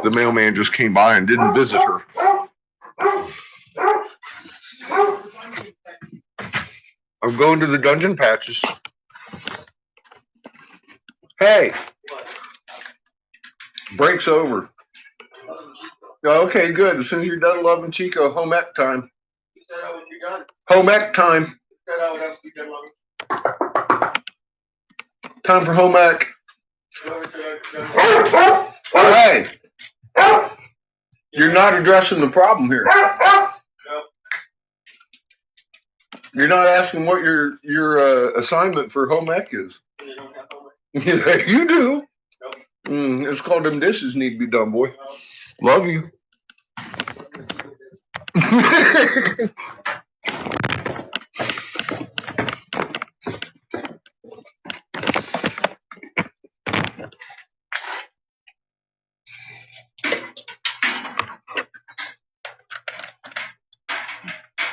The mailman just came by and didn't visit her. I'm going to the dungeon patches. Hey. Break's over. Okay, good. As soon as you're done loving Chico, home ec time. You said I would be done? Home ec time. You said I would have to be done loving. Time for home ec. Hey! You're not addressing the problem here. No. You're not asking what your assignment for home ec is. You don't have home ec. Yeah, you do. Nope. It's called them dishes need to be done, boy. Love you.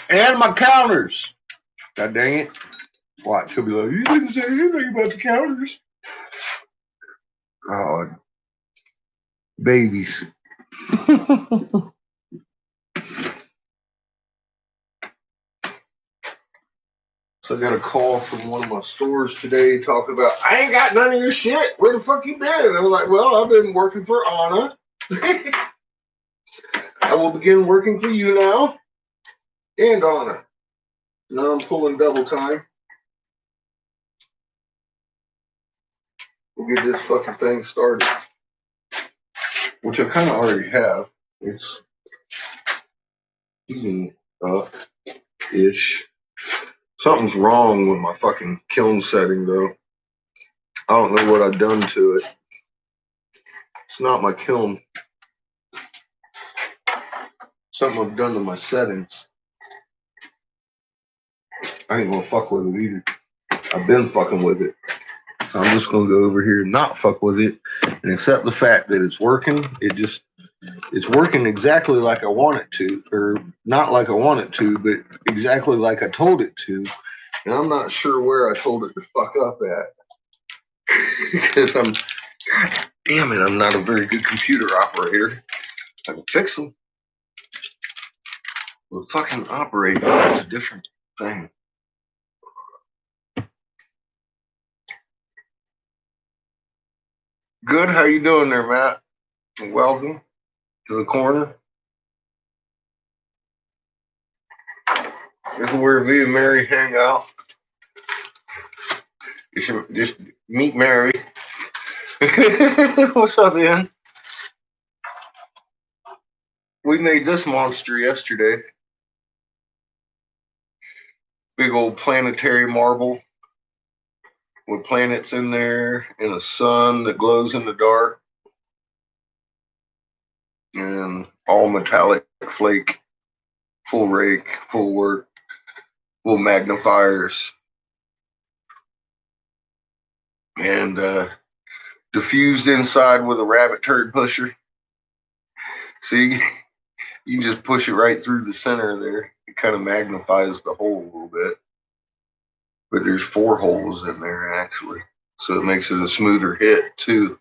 And my counters. God dang it. Watch, he'll be like, you didn't say anything about the counters. Oh, babies. So I got a call from one of my stores today talking about, I ain't got none of your shit. Where the fuck you been? I was like, well, I've been working for Anna. I will begin working for you now. And Anna. Now I'm pulling double time. We'll get this fucking thing started. Which I kind of already have. It's heating up-ish. Something's wrong with my fucking kiln setting, though. I don't know what I've done to it. It's not my kiln. Something I've done to my settings. I ain't gonna fuck with it either. I've been fucking with it. So I'm just gonna go over here and not fuck with it and accept the fact that it's working. It's working exactly like I want it to, or not like I want it to, but exactly like I told it to. And I'm not sure where I told it to fuck up at. Because God damn it, I'm not a very good computer operator. I can fix them. But fucking operating is a different thing. Good, how you doing there, Matt? Welcome to the corner. This is where me and Mary hang out. You should just meet Mary. What's up, Ian? We made this monster yesterday. Big old planetary marble with planets in there and a sun that glows in the dark. And all metallic flake, full rake, full work, full magnifiers. And diffused inside with a rabbit turd pusher. See, you can just push it right through the center there. It kind of magnifies the hole a little bit. But there's 4 holes in there, actually. So it makes it a smoother hit, too.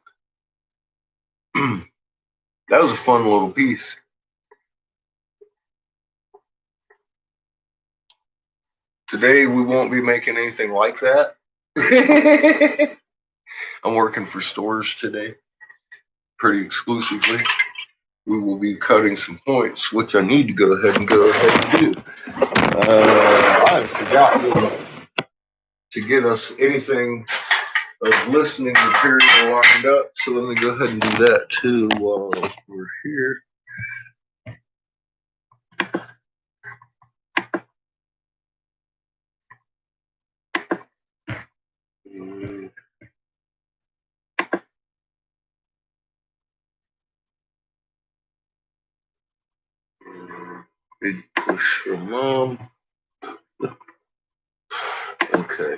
That was a fun little piece. Today, we won't be making anything like that. I'm working for stores today, pretty exclusively. We will be cutting some points, which I need to go ahead and do. I forgot to get us anything of listening material lined up, so let me go ahead and do that too while we're here. Big push for mom. Okay.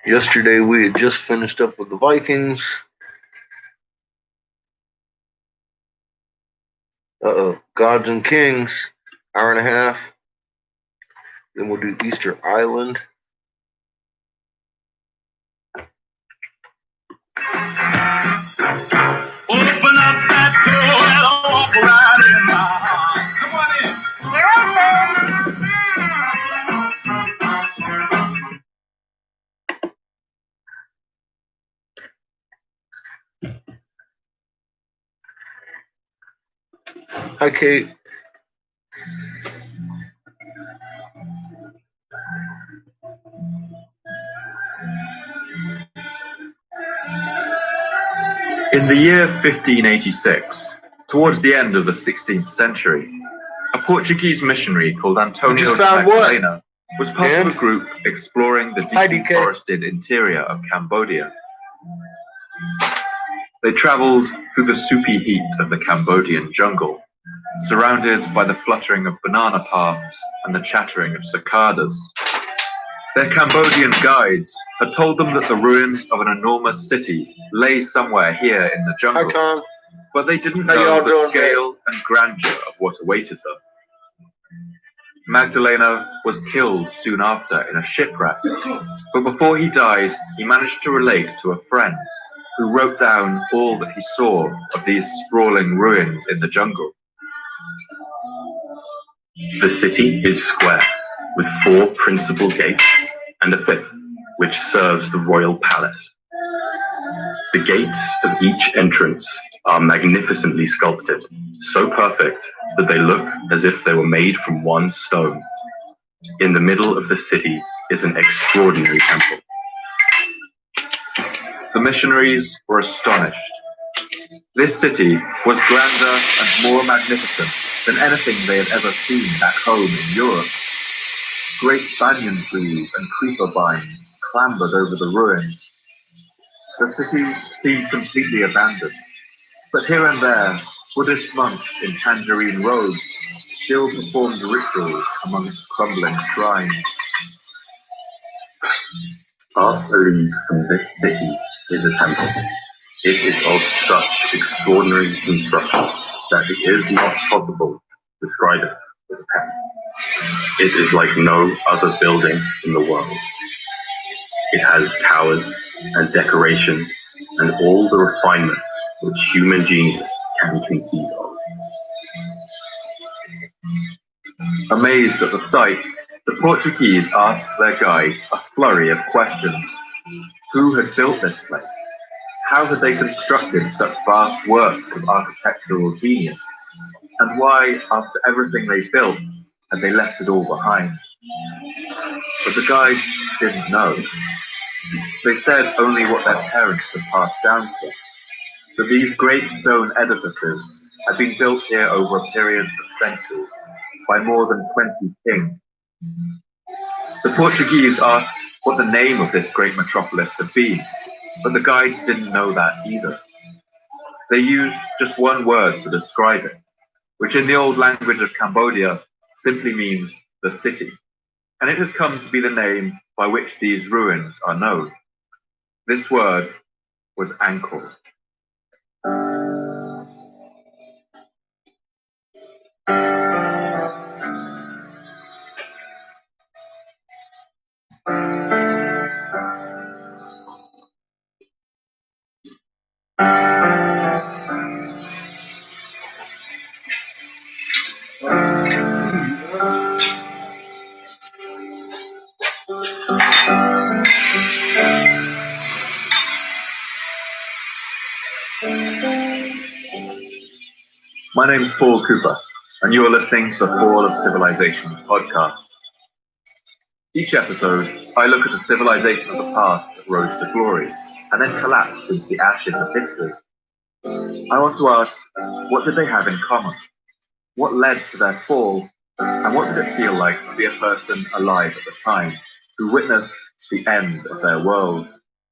Yesterday we had just finished up with the Vikings. Gods and Kings, hour and a half. Then we'll do Easter Island. Open up that door and walk right in my heart. Come on in. Hi, Kate. In the year 1586, towards the end of the 16th century, a Portuguese missionary called Antonio de found what? Magdalena was part of a group exploring the Hi, deeply DK. forested interior of Cambodia. They traveled through the soupy heat of the Cambodian jungle, surrounded by the fluttering of banana palms and the chattering of cicadas. Their Cambodian guides had told them that the ruins of an enormous city lay somewhere here in the Hi, jungle, Tom. but they didn't How know y'all the doing, scale and grandeur of what awaited them. Magdalena was killed soon after in a shipwreck, but before he died, he managed to relate to a friend who wrote down all that he saw of these sprawling ruins in the jungle. The city is square, with 4 principal gates and a 5th, which serves the royal palace. The gates of each entrance are magnificently sculpted, so perfect that they look as if they were made from one stone. In the middle of the city is an extraordinary temple. The missionaries were astonished. This city was grander and more magnificent than anything they had ever seen back home in Europe. Great banyan trees and creeper vines clambered over the ruins. The city seemed completely abandoned, but here and there, Buddhist monks in tangerine robes still performed rituals amongst crumbling shrines. Half a league from this city is a temple. It is of such extraordinary construction that it is not possible to describe it with a pen. It is like no other building in the world. It has towers and decoration and all the refinements which human genius can conceive of. Amazed at the sight, the Portuguese asked their guides a flurry of questions. Who had built this place? How had they constructed such vast works of architectural genius? And why, after everything they built, had they left it all behind? But the guides didn't know. They said only what their parents had passed down to them, that these great stone edifices had been built here over a period of centuries by more than 20 kings. The Portuguese asked what the name of this great metropolis had been, but the guides didn't know that either. They used just one word to describe it, which in the old language of Cambodia simply means the city, and it has come to be the name by which these ruins are known. This word was Angkor. My name is Paul Cooper, and you are listening to the Fall of Civilizations podcast. Each episode, I look at a civilization of the past that rose to glory and then collapsed into the ashes of history. I want to ask, what did they have in common? What led to their fall? And what did it feel like to be a person alive at the time who witnessed the end of their world?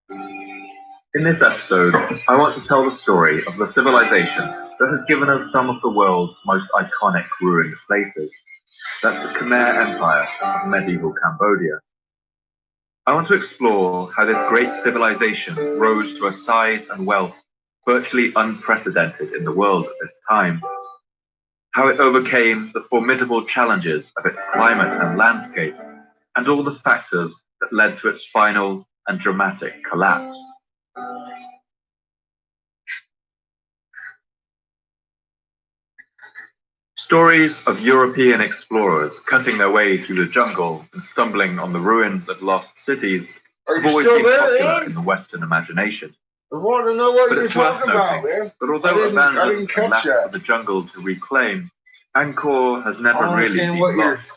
In this episode, I want to tell the story of the civilization that has given us some of the world's most iconic ruined places. That's the Khmer Empire of medieval Cambodia. I want to explore how this great civilization rose to a size and wealth virtually unprecedented in the world at this time. How it overcame the formidable challenges of its climate and landscape, and all the factors that led to its final and dramatic collapse. Stories of European explorers cutting their way through the jungle and stumbling on the ruins of lost cities Are have you always still been there, popular Ian? in the Western imagination. I want to know what But you're it's worth talking about, noting man. that I although didn't abandoned and catch left that. for the jungle to reclaim, Angkor has I never don't really understand been what you're. lost.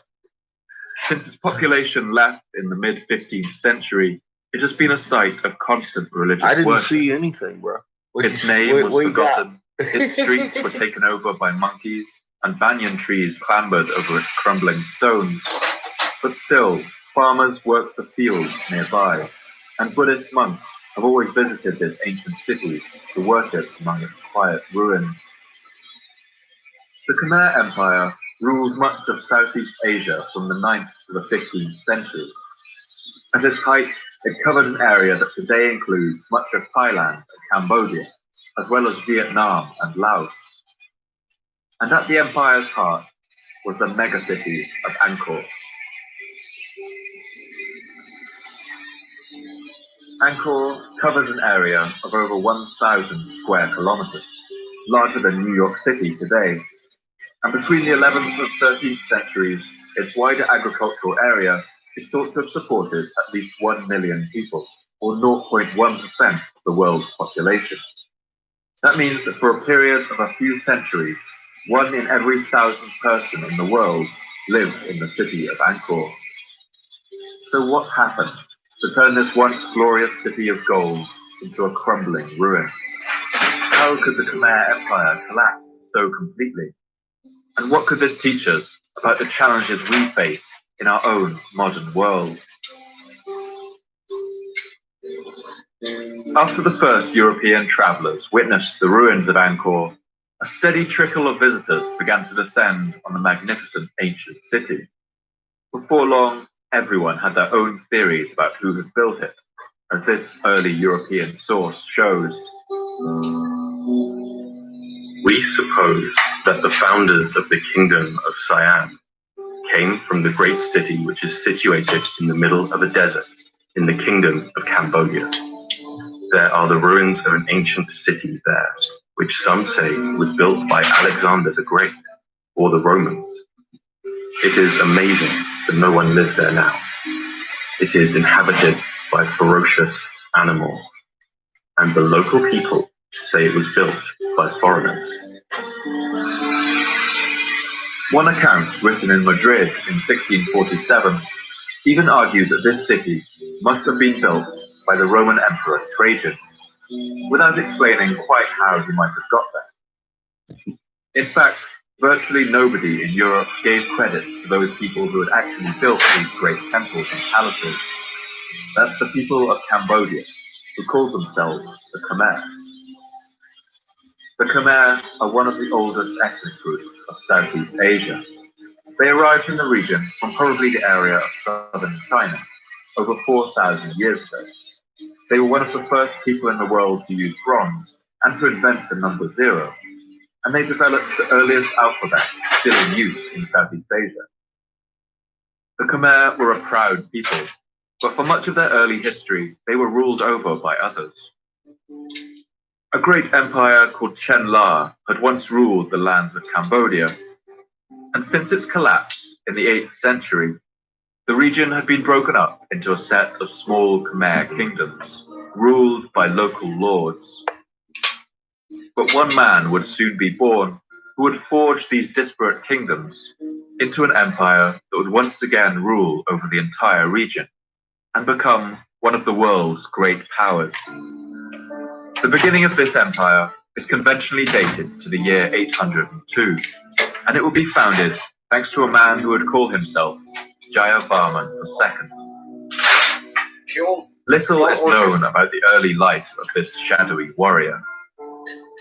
Since its population left in the mid-15th century, it has been a site of constant religious I didn't worship. see anything, bro. Its name was what you got? forgotten, its streets were taken over by monkeys, and banyan trees clambered over its crumbling stones. But still, farmers worked the fields nearby, and Buddhist monks have always visited this ancient city to worship among its quiet ruins. The Khmer Empire ruled much of Southeast Asia from the 9th to the 15th century. At its height, it covered an area that today includes much of Thailand and Cambodia, as well as Vietnam and Laos. And at the empire's heart was the megacity of Angkor. Angkor covers an area of over 1,000 square kilometers, larger than New York City today. And between the 11th and 13th centuries, its wider agricultural area is thought to have supported at least 1 million people, or 0.1% of the world's population. That means that for a period of a few centuries, 1 in every 1,000 person in the world lived in the city of Angkor. So what happened to turn this once glorious city of gold into a crumbling ruin? How could the Khmer Empire collapse so completely? And what could this teach us about the challenges we face in our own modern world? After the first European travellers witnessed the ruins of Angkor, a steady trickle of visitors began to descend on the magnificent ancient city. Before long, everyone had their own theories about who had built it, as this early European source shows. We suppose that the founders of the Kingdom of Siam came from the great city which is situated in the middle of a desert in the Kingdom of Cambodia. There are the ruins of an ancient city there, which some say was built by Alexander the Great or the Romans. It is amazing that no one lives there now. It is inhabited by ferocious animals, and the local people say it was built by foreigners. One account written in Madrid in 1647 even argued that this city must have been built by the Roman Emperor Trajan, without explaining quite how he might have got there. In fact, virtually nobody in Europe gave credit to those people who had actually built these great temples and palaces. That's the people of Cambodia, who called themselves the Khmer. The Khmer are one of the oldest ethnic groups of Southeast Asia. They arrived in the region from probably the area of southern China over 4,000 years ago. They were one of the first people in the world to use bronze and to invent the number 0, and they developed the earliest alphabet still in use in Southeast Asia. The Khmer were a proud people, but for much of their early history, they were ruled over by others. A great empire called Chen La had once ruled the lands of Cambodia, and since its collapse in the 8th century, the region had been broken up into a set of small Khmer kingdoms, ruled by local lords. But one man would soon be born who would forge these disparate kingdoms into an empire that would once again rule over the entire region and become one of the world's great powers. The beginning of this empire is conventionally dated to the year 802, and it will be founded thanks to a man who would call himself Jayavarman II. Little is known about the early life of this shadowy warrior.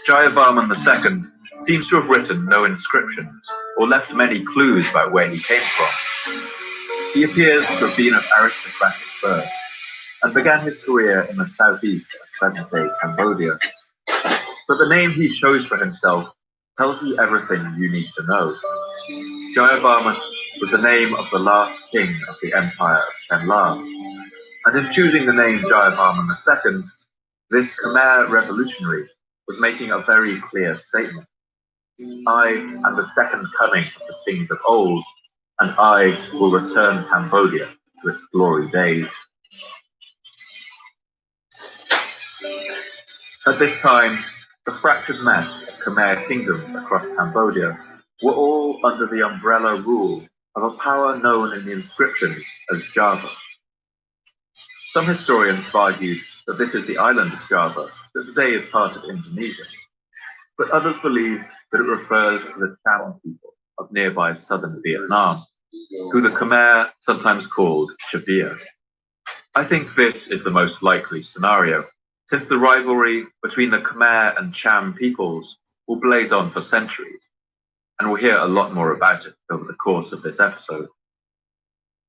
Jayavarman II seems to have written no inscriptions or left many clues about where he came from. He appears to have been of aristocratic birth and began his career in the southeast of present-day Cambodia. But the name he chose for himself tells you everything you need to know. Jayavarman was the name of the last king of the empire of Chenla, and in choosing the name Jayavarman II, this Khmer revolutionary was making a very clear statement. I am the second coming of the kings of old, and I will return Cambodia to its glory days. At this time, the fractured mess of Khmer kingdoms across Cambodia were all under the umbrella rule of a power known in the inscriptions as Java. Some historians have argued that this is the island of Java that today is part of Indonesia, but others believe that it refers to the Cham people of nearby southern Vietnam, who the Khmer sometimes called Chavir. I think this is the most likely scenario, since the rivalry between the Khmer and Cham peoples will blaze on for centuries, and we'll hear a lot more about it over the course of this episode.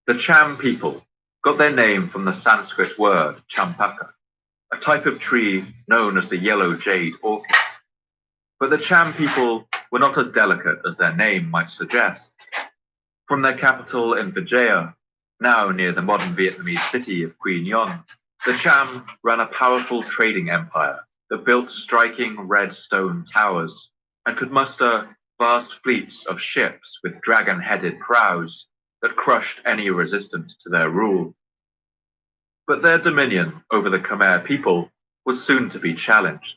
The Cham people got their name from the Sanskrit word champaka, a type of tree known as the yellow jade orchid. But the Cham people were not as delicate as their name might suggest. From their capital in Vijaya, now near the modern Vietnamese city of Quy Nhon, the Cham ran a powerful trading empire that built striking red stone towers and could muster vast fleets of ships with dragon-headed prows that crushed any resistance to their rule. But their dominion over the Khmer people was soon to be challenged.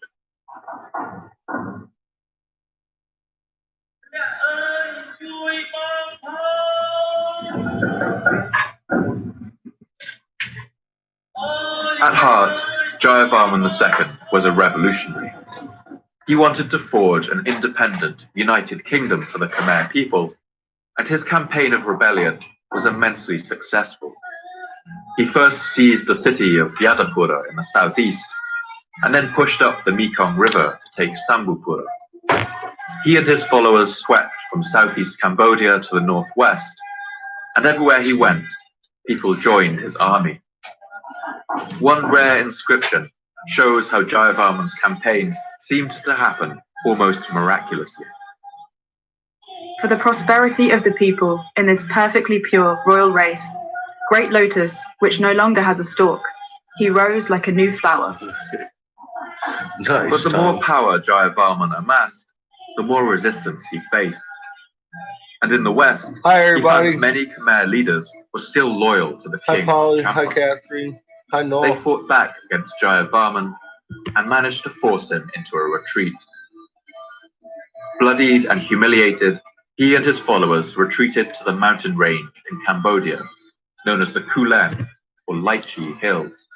At heart, Jayavarman II was a revolutionary. He wanted to forge an independent, united kingdom for the Khmer people, and his campaign of rebellion was immensely successful. He first seized the city of Yadapura in the southeast, and then pushed up the Mekong River to take Sambupura. He and his followers swept from southeast Cambodia to the northwest, and everywhere he went, people joined his army. One rare inscription shows how Jayavarman's campaign seemed to happen almost miraculously. For the prosperity of the people in this perfectly pure royal race, great lotus, which no longer has a stalk, he rose like a new flower. Nice. But the more power Jayavarman amassed, the more resistance he faced. And in the West, Hi, he everybody. found many Khmer leaders were still loyal to the Hi, king. Polly. Champa. Hi, Catherine. Hi, They Noel. fought back against Jayavarman and managed to force him into a retreat. Bloodied and humiliated, he and his followers retreated to the mountain range in Cambodia, known as the Kulen, or Lychee Hills.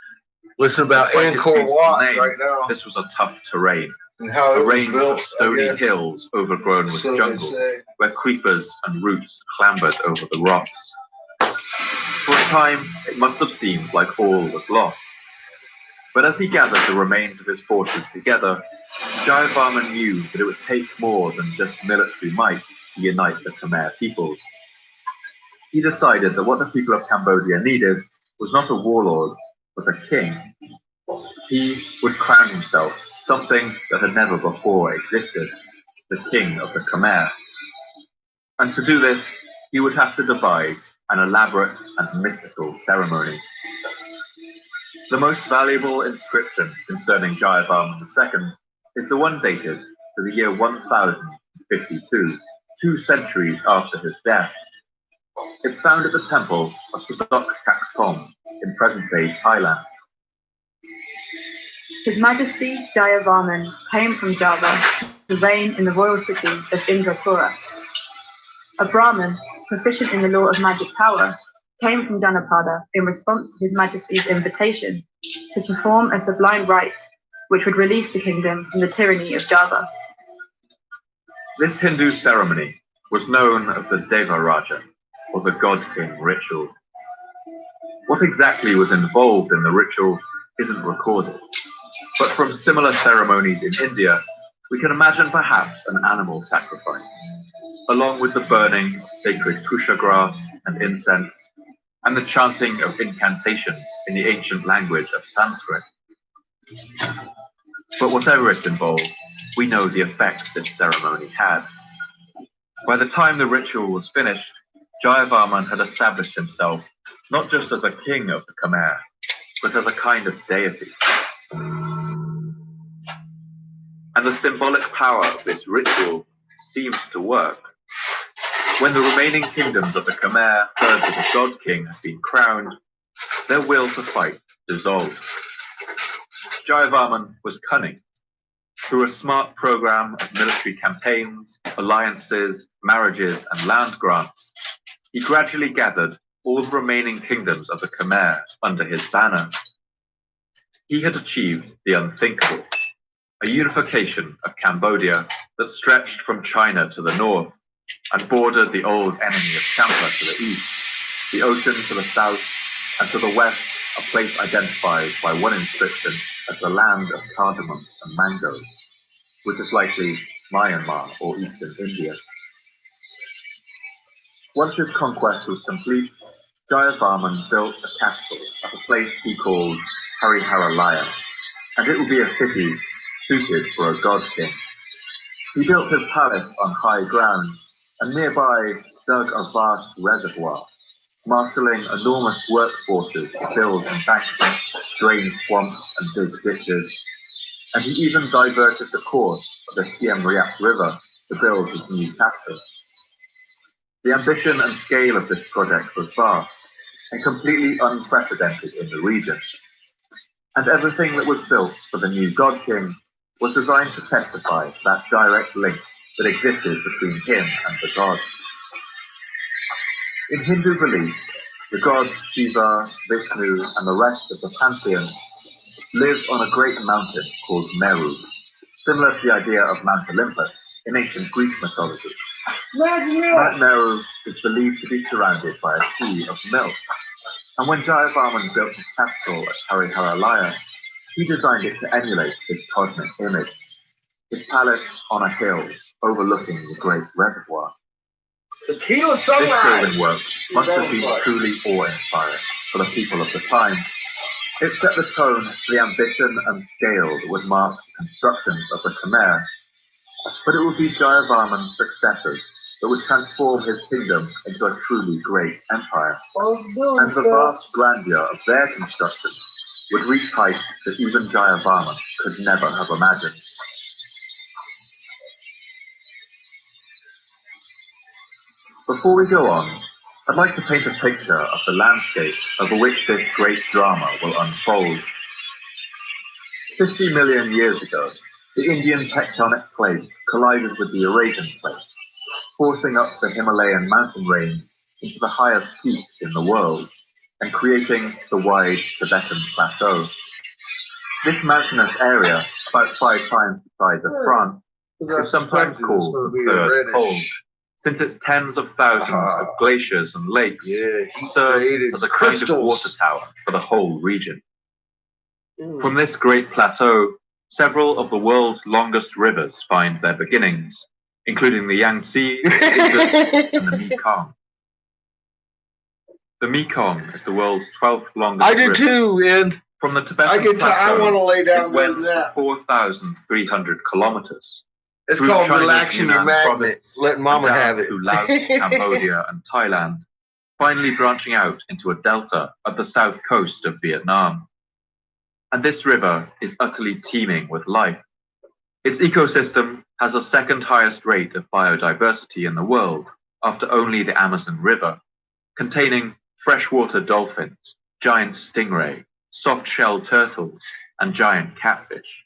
Listen about Despite its Angkor beautiful Wat name, right now. this was a tough terrain, And how a it was range built, of stony I guess. hills overgrown with So they jungle, say. where creepers and roots clambered over the rocks. For a time, it must have seemed like all was lost. But as he gathered the remains of his forces together, Jayavarman knew that it would take more than just military might to unite the Khmer peoples. He decided that what the people of Cambodia needed was not a warlord, but a king. He would crown himself something that had never before existed, the king of the Khmer. And to do this, he would have to devise an elaborate and mystical ceremony. The most valuable inscription concerning Jayavarman II is the one dated to the year 1052, 2 centuries after his death. It's found at the temple of Sadok Kak Thom in present-day Thailand. His Majesty Jayavarman came from Java to reign in the royal city of Indrapura. A Brahmin, proficient in the law of magic power, came from Janapada in response to His Majesty's invitation to perform a sublime rite which would release the kingdom from the tyranny of Java. This Hindu ceremony was known as the Deva Raja, or the God King ritual. What exactly was involved in the ritual isn't recorded, but from similar ceremonies in India, we can imagine perhaps an animal sacrifice, along with the burning of sacred kusha grass and incense, and the chanting of incantations in the ancient language of Sanskrit. But whatever it involved, we know the effect this ceremony had. By the time the ritual was finished, Jayavarman had established himself not just as a king of the Khmer, but as a kind of deity. And the symbolic power of this ritual seemed to work. When the remaining kingdoms of the Khmer heard that a god king had been crowned, their will to fight dissolved. Jayavarman was cunning. Through a smart program of military campaigns, alliances, marriages, and land grants, he gradually gathered all the remaining kingdoms of the Khmer under his banner. He had achieved the unthinkable, a unification of Cambodia that stretched from China to the north and bordered the old enemy of Champa to the east, the ocean to the south, and to the west, a place identified by one inscription as the land of cardamom and mango, which is likely Myanmar or eastern India. Once his conquest was complete, Jayavarman built a capital at a place he called Hariharalaya, and it would be a city suited for a god king. He built his palace on high ground, and nearby dug a vast reservoir, marshalling enormous workforces to build embankments, drain swamps, and dig ditches. And he even diverted the course of the Siem Reap River to build his new capital. The ambition and scale of this project was vast and completely unprecedented in the region. And everything that was built for the new god king was designed to testify to that direct link that existed between him and the god. In Hindu belief, the gods Shiva, Vishnu, and the rest of the pantheon live on a great mountain called Meru, similar to the idea of Mount Olympus in ancient Greek mythology. Mount Meru is believed to be surrounded by a sea of milk, and when Jayavarman built his capital at Hariharalaya, he designed it to emulate this cosmic image. His palace on a hill overlooking the great reservoir. The kilo This sunrise. building work must have been truly awe-inspiring for the people of the time. It set the tone for the ambition and scale that would mark the construction of the Khmer, but it would be Jayavarman's successors that would transform his kingdom into a truly great empire. And the vast grandeur of their construction would reach heights that even Jayavarman could never have imagined. Before we go on, I'd like to paint a picture of the landscape over which this great drama will unfold. 50 million years ago, the Indian tectonic plate collided with the Eurasian plate, forcing up the Himalayan mountain range into the highest peaks in the world and creating the wide Tibetan Plateau. This mountainous area, about 5 times the size of France, is sometimes called the Third Pole, since its tens of thousands of glaciers and lakes serve as a kind of water tower for the whole region. From this great plateau, several of the world's longest rivers find their beginnings, including the Yangtze, the Indus, and the Mekong. The Mekong is the world's 12th longest river. I did too, and From the Tibetan I plateau, want to lay down it went with that. for 4,300 kilometers. It's Through called China's relaxing your Yunnan magnet. province, Letting mama and down have it. through Laos, Cambodia, and Thailand, finally branching out into a delta at the south coast of Vietnam. And this river is utterly teeming with life. Its ecosystem has the second highest rate of biodiversity in the world, after only the Amazon River, containing freshwater dolphins, giant stingray, soft-shelled turtles, and giant catfish.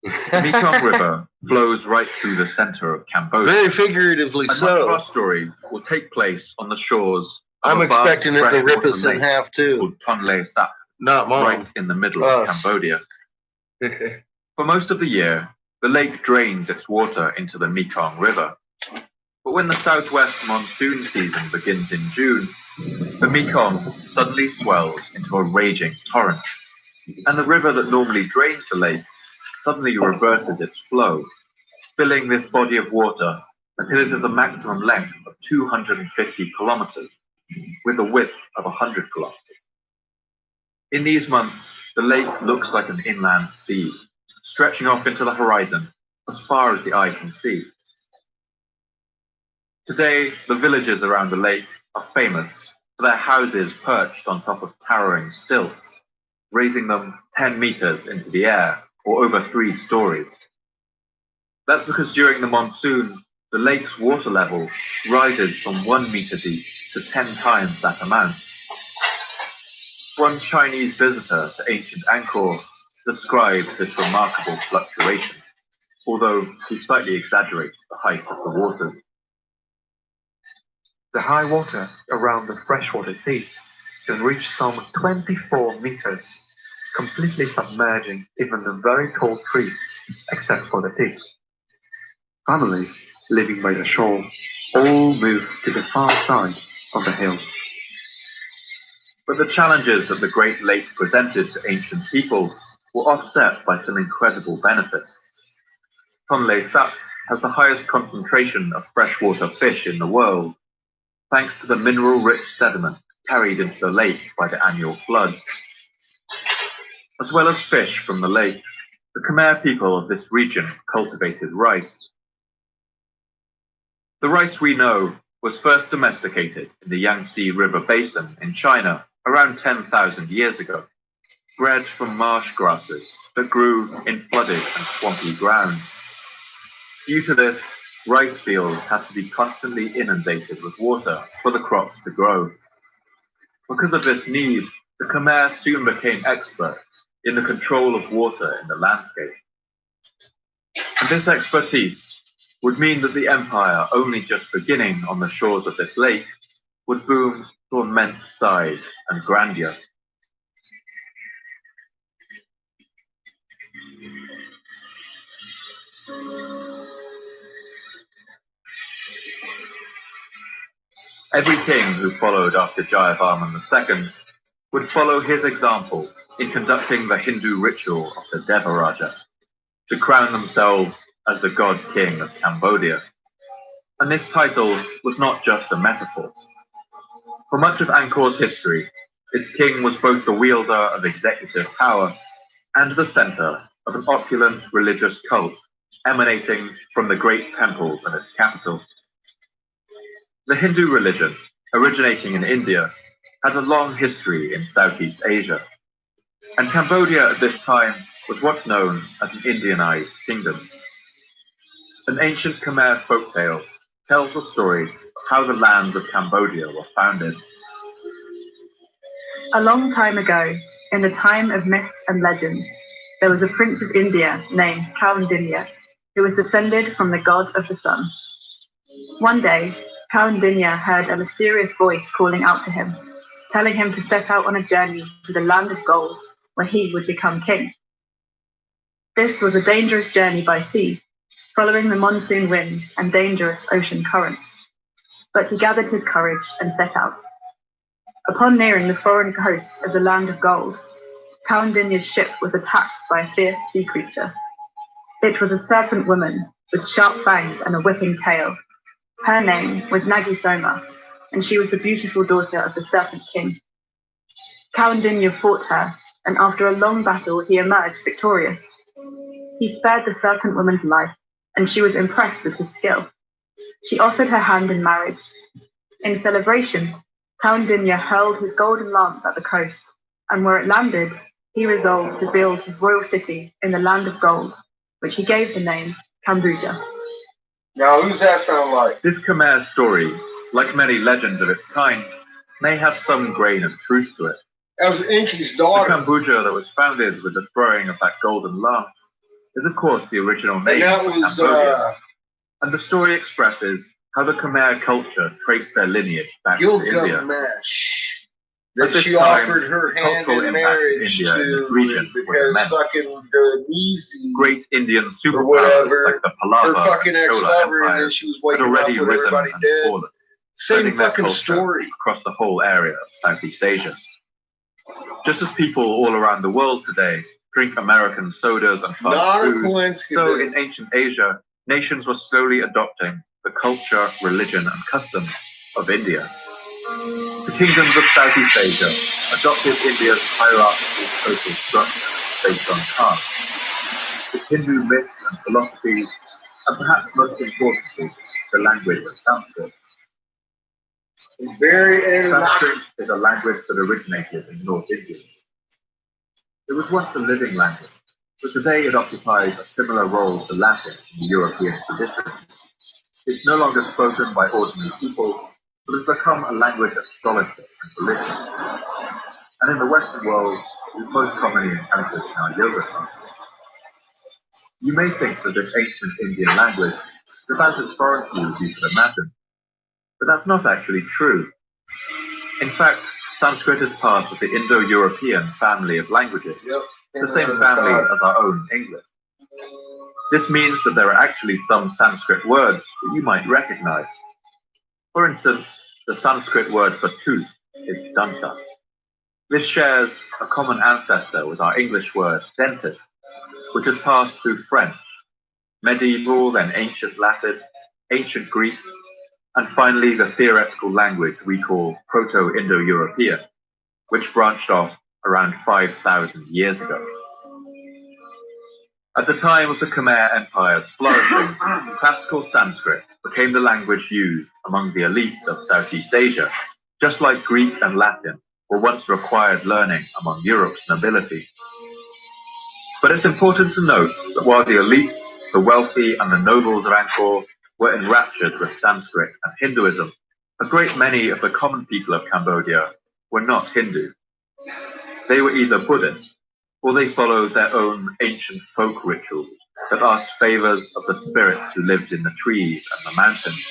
The Mekong River flows right through the center of Cambodia. Very figuratively And much of so. our story will take place on the shores of I'm a vast expecting it to rip freshwater us in lake half too. called Tonle Sap, Not mom. right in the middle of Us. Cambodia. For most of the year, the lake drains its water into the Mekong River. But when the southwest monsoon season begins in June, the Mekong suddenly swells into a raging torrent, and the river that normally drains the lake suddenly reverses its flow, filling this body of water until it has a maximum length of 250 kilometers, with a width of 100 kilometers. In these months, the lake looks like an inland sea, stretching off into the horizon as far as the eye can see. Today, the villages around the lake are famous for their houses perched on top of towering stilts, raising them 10 meters into the air or over 3 stories. That's because during the monsoon, the lake's water level rises from 1 meter deep to 10 times that amount. One Chinese visitor to ancient Angkor describes this remarkable fluctuation, although he slightly exaggerates the height of the waters. The high water around the freshwater seas can reach some 24 meters, completely submerging even the very tall trees, except for the tips. Families living by the shore all move to the far side of the hill. But the challenges that the Great Lake presented to ancient people were offset by some incredible benefits. Tonle Sap has the highest concentration of freshwater fish in the world, thanks to the mineral-rich sediment carried into the lake by the annual floods. As well as fish from the lake, the Khmer people of this region cultivated rice. The rice we know was first domesticated in the Yangtze River Basin in China around 10,000 years ago, bred from marsh grasses that grew in flooded and swampy ground. Due to this, rice fields had to be constantly inundated with water for the crops to grow. Because of this need, the Khmer soon became experts in the control of water in the landscape. And this expertise would mean that the empire, only just beginning on the shores of this lake, would boom to immense size and grandeur. Every king who followed after Jayavarman II would follow his example in conducting the Hindu ritual of the Devaraja to crown themselves as the god king of Cambodia. And this title was not just a metaphor. For much of Angkor's history, its king was both the wielder of executive power and the center of an opulent religious cult emanating from the great temples of its capital. The Hindu religion, originating in India, had a long history in Southeast Asia, and Cambodia at this time was what's known as an Indianized kingdom. An ancient Khmer folktale tells the story of how the lands of Cambodia were founded. A long time ago, in the time of myths and legends, there was a prince of India named Kaundinya, who was descended from the god of the sun. One day, Kaundinya heard a mysterious voice calling out to him, telling him to set out on a journey to the land of gold, where he would become king. This was a dangerous journey by sea, following the monsoon winds and dangerous ocean currents. But he gathered his courage and set out. Upon nearing the foreign coast of the land of gold, Kaundinya's ship was attacked by a fierce sea creature. It was a serpent woman with sharp fangs and a whipping tail. Her name was Nagisoma, and she was the beautiful daughter of the Serpent King. Kaundinya fought her, and after a long battle, he emerged victorious. He spared the serpent woman's life, and she was impressed with his skill. She offered her hand in marriage. In celebration, Kaundinya hurled his golden lance at the coast, and where it landed, he resolved to build his royal city in the land of gold, which he gave the name Cambodia. Now, who's that sound like? This Khmer story, like many legends of its kind, may have some grain of truth to it. That was Inky's The daughter. Cambodia that was founded with the throwing of that golden lance is, of course, the original name And that for was, Cambodia. And the story expresses how the Khmer culture traced their lineage back to India. Gilgamesh. At That this she time, offered her the hand cultural in impact of marriage India in this to region was because immense. fucking Denise Great Indian or superpowers whatever, like the her Pallava fucking and Chola ex-lover, and then empires she was had waking up already with risen everybody and dead. fallen, Same spreading their fucking culture story. across the whole area of Southeast Asia. Just as people all around the world today drink American sodas and fast Not a food, coincidence. so in ancient Asia, nations were slowly adopting the culture, religion, and customs of India. The kingdoms of Southeast Asia adopted India's hierarchical social structure based on caste. The Hindu myths and philosophies, and perhaps most importantly, the language of Sanskrit. Very Sanskrit is a language that originated in North India. It was once a living language, but today it occupies a similar role to Latin in the European tradition. It's no longer spoken by ordinary people, but has become a language of scholarship and religion. And in the Western world, it is most commonly encountered in our yoga classes. You may think that this ancient Indian language is about as foreign to you as you could imagine, but that's not actually true. In fact, Sanskrit is part of the Indo-European family of languages, the same family as our own English. This means that there are actually some Sanskrit words that you might recognize. For instance, the Sanskrit word for tooth is danta. This shares a common ancestor with our English word dentist, which has passed through French, medieval, then ancient Latin, ancient Greek, and finally the theoretical language we call Proto-Indo-European, which branched off around 5,000 years ago. At the time of the Khmer Empire's flourishing, classical Sanskrit became the language used among the elite of Southeast Asia, just like Greek and Latin were once required learning among Europe's nobility. But it's important to note that while the elites, the wealthy, and the nobles of Angkor were enraptured with Sanskrit and Hinduism, a great many of the common people of Cambodia were not Hindu. They were either Buddhist, or they followed their own ancient folk rituals that asked favors of the spirits who lived in the trees and the mountains.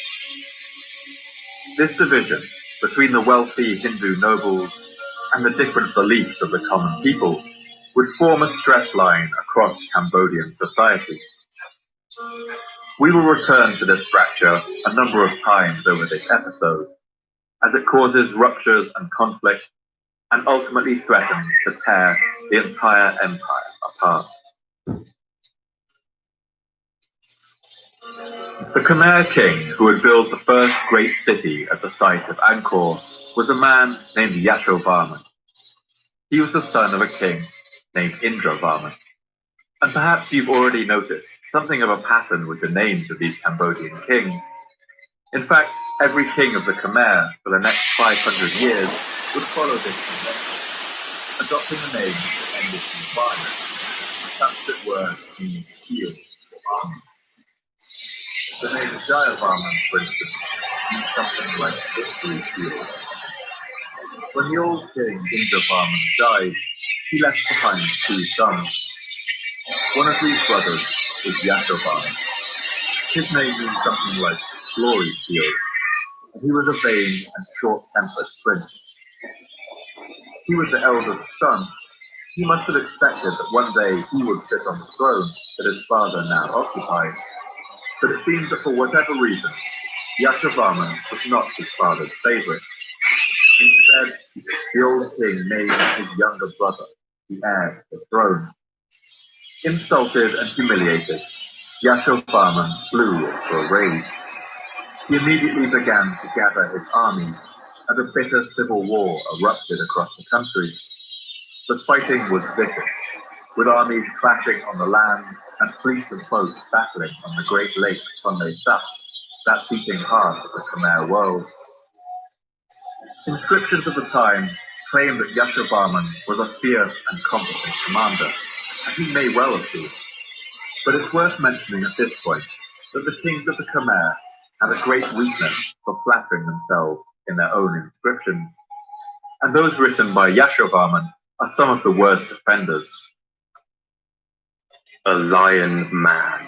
This division between the wealthy Hindu nobles and the different beliefs of the common people would form a stress line across Cambodian society. We will return to this fracture a number of times over this episode, as it causes ruptures and conflict and ultimately threatens to tear the entire empire apart. The Khmer king who had built the first great city at the site of Angkor was a man named Yashovarman. He was the son of a king named Indravarman. And perhaps you've already noticed something of a pattern with the names of these Cambodian kings. In fact, every king of the Khmer for the next 500 years would follow this convention, adopting a name that ended in Varna, a Sanskrit word meaning shield or army. The name Jayavarman, for instance, means something like victory shield. When the old king Indravarman died, he left behind two sons. One of these brothers was Yashovarman. His name means something like glory shield, and he was a vain and short-tempered prince. He was the eldest son. He must have expected that one day he would sit on the throne that his father now occupied. But it seems that for whatever reason, Yashovarman was not his father's favorite. Instead, the old king made his younger brother the heir to the throne. Insulted and humiliated, Yashovarman flew into a rage. He immediately began to gather his army, and a bitter civil war erupted across the country. The fighting was vicious, with armies clashing on the land and fleets of boats battling on the Great Lake Tonle Sap, that beating heart of the Khmer world. Inscriptions of the time claim that Yashovarman was a fierce and competent commander, and he may well have been. But it's worth mentioning at this point that the kings of the Khmer had a great weakness for flattering themselves in their own inscriptions, and those written by Yashovarman are some of the worst offenders. A lion man,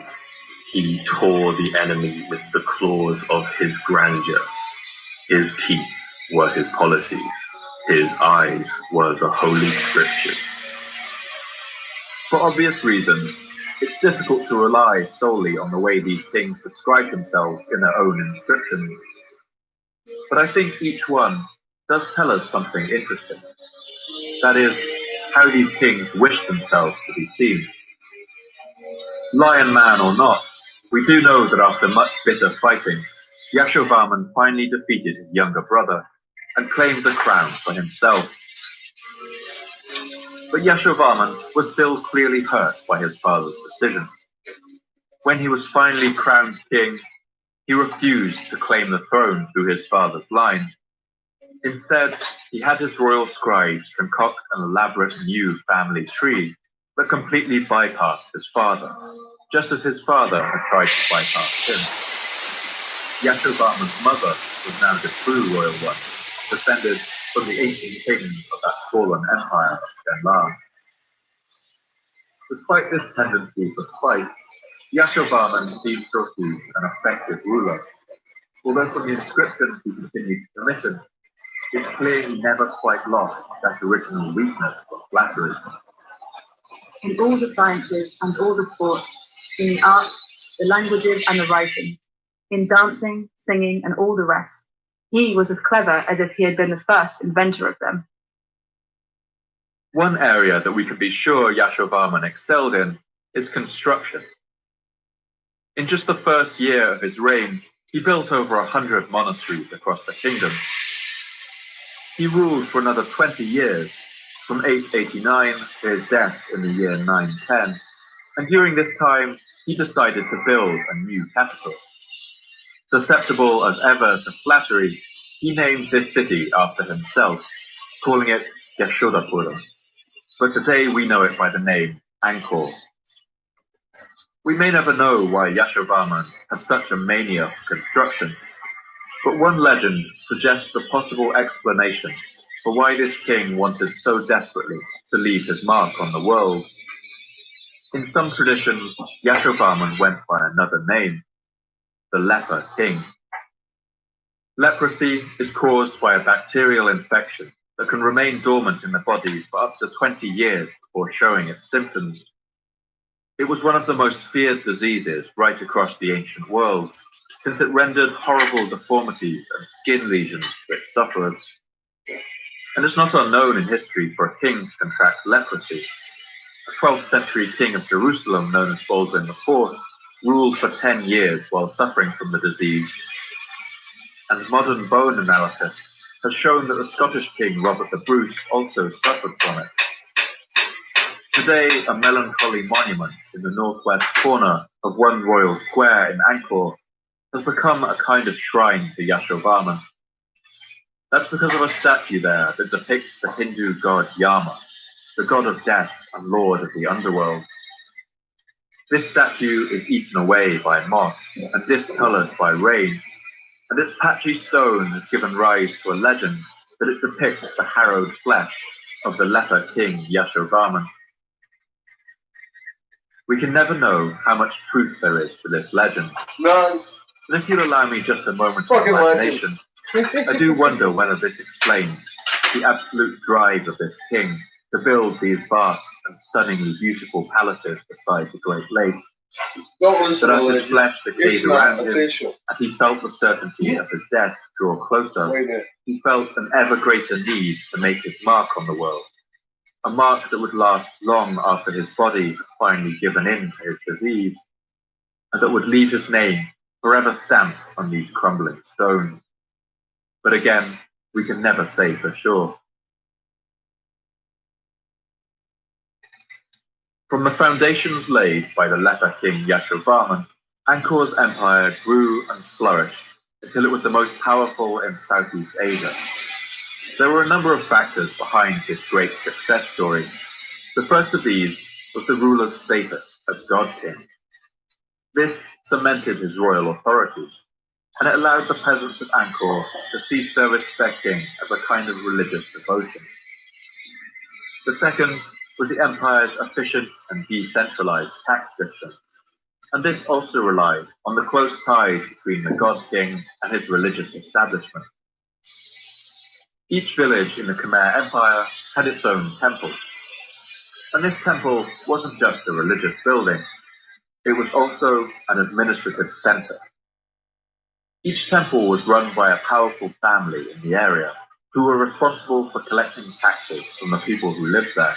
he tore the enemy with the claws of his grandeur. His teeth were his policies. His eyes were the holy scriptures. For obvious reasons, it's difficult to rely solely on the way these kings describe themselves in their own inscriptions. But I think each one does tell us something interesting. That is, how these kings wish themselves to be seen. Lion man or not, we do know that after much bitter fighting, Yashovarman finally defeated his younger brother and claimed the crown for himself. But Yashovarman was still clearly hurt by his father's decision. When he was finally crowned king, He refused to claim the throne through his father's line. Instead, he had his royal scribes concoct an elaborate new family tree that completely bypassed his father, just as his father had tried to bypass him. Yasovarman's mother was now the true royal one, descended from the ancient kings of that fallen empire, Genlar. Despite this tendency for spite, Yasovarman seems to have been an effective ruler. Although from the inscriptions he continued to commission, it's clear he never quite lost that original weakness for flattery. In all the sciences and all the sports, in the arts, the languages and the writings, in dancing, singing, and all the rest, he was as clever as if he had been the first inventor of them. One area that we can be sure Yasovarman excelled in is construction. In just the first year of his reign, he built over 100 monasteries across the kingdom. He ruled for another 20 years, from 889 to his death in the year 910, and during this time he decided to build a new capital. Susceptible as ever to flattery, he named this city after himself, calling it Yashodapura. But today we know it by the name Angkor. We may never know why Yasovarman had such a mania for construction, but one legend suggests a possible explanation for why this king wanted so desperately to leave his mark on the world. In some traditions, Yasovarman went by another name, the Leper King. Leprosy is caused by a bacterial infection that can remain dormant in the body for up to 20 years before showing its symptoms. It was one of the most feared diseases right across the ancient world, since it rendered horrible deformities and skin lesions to its sufferers. And it's not unknown in history for a king to contract leprosy. A 12th century king of Jerusalem known as Baldwin IV ruled for 10 years while suffering from the disease. And modern bone analysis has shown that the Scottish king Robert the Bruce also suffered from it. Today, a melancholy monument in the northwest corner of one royal square in Angkor has become a kind of shrine to Yasovarman. That's because of a statue there that depicts the Hindu god Yama, the god of death and lord of the underworld. This statue is eaten away by moss and discolored by rain, and its patchy stone has given rise to a legend that it depicts the harrowed flesh of the leper king Yasovarman. We can never know how much truth there is to this legend. None. And if you'll allow me just a moment of Fucking imagination, I do wonder whether this explains the absolute drive of this king to build these vast and stunningly beautiful palaces beside the Great Lake. Don't listen That to as his it. flesh decayed It's not around him, official. as he felt the certainty of his death draw closer, Wait a minute. he felt an ever greater need to make his mark on the world. A mark that would last long after his body had finally given in to his disease, and that would leave his name forever stamped on these crumbling stones. But again, we can never say for sure. From the foundations laid by the leper king Yasovarman, Angkor's empire grew and flourished until it was the most powerful in Southeast Asia. There were a number of factors behind this great success story. The first of these was the ruler's status as God King. This cemented his royal authority, and it allowed the peasants of Angkor to see service to their king as a kind of religious devotion. The second was the empire's efficient and decentralized tax system, and this also relied on the close ties between the God King and his religious establishment. Each village in the Khmer Empire had its own temple, and this temple wasn't just a religious building, it was also an administrative center. Each temple was run by a powerful family in the area who were responsible for collecting taxes from the people who lived there.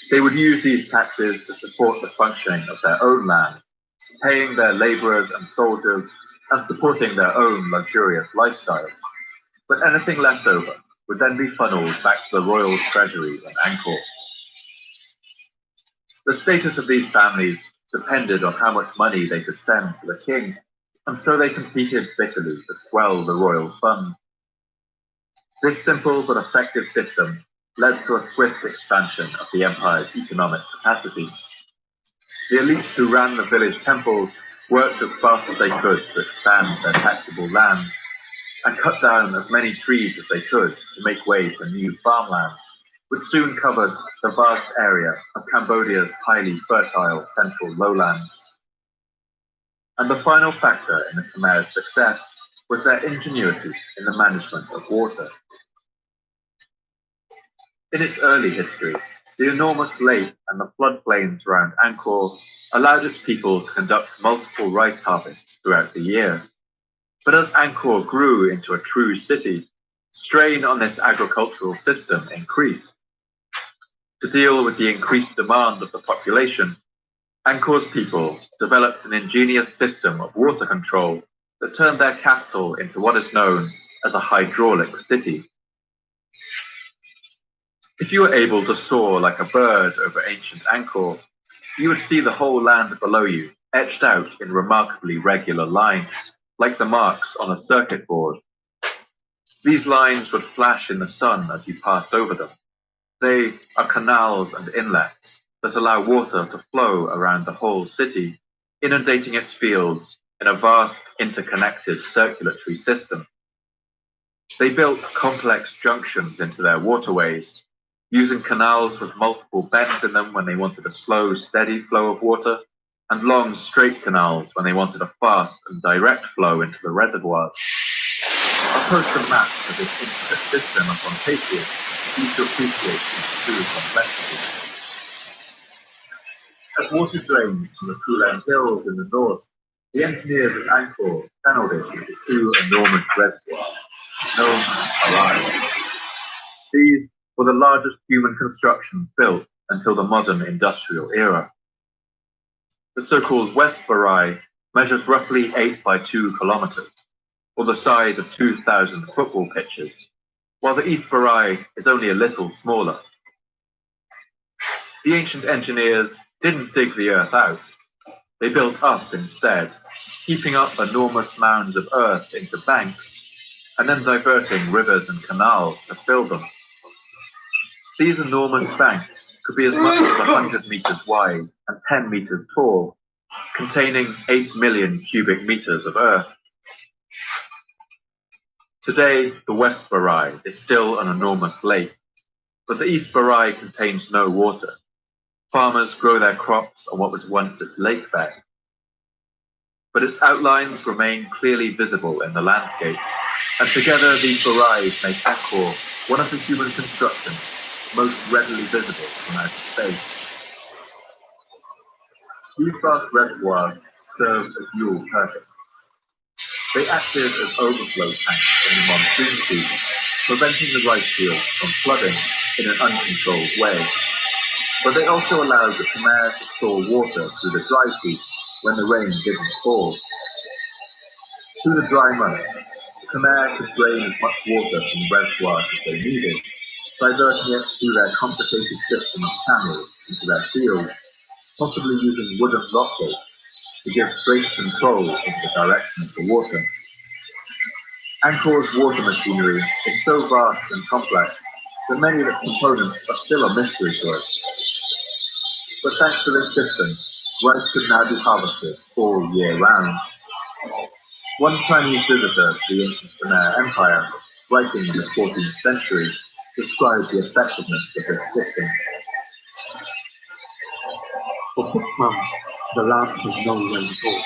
They would use these taxes to support the functioning of their own land, paying their laborers and soldiers and supporting their own luxurious lifestyle. But anything left over would then be funneled back to the royal treasury in Angkor. The status of these families depended on how much money they could send to the king, and so they competed bitterly to swell the royal fund. This simple but effective system led to a swift expansion of the empire's economic capacity. The elites who ran the village temples worked as fast as they could to expand their taxable lands and cut down as many trees as they could to make way for new farmlands, which soon covered the vast area of Cambodia's highly fertile central lowlands. And the final factor in the Khmer's success was their ingenuity in the management of water. In its early history, the enormous lake and the floodplains around Angkor allowed its people to conduct multiple rice harvests throughout the year. But as Angkor grew into a true city, strain on this agricultural system increased. To deal with the increased demand of the population, Angkor's people developed an ingenious system of water control that turned their capital into what is known as a hydraulic city. If you were able to soar like a bird over ancient Angkor, you would see the whole land below you etched out in remarkably regular lines, like the marks on a circuit board. These lines would flash in the sun as you passed over them. They are canals and inlets that allow water to flow around the whole city, inundating its fields in a vast interconnected circulatory system. They built complex junctions into their waterways, using canals with multiple bends in them when they wanted a slow, steady flow of water, and long, straight canals when they wanted a fast and direct flow into the reservoirs. I'll post a map of this intricate system up on Patreon for you to appreciate its true complexity. As water drains from the Kulen Hills in the north, the engineers at Angkor channeled it into two enormous reservoirs, known as Barai. These were the largest human constructions built until the modern industrial era. The so-called West Barai measures roughly 8 by 2 kilometers, or the size of 2,000 football pitches, while the East Barai is only a little smaller. The ancient engineers didn't dig the earth out. They built up instead, heaping up enormous mounds of earth into banks, and then diverting rivers and canals to fill them. These enormous banks could be as much as 100 meters wide and 10 meters tall, containing 8 million cubic meters of earth. Today, the West Barai is still an enormous lake, but the East Barai contains no water. Farmers grow their crops on what was once its lake bed. But its outlines remain clearly visible in the landscape, and together these barais make Angkor one of the human constructions most readily visible from outer space. These vast reservoirs serve as dual purpose. They acted as overflow tanks in the monsoon season, preventing the rice fields from flooding in an uncontrolled way. But they also allowed the Khmer to store water through the dry season when the rain didn't fall. Through the dry months, the Khmer could drain as much water from the reservoirs as they needed, diverting it through their complicated system of channels into their fields, possibly using wooden lock gates to give great control into the direction of the water. Angkor's water machinery is so vast and complex that many of its components are still a mystery to us. But thanks to this system, rice could now be harvested all year round. One Chinese visitor to the ancient Khmer Empire, writing in the 14th century, described the effectiveness of this system. For 6 months, the land was no rain at all.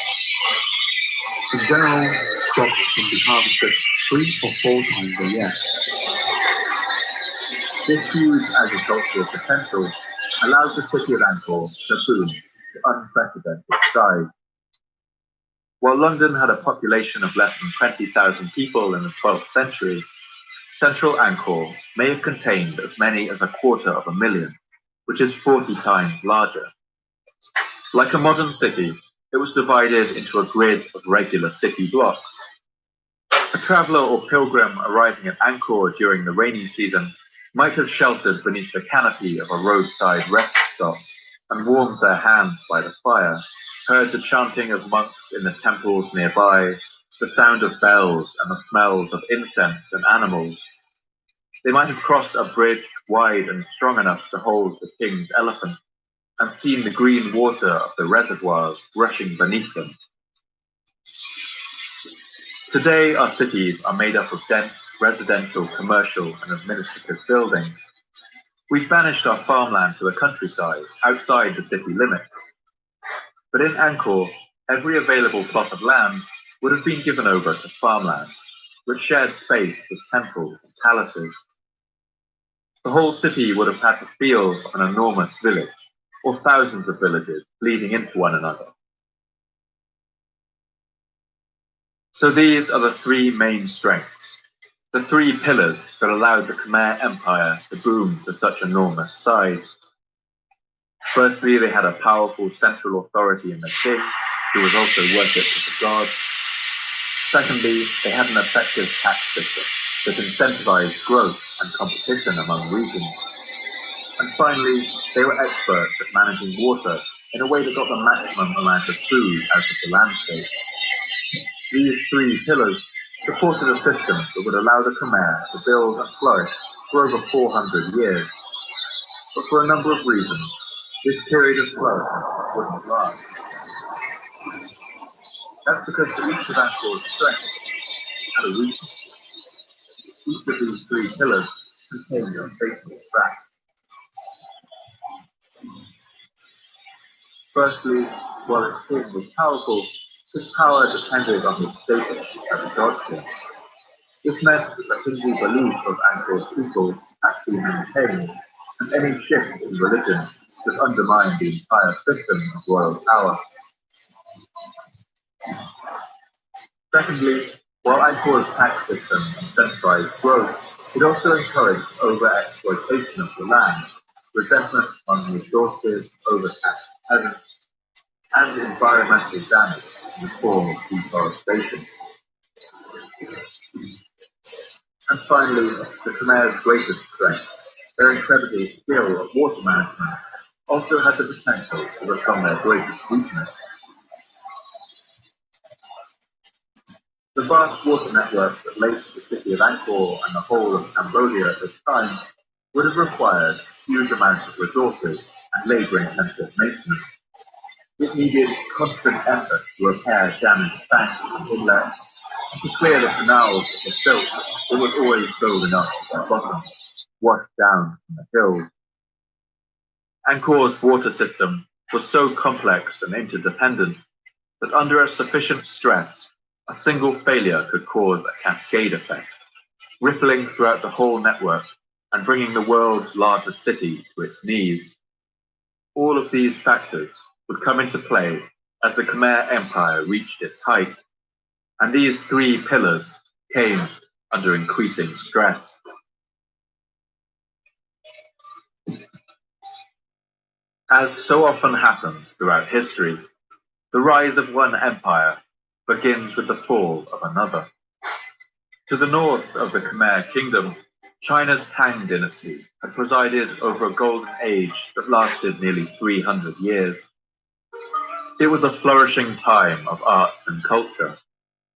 In general, crops can be harvested 3 or 4 times a year. This huge agricultural potential allows the city of Angkor to boom to unprecedented size. While London had a population of less than 20,000 people in the 12th century, central Angkor may have contained as many as 250,000, which is 40 times larger. Like a modern city, it was divided into a grid of regular city blocks. A traveller or pilgrim arriving at Angkor during the rainy season might have sheltered beneath the canopy of a roadside rest stop, and warmed their hands by the fire, heard the chanting of monks in the temples nearby, the sound of bells and the smells of incense and animals. They might have crossed a bridge wide and strong enough to hold the king's elephant, and seen the green water of the reservoirs rushing beneath them. Today, our cities are made up of dense residential, commercial, and administrative buildings. We've banished our farmland to the countryside, outside the city limits. But in Angkor, every available plot of land would have been given over to farmland, which shared space with temples and palaces. The whole city would have had the feel of an enormous village, or thousands of villages bleeding into one another. So these are the three main strengths, the three pillars that allowed the Khmer Empire to boom to such enormous size. Firstly, they had a powerful central authority in the king, who was also worshipped as a god. Secondly, they had an effective tax system that incentivized growth and competition among regions. And finally, they were experts at managing water in a way that got the maximum amount of food out of the landscape. These three pillars supported a system that would allow the Khmer to build and flourish for over 400 years. But for a number of reasons, this period of flourishing wouldn't last. That's because for each of Angkor's strengths had a reason. Each of these three pillars contained a fatal fact. Firstly, while its king was powerful, his power depended on his status as a god king. This meant that the Hindu belief of Angkor's people had to be maintained, and any shift in religion would undermine the entire system of royal power. Secondly, while Angkor's tax system incentivized growth, it also encouraged over-exploitation of the land, resentment on resources, overtaxed peasants, and environmental damage in the form of deforestation. And finally, the Khmer's greatest strength, their incredible skill of water management, also had the potential to become their greatest weakness. The vast water network that laced the city of Angkor and the whole of Cambodia at this time would have required huge amounts of resources and labour-intensive maintenance. It needed constant effort to repair damaged banks and inlets, and to clear the canals that were built that was always filled enough to their bottom, washed down from the hills. Angkor's water system was so complex and interdependent that under a sufficient stress, a single failure could cause a cascade effect, rippling throughout the whole network and bringing the world's largest city to its knees. All of these factors would come into play as the Khmer Empire reached its height, and these three pillars came under increasing stress. As so often happens throughout history, the rise of one empire begins with the fall of another. To the north of the Khmer kingdom, China's Tang dynasty had presided over a golden age that lasted nearly 300 years. It was a flourishing time of arts and culture,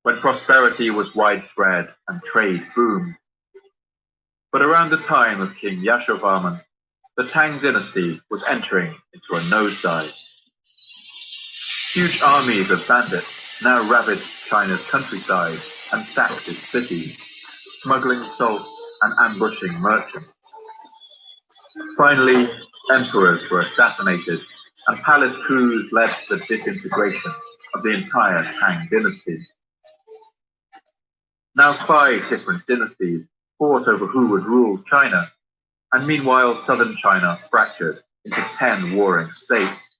when prosperity was widespread and trade boomed. But around the time of King Yashovarman, the Tang dynasty was entering into a nosedive. Huge armies of bandits now ravaged China's countryside and sacked its cities, smuggling salt and ambushing merchants. Finally, emperors were assassinated, and palace coups led to the disintegration of the entire Tang dynasty. Now 5 different dynasties fought over who would rule China, and meanwhile southern China fractured into 10 warring states.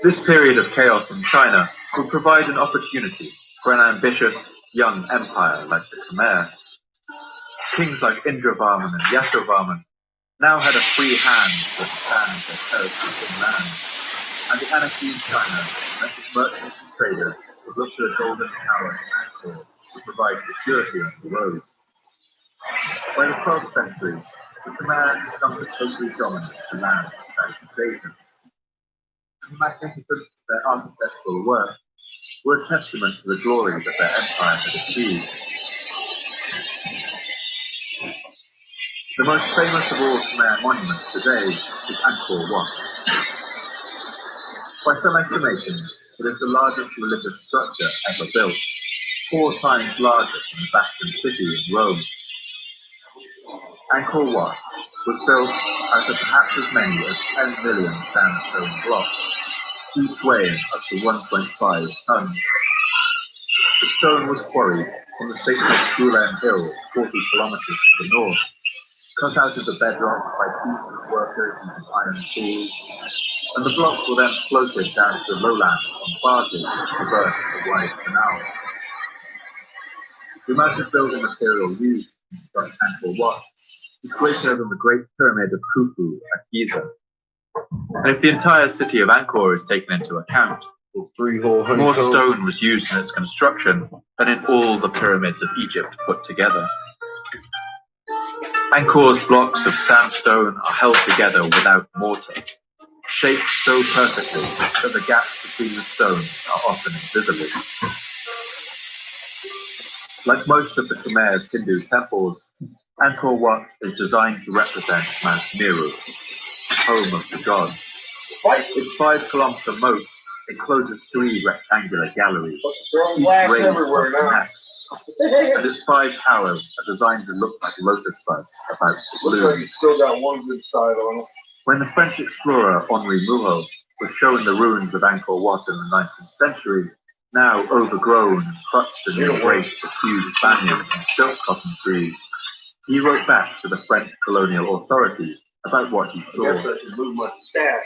This period of chaos in China would provide an opportunity for an ambitious young empire like the Khmer. Kings like Indravarman and Yashovarman now had a free hand to expand their territories and land, and the anarchy in China meant that merchants and traders would look to the golden power in Angkor to provide security on the road. By the 12th century, the Khmer had become totally dominant the land, that invasion. The magnificence of their architectural work were a testament to the glory that their empire had achieved. The most famous of all Khmer monuments today is Angkor Wat. By some estimations, it is the largest religious structure ever built, 4 times larger than the Vatican City in Rome. Angkor Wat was built out of perhaps as many as 10 million sandstone blocks, each weighing up to 1.5 tons. The stone was quarried from the sacred Gulen Hill, 40 kilometers to the north, cut out of the bedrock by peasant workers using iron tools, and the blocks were then floated down to the lowlands on barges to traverse the wide canal. The amount of building material used to construct Angkor Wat is greater than the Great Pyramid of Khufu at Giza. And if the entire city of Angkor is taken into account, more stone was used in its construction than in all the pyramids of Egypt put together. Angkor's blocks of sandstone are held together without mortar, shaped so perfectly that the gaps between the stones are often invisible. Like most of the Khmer's Hindu temples, Angkor Wat is designed to represent Mount Meru, home of the gods. Its 5-kilometer moat encloses 3 rectangular galleries, each raised above the next, and its 5 towers are designed to look like lotus buds about to bloom. Looks like it's still got one good side on it. When the French explorer Henri Mouhot was shown the ruins of Angkor Wat in the 19th century, now overgrown and crushed in the embrace of huge banyans and silk cotton trees, he wrote back to the French colonial authorities about what he saw. I guess I should move my staff.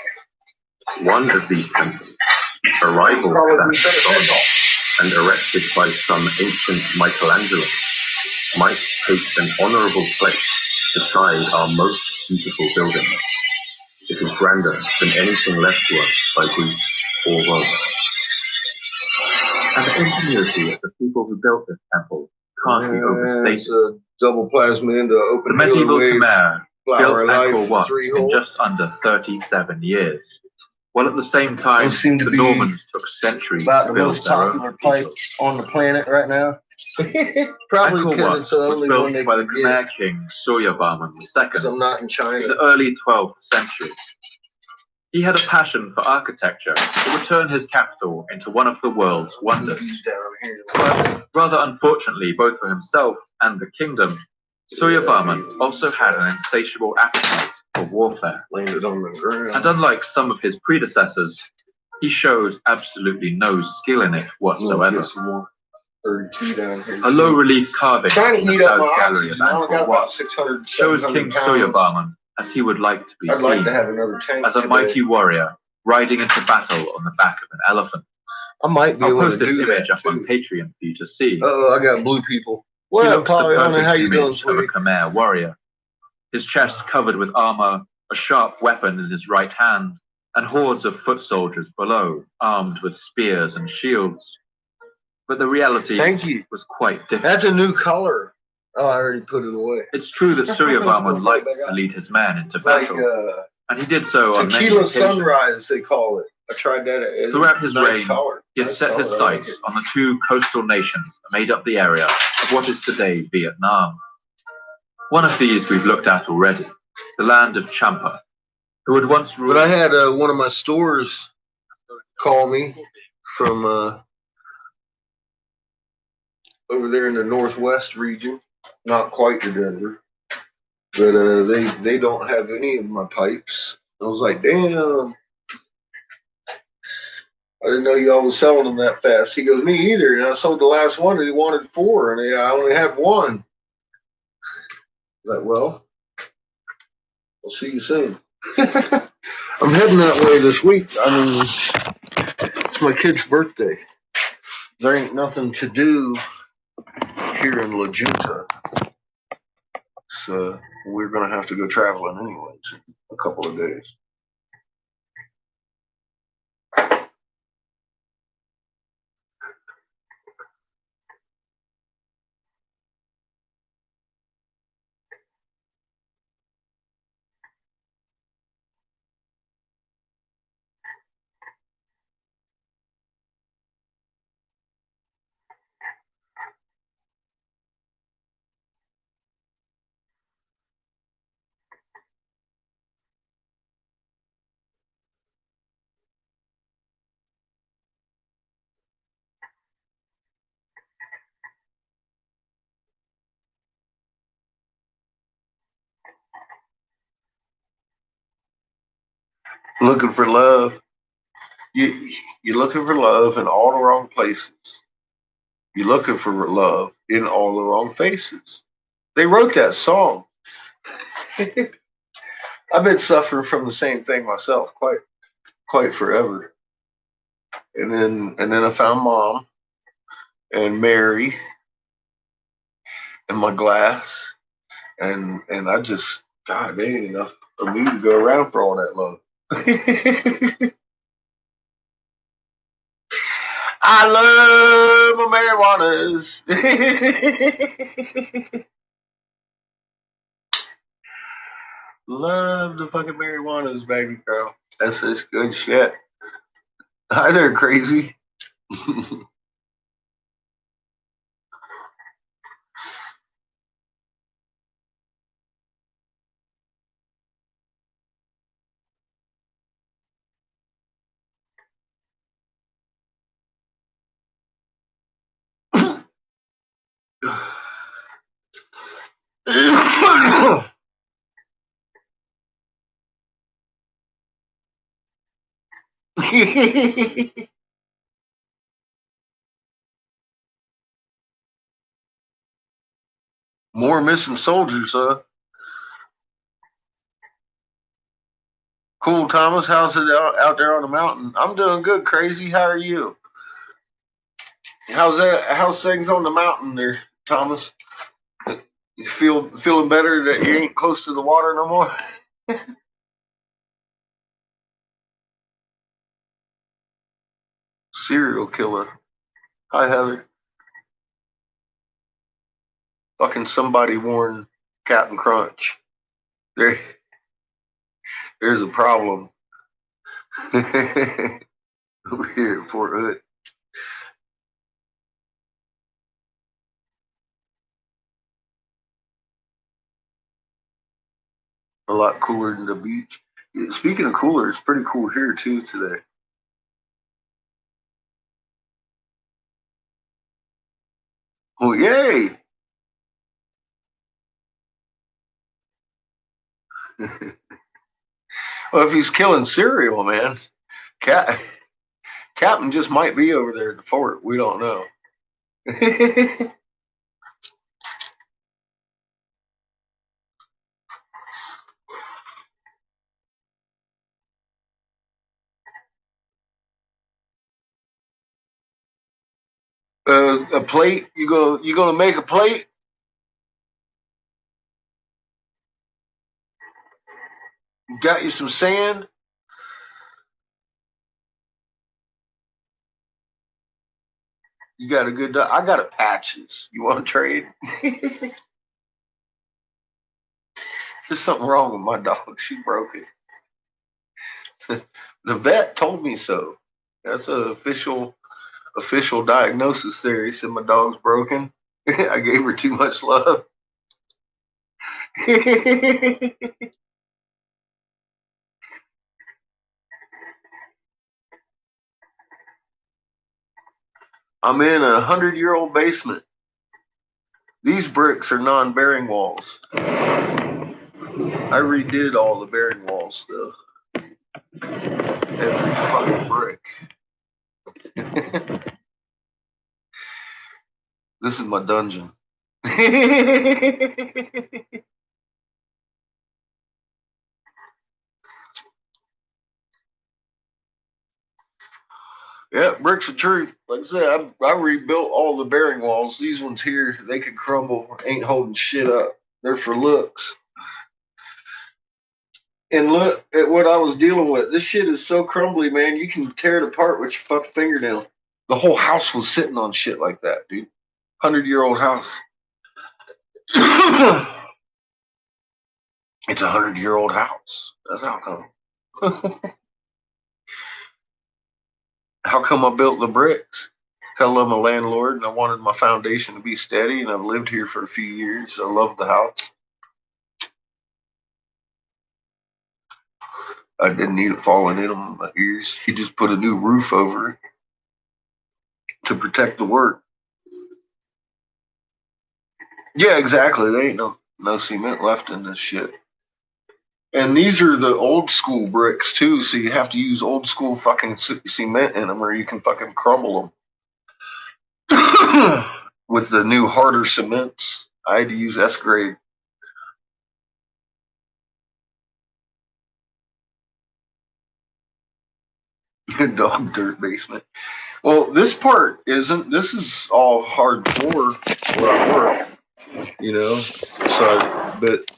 One of these temples, arrival at that stone and erected by some ancient Michelangelo, might take an honorable place beside our most beautiful building. It is grander than anything left to us by Greece or Rome. And the ingenuity of the people who built this temple can't be overstated. It's a double plasma into The open medieval wave, Khmer built Angkor Wat 3 in holes. just under 37 years, while at the same time Those seem to the be Normans took centuries about to the build most their own popular pipe cathedrals. on the planet right now. Probably Angkor because Wat it's the was only built one they by the can get. Khmer king Suryavarman Because II I'm not in in China. the early 12th century. He had a passion for architecture that would turn his capital into one of the world's wonders. Down here. But, rather unfortunately, both for himself and the kingdom, Suryavarman also had an insatiable appetite for warfare. Landed on the ground. And unlike some of his predecessors, he showed absolutely no skill in it whatsoever. 32 down here. A low-relief carving Trying in to the heat up south my gallery of oxygen. I only got Angkor about Wat 600, shows 700 King pounds. Suryavarman as he would like to be I'd like seen, to have another tank as a today. mighty warrior riding into battle on the back of an elephant. I might be I'll able post to this do image that up on too. Patreon for you to see. Oh, I got blue people. He What up, looks the Polyana? perfect How you doing, image of a sweetie? Khmer warrior. His chest covered with armor, a sharp weapon in his right hand, and hordes of foot soldiers below, armed with spears and shields. But the reality Thank you. was quite different. That's a new color. Oh, I already put it away. It's true that Suryavarman liked to lead his men into Like battle, and he did so on many tequila occasions. sunrise, they call it. I tried that. It's Throughout his nice reign, color. he had Nice set his color. I like sights on the 2 coastal nations that made up the area of what is today Vietnam. One of these we've looked at already, the land of Champa, who had once ruled. But I had one of my stores call me from over there in the northwest region, not quite to Denver, but they don't have any of my pipes. I was like, damn, I didn't know y'all was selling them that fast. He goes, me either. And I sold the last one, and he wanted 4, and I only had 1. I was like, well, I'll see you soon. I'm heading that way this week. I mean, it's my kid's birthday. There ain't nothing to do here in La Junta, so we're gonna have to go traveling anyways in a couple of days. Looking for love. You're looking for love in all the wrong places. You're looking for love in all the wrong faces. They wrote that song. I've been suffering from the same thing myself quite forever. And then I found Mom and Mary and my glass, and I just, God, they ain't enough for me to go around for all that love. I love my marijuanas. Love the fucking marijuanas, baby girl. That's just good shit. Hi there, crazy. More missing soldiers, huh? Cool, Thomas. How's it out there on the mountain? I'm doing good, crazy. How are you? How's that? How's things on the mountain there, Thomas? You feeling better that you ain't close to the water no more? Serial killer. Hi, Heather. Fucking somebody warn Captain Crunch. There, there's a problem over here at Fort Hood. A lot cooler than the beach. Speaking of cooler, it's pretty cool here too today. Oh, yay! Well, if he's killing cereal, man, Cap, Captain just might be over there at the fort. We don't know. A plate? You gonna make a plate? Got you some sand? You got a good dog? I got a patches. You want to trade? There's something wrong with my dog. She broke it. The vet told me so. That's an official diagnosis there. He said my dog's broken. I gave her too much love. I'm in a 100-year-old basement. These bricks are non-bearing walls. I redid all the bearing walls though. Every fucking brick. This is my dungeon. Yeah, bricks of truth. Like I said, I rebuilt all the bearing walls. These ones here, they could crumble. Ain't holding shit up. They're for looks. And look at what I was dealing with. This shit is so crumbly, man. You can tear it apart with your fucking fingernail. The whole house was sitting on shit like that, dude. 100-year-old house. It's a 100-year-old house. That's how come. How come I built the bricks? I love my landlord and I wanted my foundation to be steady, and I've lived here for a few years. I love the house. I didn't need it falling in on my ears. He just put a new roof over it to protect the work. Yeah, exactly. There ain't no cement left in this shit. And these are the old school bricks too, so you have to use old school fucking cement in them, or you can fucking crumble them. With the new harder cements, I had to use S grade. Dog dirt basement. Well, this part isn't. This is all hard floor where I work, you know. So, but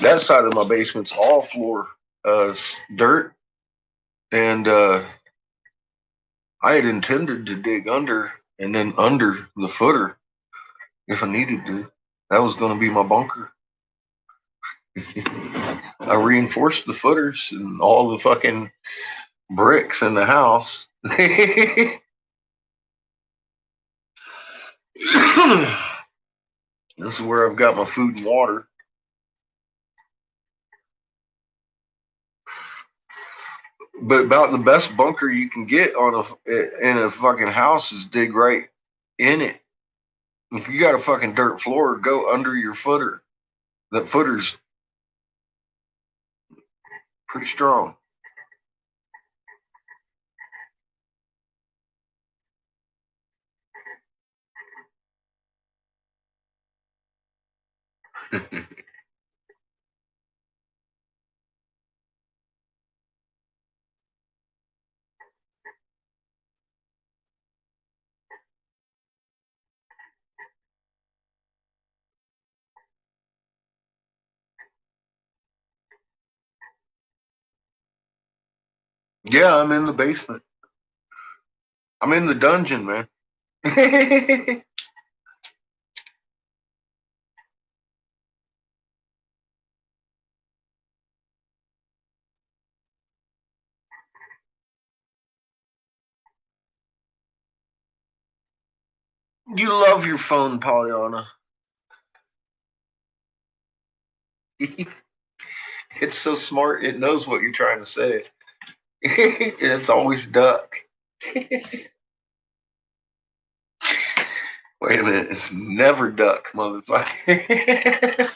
that side of my basement's all floor, dirt, and I had intended to dig under and then under the footer if I needed to. That was going to be my bunker. I reinforced the footers and all the fucking bricks in the house. This is where I've got my food and water. But about the best bunker you can get in a fucking house is dig right in it. If you got a fucking dirt floor, go under your footer. That footer's pretty strong. Yeah, I'm in the basement. I'm in the dungeon, man. You love your phone, Pollyanna. It's so smart. It knows what you're trying to say. It's always duck. Wait a minute. It's never duck, motherfucker.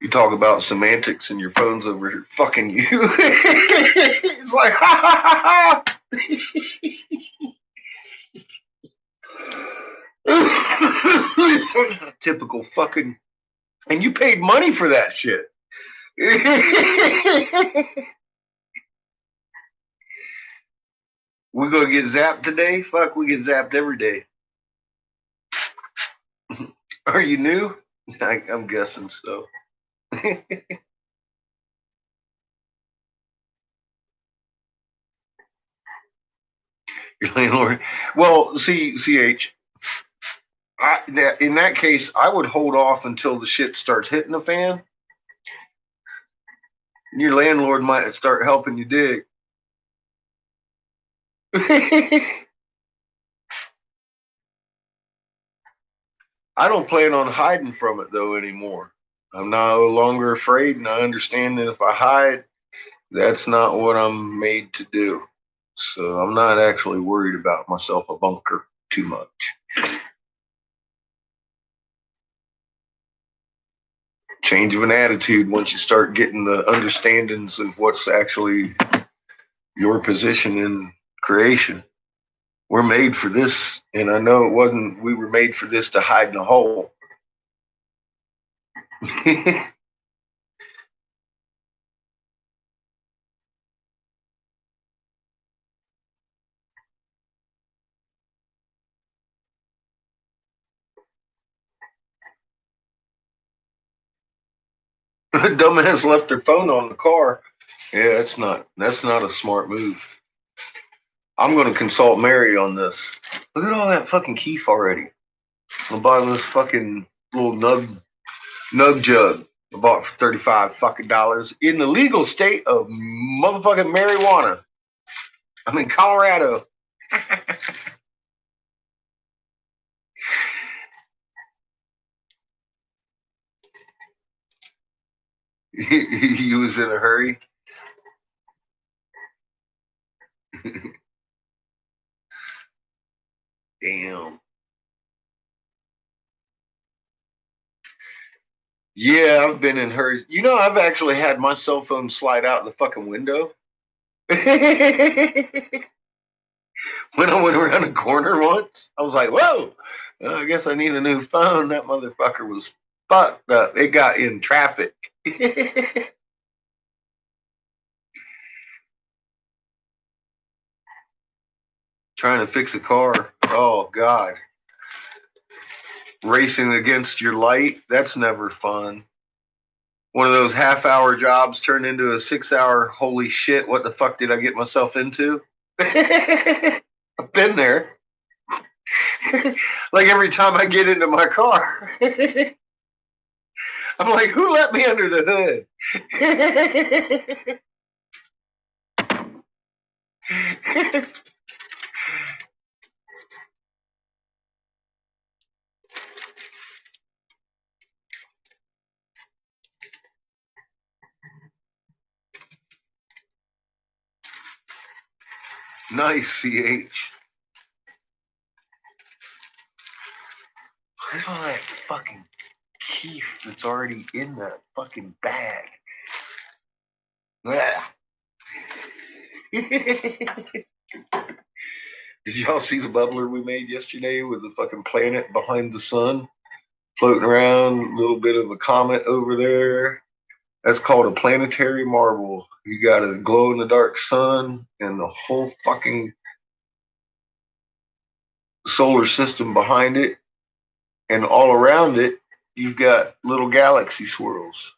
You talk about semantics and your phone's over here fucking you. It's like, ha ha ha ha. Typical fucking. And you paid money for that shit. We gonna get zapped today? Fuck, we get zapped every day. Are you new? I'm guessing so. Your landlord. Well, see, CH, in that case, I would hold off until the shit starts hitting the fan. Your landlord might start helping you dig. I don't plan on hiding from it though anymore. I'm no longer afraid, and I understand that if I hide, that's not what I'm made to do. So I'm not actually worried about myself a bunker too much. Change of an attitude once you start getting the understandings of what's actually your position in creation. We're made for this, and I know it wasn't. We were made for this to hide in a hole. Dumbass left their phone on the car. Yeah, that's not a smart move. I'm going to consult Mary on this. Look at all that fucking keef already. I'm buying this fucking little nug jug. I bought for $35 in the legal state of motherfucking Marywanna. I'm in Colorado. He was in a hurry. Damn. Yeah, I've been in hers. You know, I've actually had my cell phone slide out the fucking window. When I went around a corner once, I was like, whoa, I guess I need a new phone. That motherfucker was fucked up. It got in traffic. Trying to fix a car. Oh, God. Racing against your light. That's never fun. One of those half-hour jobs turned into a 6-hour, holy shit, what the fuck did I get myself into? I've been there. Like every time I get into my car, I'm like, who let me under the hood? Nice, CH. Look at all that fucking keef that's already in that fucking bag. Blah. Did y'all see the bubbler we made yesterday with the fucking planet behind the sun floating around? A little bit of a comet over there. That's called a planetary marble. You got a glow in the dark sun and the whole fucking solar system behind it. And all around it, you've got little galaxy swirls.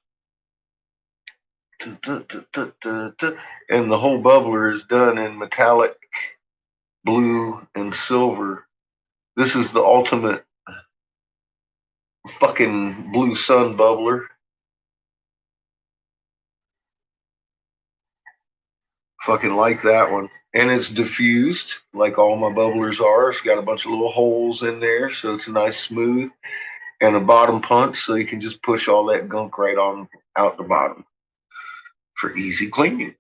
And the whole bubbler is done in metallic blue and silver. This is the ultimate fucking blue sun bubbler. Fucking like that one. And it's diffused like all my bubblers are. It's got a bunch of little holes in there, so it's a nice smooth. And a bottom punch, so you can just push all that gunk right on out the bottom for easy cleaning.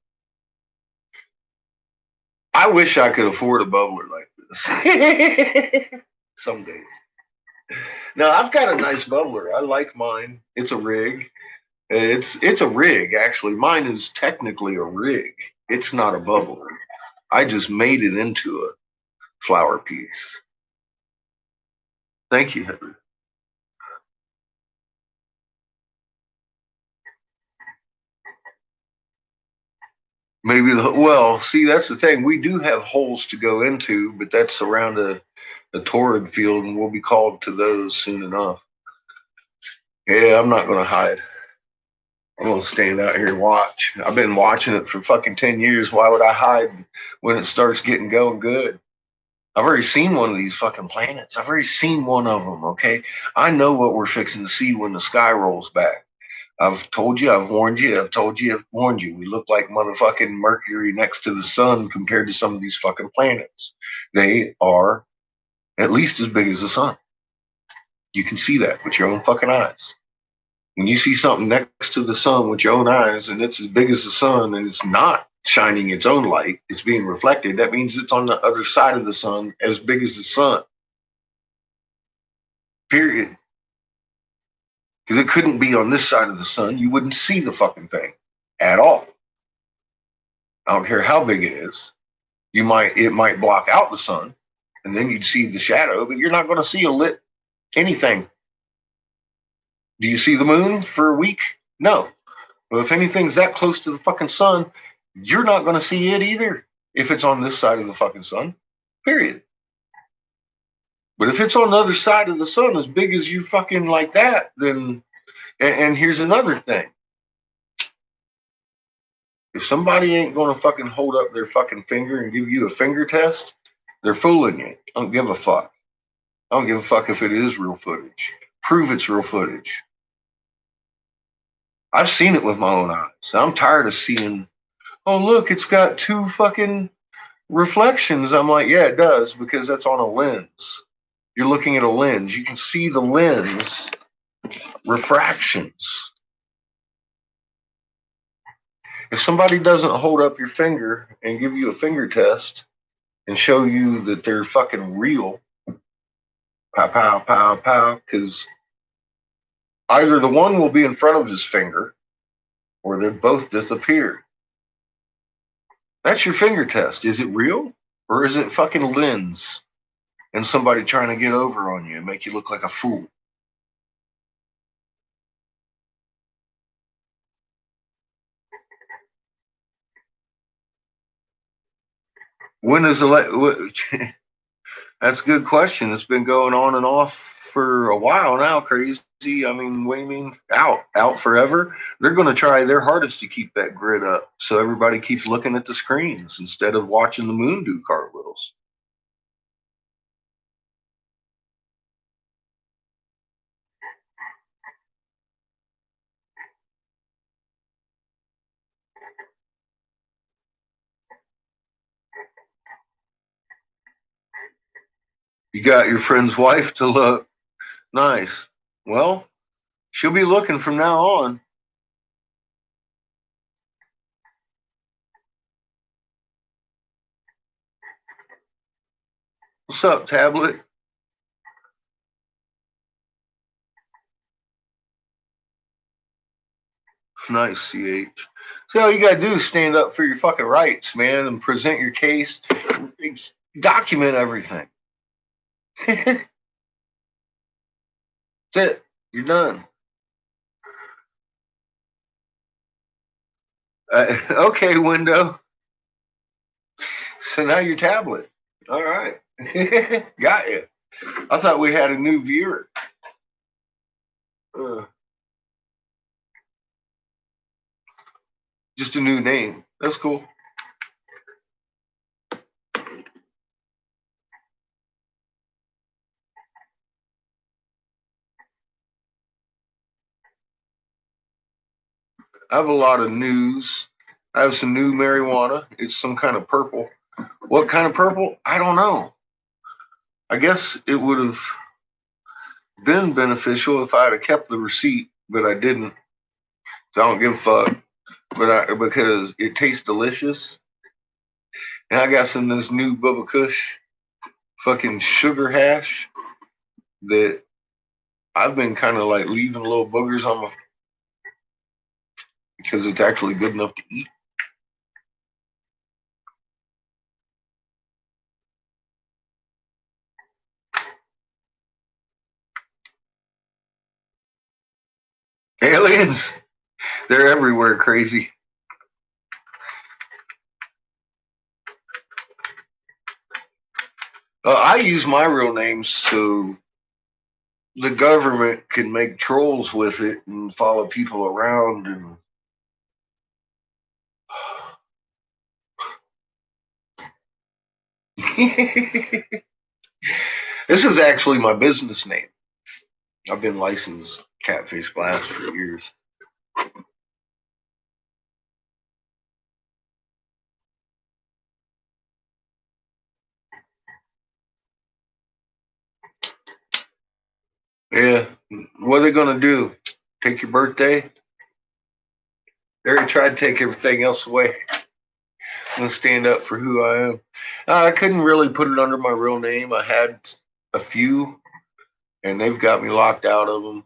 I wish I could afford a bubbler like this. Some days. Now I've got a nice bubbler. I like mine. It's a rig. It's a rig actually. Mine is technically a rig. It's not a bubbler. I just made it into a flower piece. Thank you, Henry. Well, see, that's the thing. We do have holes to go into, but that's around a torrid field, and we'll be called to those soon enough. Yeah, I'm not going to hide. I'm going to stand out here and watch. I've been watching it for fucking 10 years. Why would I hide when it starts getting going good? I've already seen one of these fucking planets. I've already seen one of them, okay? I know what we're fixing to see when the sky rolls back. I've told you, I've warned you, I've told you, I've warned you. We look like motherfucking Mercury next to the sun compared to some of these fucking planets. They are at least as big as the sun. You can see that with your own fucking eyes. When you see something next to the sun with your own eyes and it's as big as the sun and it's not shining its own light, it's being reflected, that means it's on the other side of the sun as big as the sun. Period. Because it couldn't be on this side of the sun. You wouldn't see the fucking thing at all. I don't care how big it is. It might block out the sun, and then you'd see the shadow, but you're not going to see a lit anything. Do you see the moon for a week? No. Well, if anything's that close to the fucking sun, you're not going to see it either if it's on this side of the fucking sun. Period. But if it's on the other side of the sun as big as you fucking like that, then and here's another thing. If somebody ain't gonna fucking hold up their fucking finger and give you a finger test, they're fooling you. I don't give a fuck. I don't give a fuck if it is real footage. Prove it's real footage. I've seen it with my own eyes. I'm tired of seeing, oh, look, it's got two fucking reflections. I'm like, yeah, it does, because that's on a lens. You're looking at a lens. You can see the lens refractions. If somebody doesn't hold up your finger and give you a finger test and show you that they're fucking real, pow, pow, pow, pow, because Either the one will be in front of his finger, or they both disappear. That's your finger test. Is it real? Or is it fucking lens and somebody trying to get over on you and make you look like a fool? When is the That's a good question. It's been going on and off for a while now. Crazy. I mean, what do you mean out forever? They're going to try their hardest to keep that grid up, so everybody keeps looking at the screens instead of watching the moon do cartwheels. You got your friend's wife to look nice. Well, she'll be looking from now on. What's up, tablet? Nice, CH. See, all you gotta do is stand up for your fucking rights, man, and present your case. Document everything. That's it. You're done. Okay, window. So now your tablet. All right. Got you. I thought we had a new viewer. Uh, just a new name. That's cool. I have a lot of news. I have some new marijuana. It's some kind of purple. What kind of purple? I don't know. I guess it would have been beneficial if I'd have kept the receipt, but I didn't. So I don't give a fuck. Because it tastes delicious. And I got some of this new Bubba Kush fucking sugar hash that I've been kind of like leaving little boogers on my because it's actually good enough to eat. Aliens, they're everywhere, crazy. I use my real name so the government can make trolls with it and follow people around and this is actually my business name. I've been licensed Catfish Glass for years. Yeah. What are they gonna do? Take your birthday? They already tried to take everything else away. I'm gonna stand up for who I am. I couldn't really put it under my real name. I had a few, and they've got me locked out of them.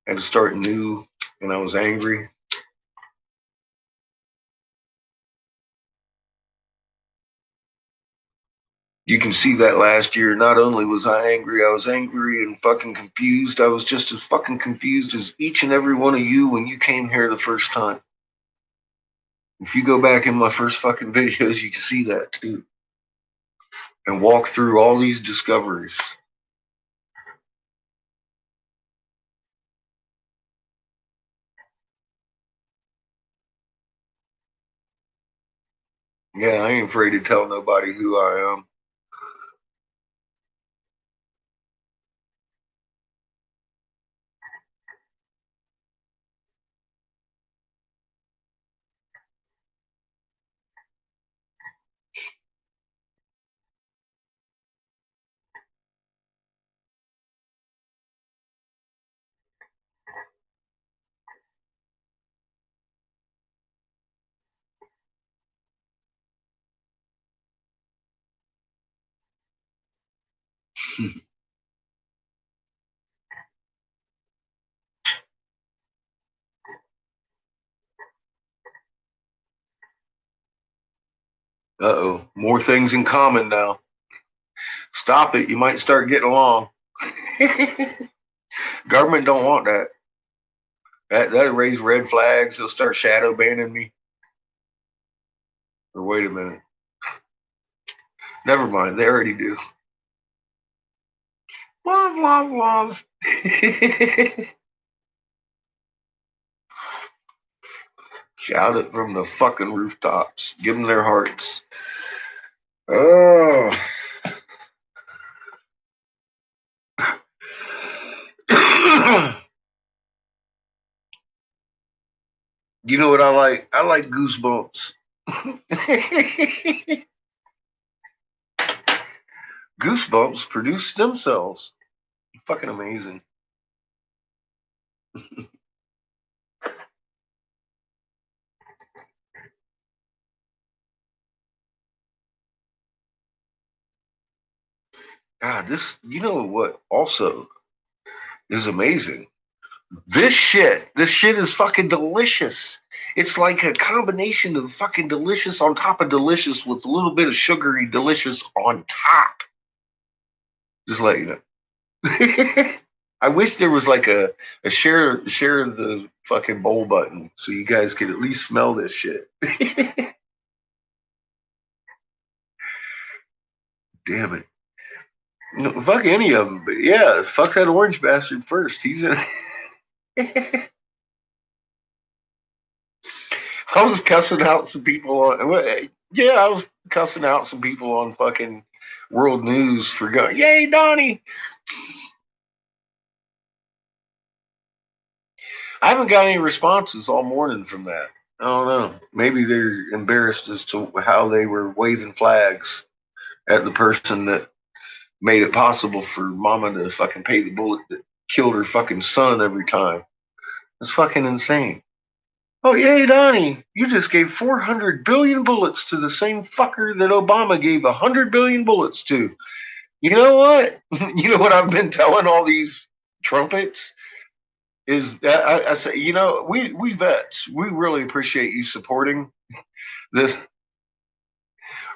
I had to start new, and I was angry. You can see that last year. Not only was I was angry and fucking confused. I was just as fucking confused as each and every one of you when you came here the first time. If you go back in my first fucking videos, you can see that too. And walk through all these discoveries. Yeah, I ain't afraid to tell nobody who I am. Uh-oh. More things in common now. Stop it. You might start getting along. Government don't want that. That'll raise red flags. They'll start shadow banning me. Or wait a minute. Never mind. They already do. Love, love, love. Shout it from the fucking rooftops. Give them their hearts. Oh. You know what I like? I like goosebumps. Goosebumps produce stem cells. Fucking amazing. God, you know what also is amazing? This shit is fucking delicious. It's like a combination of fucking delicious on top of delicious with a little bit of sugary delicious on top. Just let you know. I wish there was like a share the fucking bowl button so you guys could at least smell this shit. Damn it. No, fuck any of them, but yeah, fuck that orange bastard first. He's in. I was cussing out some people on. Yeah, I was cussing out some people on fucking world news for going, "Yay, Donnie!" I haven't got any responses all morning from that. I don't know. Maybe they're embarrassed as to how they were waving flags at the person that made it possible for Mama to fucking pay the bullet that killed her fucking son every time. It's fucking insane. Oh, yay, Donnie, you just gave 400 billion bullets to the same fucker that Obama gave 100 billion bullets to. You know what? You know what I've been telling all these trumpets? Is that I say, we vets, we really appreciate you supporting this.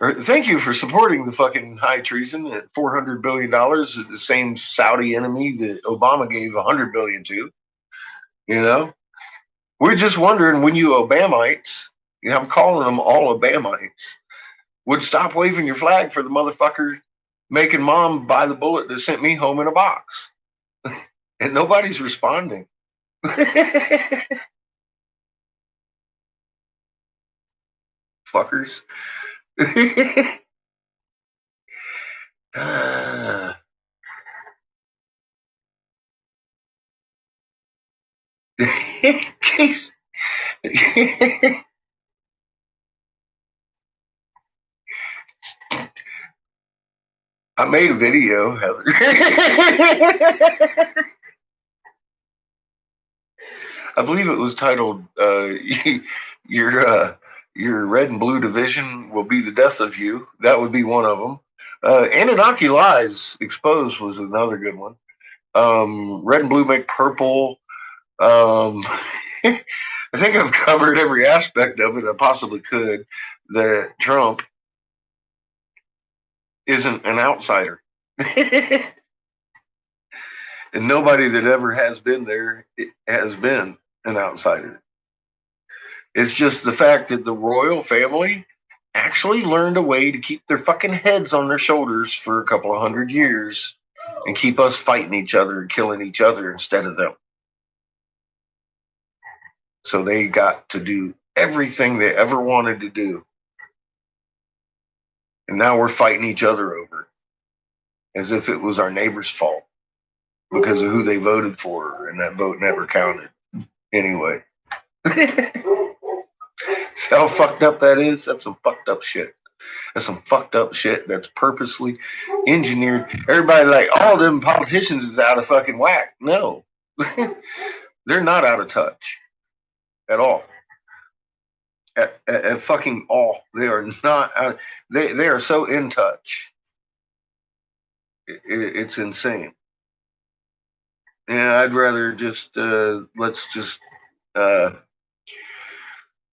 Or thank you for supporting the fucking high treason at $400 billion, the same Saudi enemy that Obama gave 100 billion to. You know, we're just wondering when you Obamites, I'm calling them all Obamites, would stop waving your flag for the motherfucker making mom buy the bullet that sent me home in a box. And nobody's responding. Fuckers. Case. I made a video, Heather. I believe it was titled "Your Your Red and Blue Division Will Be the Death of You." That would be one of them. Anunnaki Lies Exposed was another good one. Red and Blue Make Purple. Um, I think I've covered every aspect of it I possibly could. That Trump isn't an outsider. And nobody that ever has been there has been an outsider. It's just the fact that the royal family actually learned a way to keep their fucking heads on their shoulders for a couple of 100 years and keep us fighting each other and killing each other instead of them. So they got to do everything they ever wanted to do. And now we're fighting each other over it, as if it was our neighbor's fault because of who they voted for, and that vote never counted. Anyway. See how fucked up that is? That's some fucked up shit. That's some fucked up shit that's purposely engineered. Everybody like, all them politicians is out of fucking whack. No. They're not out of touch at all. At fucking all. They are not out. They are so in touch. It's insane. And I'd rather just let's just uh,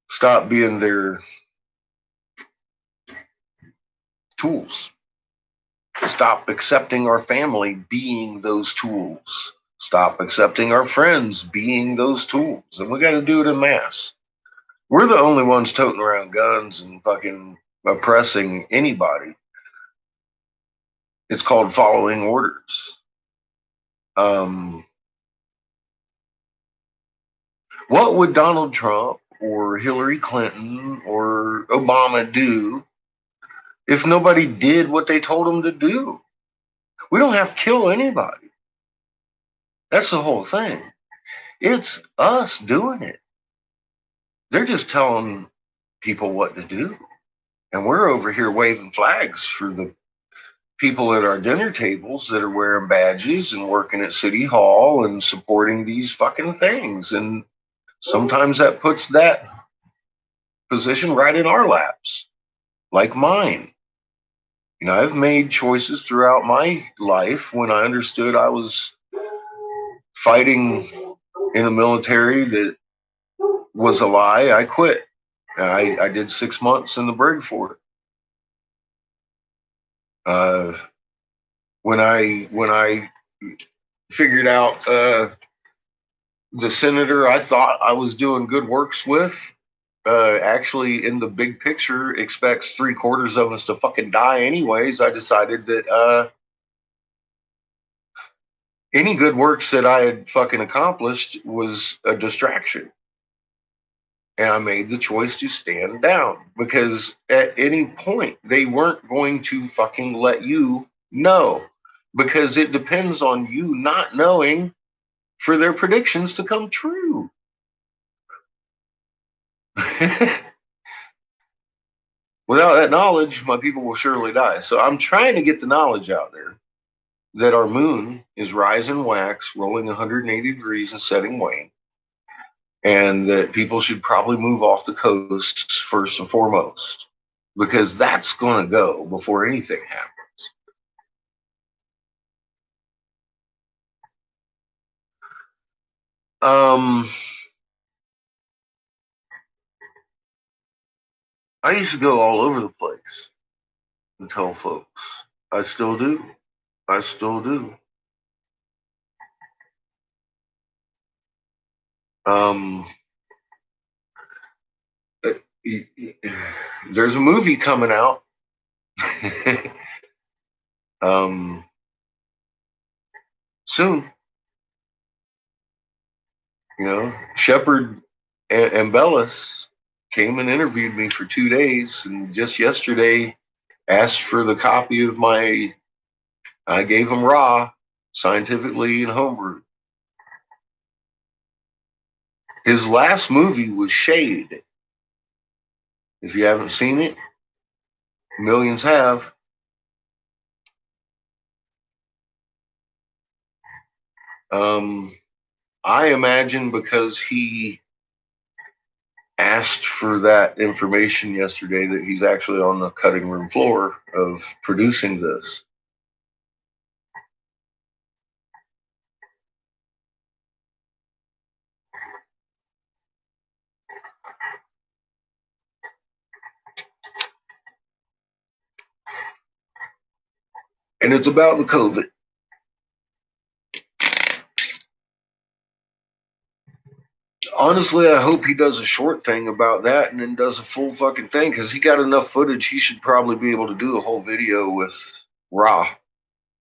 stop being their tools. Stop accepting our family being those tools. Stop accepting our friends being those tools. And we got to do it en masse. We're the only ones toting around guns and fucking oppressing anybody. It's called following orders. What would Donald Trump or Hillary Clinton or Obama do if nobody did what they told them to do? We don't have to kill anybody. That's the whole thing. It's us doing it. They're just telling people what to do. And we're over here waving flags for the people at our dinner tables that are wearing badges and working at City Hall and supporting these fucking things. And sometimes that puts that position right in our laps, like mine. You know, I've made choices throughout my life when I understood I was fighting in the military that was a lie. I quit. I did 6 months in the brig for it. When I figured out the senator I thought I was doing good works with, actually in the big picture expects 3/4 of us to fucking die anyways, I decided that any good works that I had fucking accomplished was a distraction. And I made the choice to stand down because at any point they weren't going to fucking let you know, because it depends on you not knowing for their predictions to come true. Without that knowledge, my people will surely die. So I'm trying to get the knowledge out there that our moon is rising wax, rolling 180 degrees and setting wane, and that people should probably move off the coasts first and foremost, because that's going to go before anything happens. I used to go all over the place and tell folks. I still do. I still do. Um, there's a movie coming out. Soon. You know, Shepard and Bellis came and interviewed me for 2 days, and just yesterday asked for the copy of my. I gave them raw, scientifically and homebrew. His last movie was Shade. If you haven't seen it, millions have. I imagine because he asked for that information yesterday that he's actually on the cutting room floor of producing this. And it's about the COVID. Honestly, I hope he does a short thing about that and then does a full fucking thing, because he got enough footage. He should probably be able to do a whole video with Ra,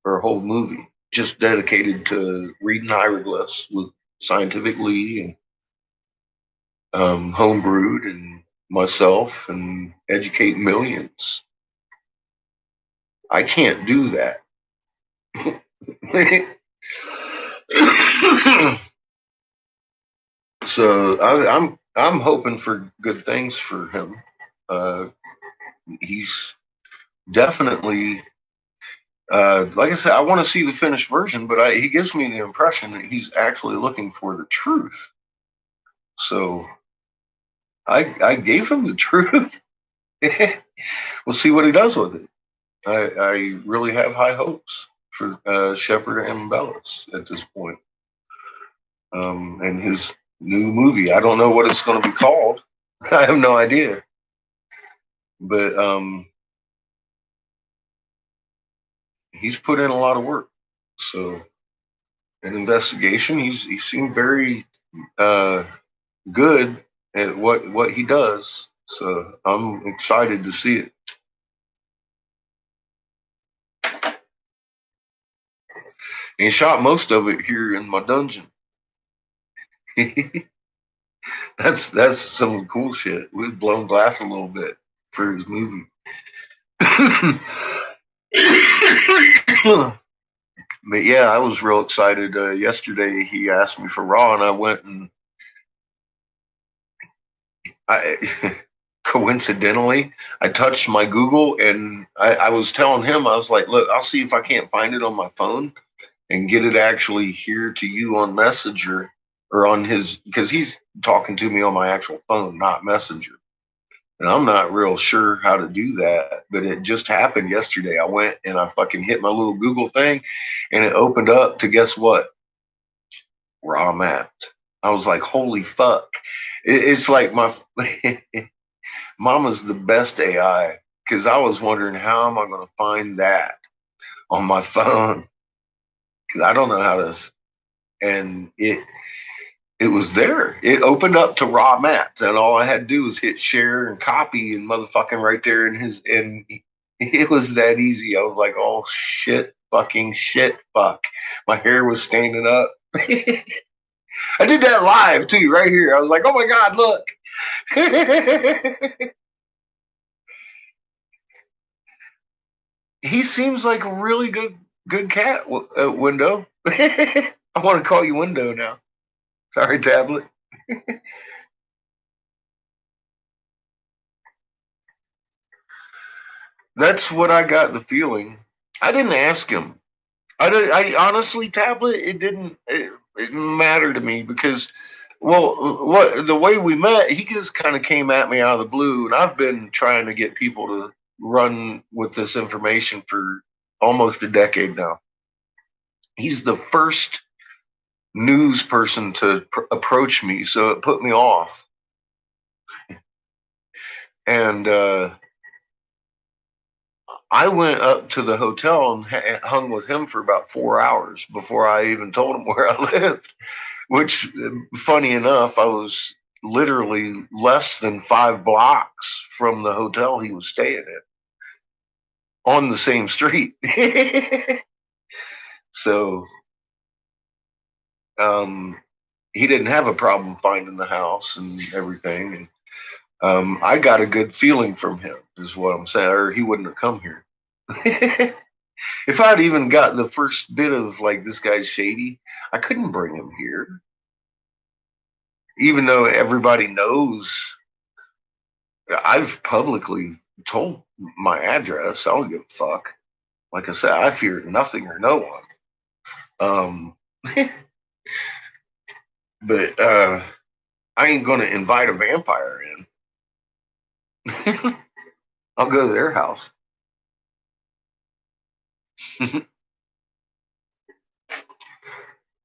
or a whole movie just dedicated to reading hieroglyphs with Scientific Lee and homebrewed and myself and educate millions. I can't do that. So I'm hoping for good things for him. He's definitely, like I said, I want to see the finished version, but he gives me the impression that he's actually looking for the truth. So I gave him the truth. We'll see what he does with it. I really have high hopes for Shepard and Bellis at this point. And his new movie. I don't know what it's going to be called. I have no idea. But he's put in a lot of work. So an investigation, he seemed very uh, good at what he does. So I'm excited to see it. And he shot most of it here in my dungeon. That's some cool shit. We've blown glass a little bit for his movie. But yeah, I was real excited. Yesterday he asked me for Raw, and I went and I coincidentally I touched my Google, and I was telling him, I was like, look, I'll see if I can't find it on my phone and get it actually here to you on Messenger or on his, because he's talking to me on my actual phone, not Messenger. And I'm not real sure how to do that, but it just happened yesterday. I went and I fucking hit my little Google thing, and it opened up to, guess what? Where I'm at. I was like, holy fuck. It's like my mama's the best AI, because I was wondering, how am I going to find that on my phone? Because I don't know how to. And it was there. It opened up to raw maps, and all I had to do was hit share and copy, and motherfucking right there in his. And it was that easy. I was like, oh shit, fucking shit, fuck. My hair was standing up. I did that live too, right here. I was like, oh my god, look. He seems like a really good cat. Window. I want to call you Window now. Sorry, tablet. That's what I got the feeling. I didn't ask him. I honestly, tablet. It didn't matter to me because, well, what the way we met, he just kind of came at me out of the blue, and I've been trying to get people to run with this information for almost a decade now. He's the first news person to approach me, so it put me off. And I went up to the hotel and hung with him for about 4 hours before I even told him where I lived. Which, funny enough, I was literally less than 5 blocks from the hotel he was staying in on the same street. So um, he didn't have a problem finding the house and everything. And I got a good feeling from him, is what I'm saying, or he wouldn't have come here. If I'd even got the first bit of like, this guy's shady, I couldn't bring him here. Even though everybody knows, I've publicly told my address. I don't give a fuck. Like I said, I fear nothing or no one. But I ain't gonna invite a vampire in. I'll go to their house.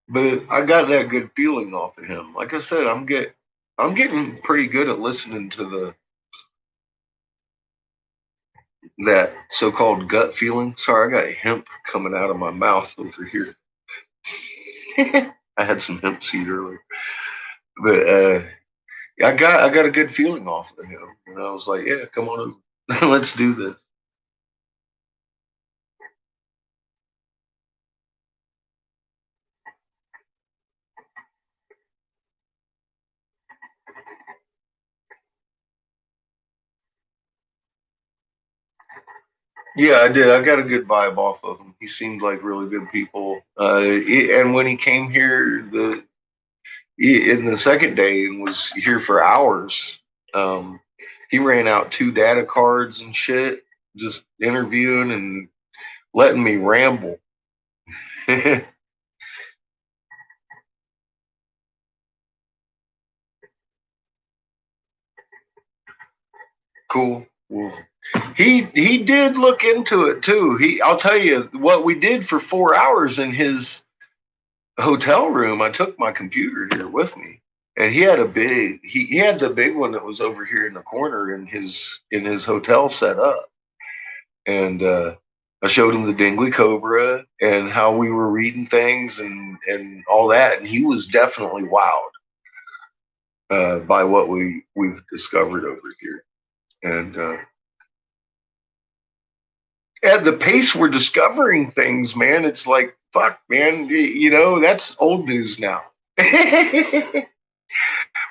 But I got that good feeling off of him. Like I said, I'm getting pretty good at listening to that so-called gut feeling. Sorry, I got hemp coming out of my mouth over here. I had some hemp seed earlier, but I got a good feeling off of him, and I was like, yeah, come on over. Let's do this. Yeah, I did. I got a good vibe off of him. He seemed like really good people. And when he came here, in the second day and was here for hours, um, he ran out 2 data cards and shit, just interviewing and letting me ramble. Cool. Well, he did look into it too. I'll tell you what we did for 4 hours in his hotel room. I took my computer here with me, and he had the big one that was over here in the corner in his hotel set up, and I showed him the Dingley Cobra and how we were reading things and all that, and he was definitely wowed by what we've discovered over here. And at the pace we're discovering things, man, it's like fuck, man. That's old news now.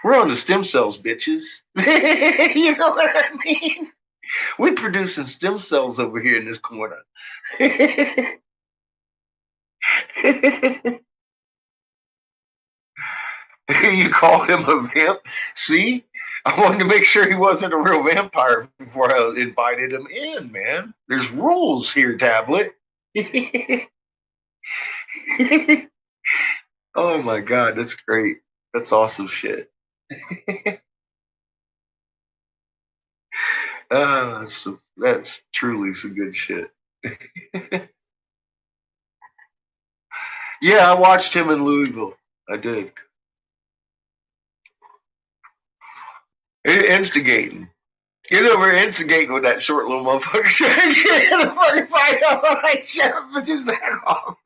We're on the stem cells, bitches. You know what I mean? We're producing stem cells over here in this corner. You call him a vamp? See? I wanted to make sure he wasn't a real vampire before I invited him in, man. There's rules here, Tablet. Oh my god, that's great. That's awesome shit. That's truly some good shit. Yeah, I watched him in Louisville. I did. Instigating. Get over instigating with that short little motherfucker. Get in a fucking fight. I'm like, shut up, put his back off.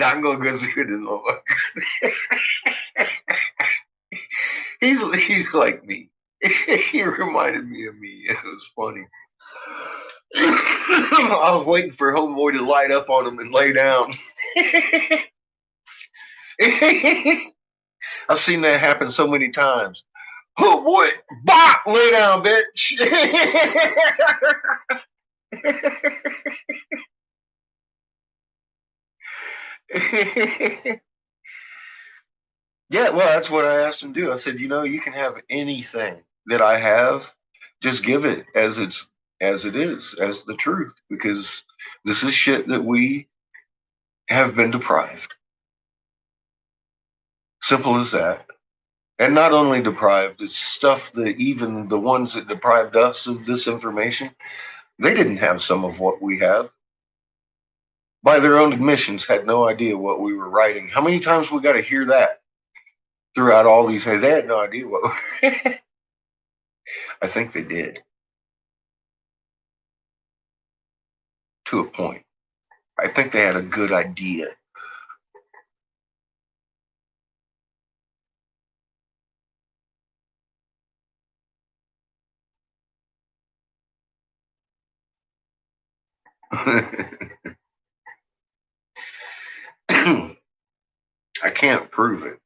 I'm gonna go see this motherfucker. He's like me. He reminded me of me. It was funny. I was waiting for Homeboy to light up on him and lay down. I've seen that happen so many times. Oh boy, bop, lay down, bitch. Yeah, well, that's what I asked him to do. I said, you can have anything that I have, just give it as it is, as the truth, because this is shit that we have been deprived. Simple as that. And not only deprived, it's stuff that even the ones that deprived us of this information, they didn't have some of what we have. By their own admissions, had no idea what we were writing. How many times we got to hear that throughout all these? Hey, they had no idea what. I think they did to a point. I think they had a good idea. I can't prove it.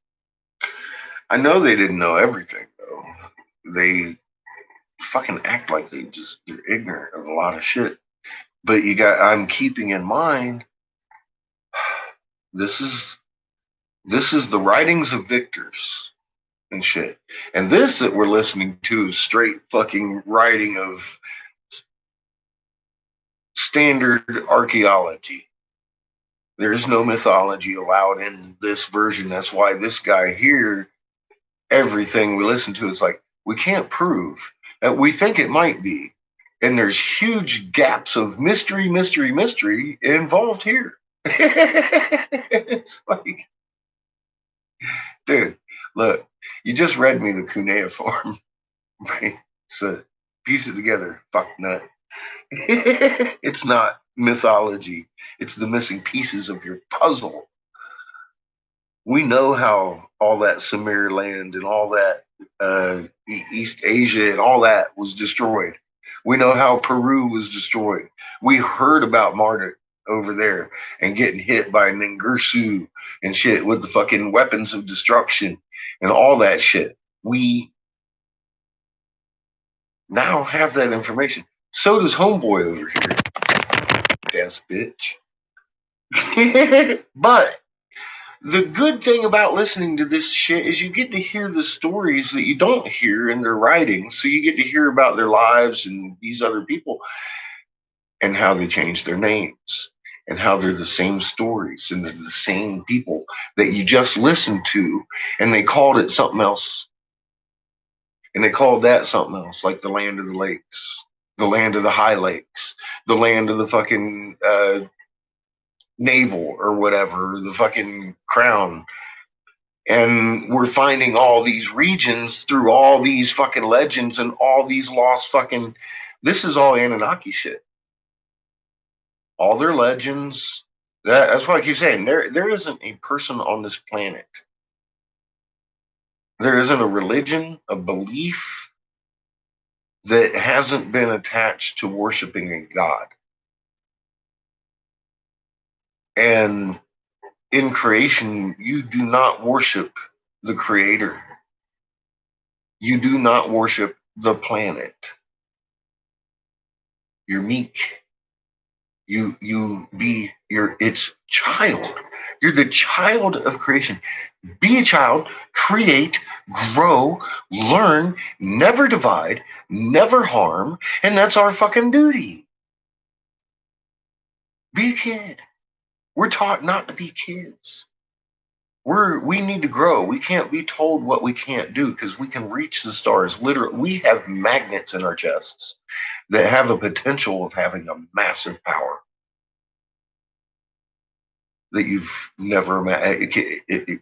I know they didn't know everything though. They fucking act like they're ignorant of a lot of shit. But I'm keeping in mind this is the writings of victors and shit. And this that we're listening to is straight fucking writing of standard archaeology. There is no mythology allowed in this version. That's why this guy here, everything we listen to is like, we can't prove. We think it might be. And there's huge gaps of mystery involved here. It's like, dude, look, you just read me the cuneiform. Right? So piece it together, fuck nut. It's not mythology. It's the missing pieces of your puzzle. We know how all that Sumer land and all that East Asia and all that was destroyed. We know how Peru was destroyed. We heard about Marduk over there and getting hit by Ningirsu and shit with the fucking weapons of destruction and all that shit. We now have that information. So does Homeboy over here. Ass bitch. But the good thing about listening to this shit is you get to hear the stories that you don't hear in their writing. So you get to hear about their lives and these other people and how they changed their names and how they're the same stories and they're the same people that you just listened to, and they called it something else. And they called that something else, like the land of the lakes, the land of the high lakes, the land of the fucking navel or whatever, the fucking crown. And we're finding all these regions through all these fucking legends and all these lost fucking This is all Anunnaki shit. All their legends. That's why I keep saying there isn't a person on this planet. There isn't a religion, a belief that hasn't been attached to worshiping a god. And in creation, you do not worship the creator. You do not worship the planet. You're meek. You be its child. You're the child of creation. Be a child, create, grow, learn, never divide, never harm, and that's our fucking duty. Be a kid. We're taught not to be kids. We need to grow. We can't be told what we can't do because we can reach the stars. Literally, we have magnets in our chests that have a potential of having a massive power that you've never imagined.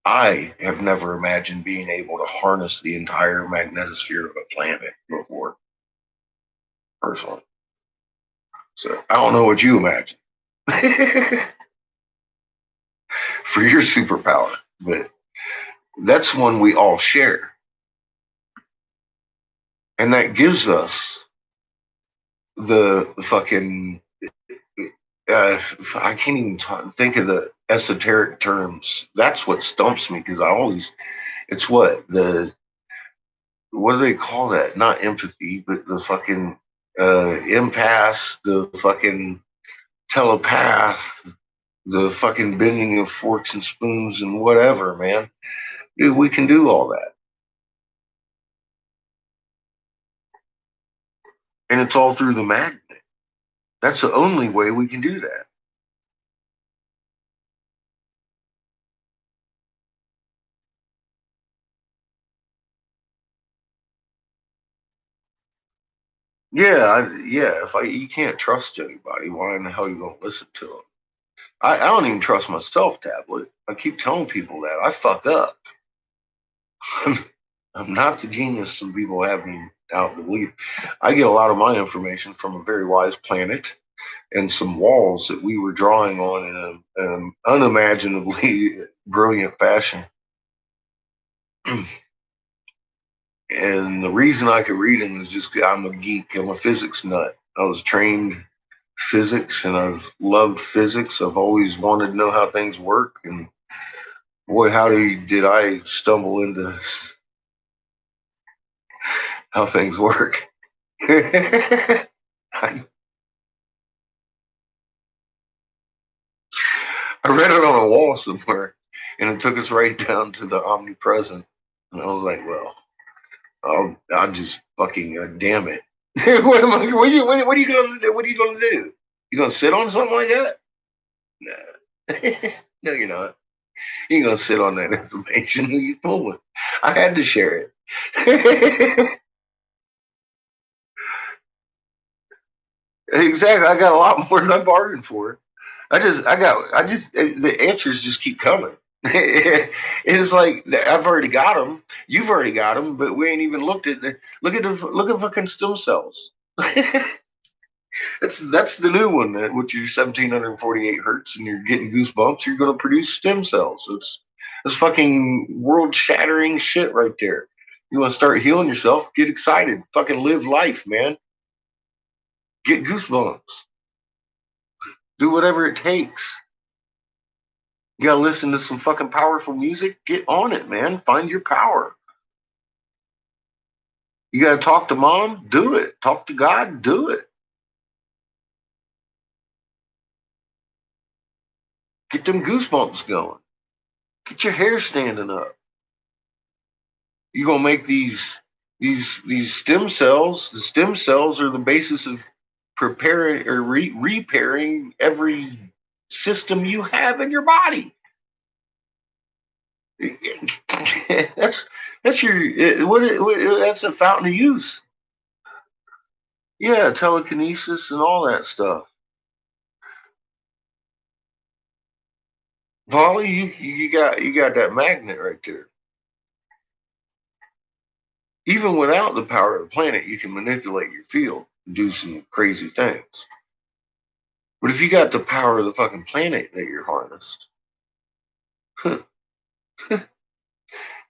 I have never imagined being able to harness the entire magnetosphere of a planet before, personally. So I don't know what you imagine for your superpower, but that's one we all share. And that gives us the fucking I can't even think of the esoteric terms. That's what stumps me because it's what do they call that? Not empathy, but the fucking empath, the fucking telepath, the fucking bending of forks and spoons and whatever, man. Dude, we can do all that. And it's all through the magnet. That's the only way we can do that. Yeah. You can't trust anybody, why in the hell are you gonna listen to them? I don't even trust myself, Tablet. I keep telling people that I fuck up. I'm not the genius some people have me out to believe. I get a lot of my information from a very wise planet and some walls that we were drawing on in an unimaginably brilliant fashion. And the reason I could read them is just 'cause I'm a geek. I'm a physics nut. I was trained physics and I've loved physics. I've always wanted to know how things work. And boy, did I stumble into how things work. I, I read it on a wall somewhere and it took us right down to the omnipresent. And I was like, well, I'll just fucking damn it. What are you gonna do? What are you gonna do? You gonna sit on something like that? No, no, you're not. You ain't gonna sit on that information. Who you fooling? I had to share it. Exactly. I got a lot more than I bargained for. The answers just keep coming. It's like I've already got them. You've already got them, but we ain't even looked at look at fucking stem cells. That's the new one. With your 1748 hertz and you're getting goosebumps, you're going to produce stem cells. It's fucking world shattering shit right there. You want to start healing yourself? Get excited. Fucking live life, man. Get goosebumps. Do whatever it takes. You gotta listen to some fucking powerful music. Get on it, man. Find your power. You gotta talk to mom. Do it. Talk to God. Do it. Get them goosebumps going. Get your hair standing up. You're gonna make these stem cells. The stem cells are the basis of preparing or repairing every system you have in your body. that's that's your that's a fountain of youth. Yeah, telekinesis and all that stuff. Polly, you got that magnet right there. Even without the power of the planet, you can manipulate your field and do some crazy things. But if you got the power of the fucking planet that you're harnessed,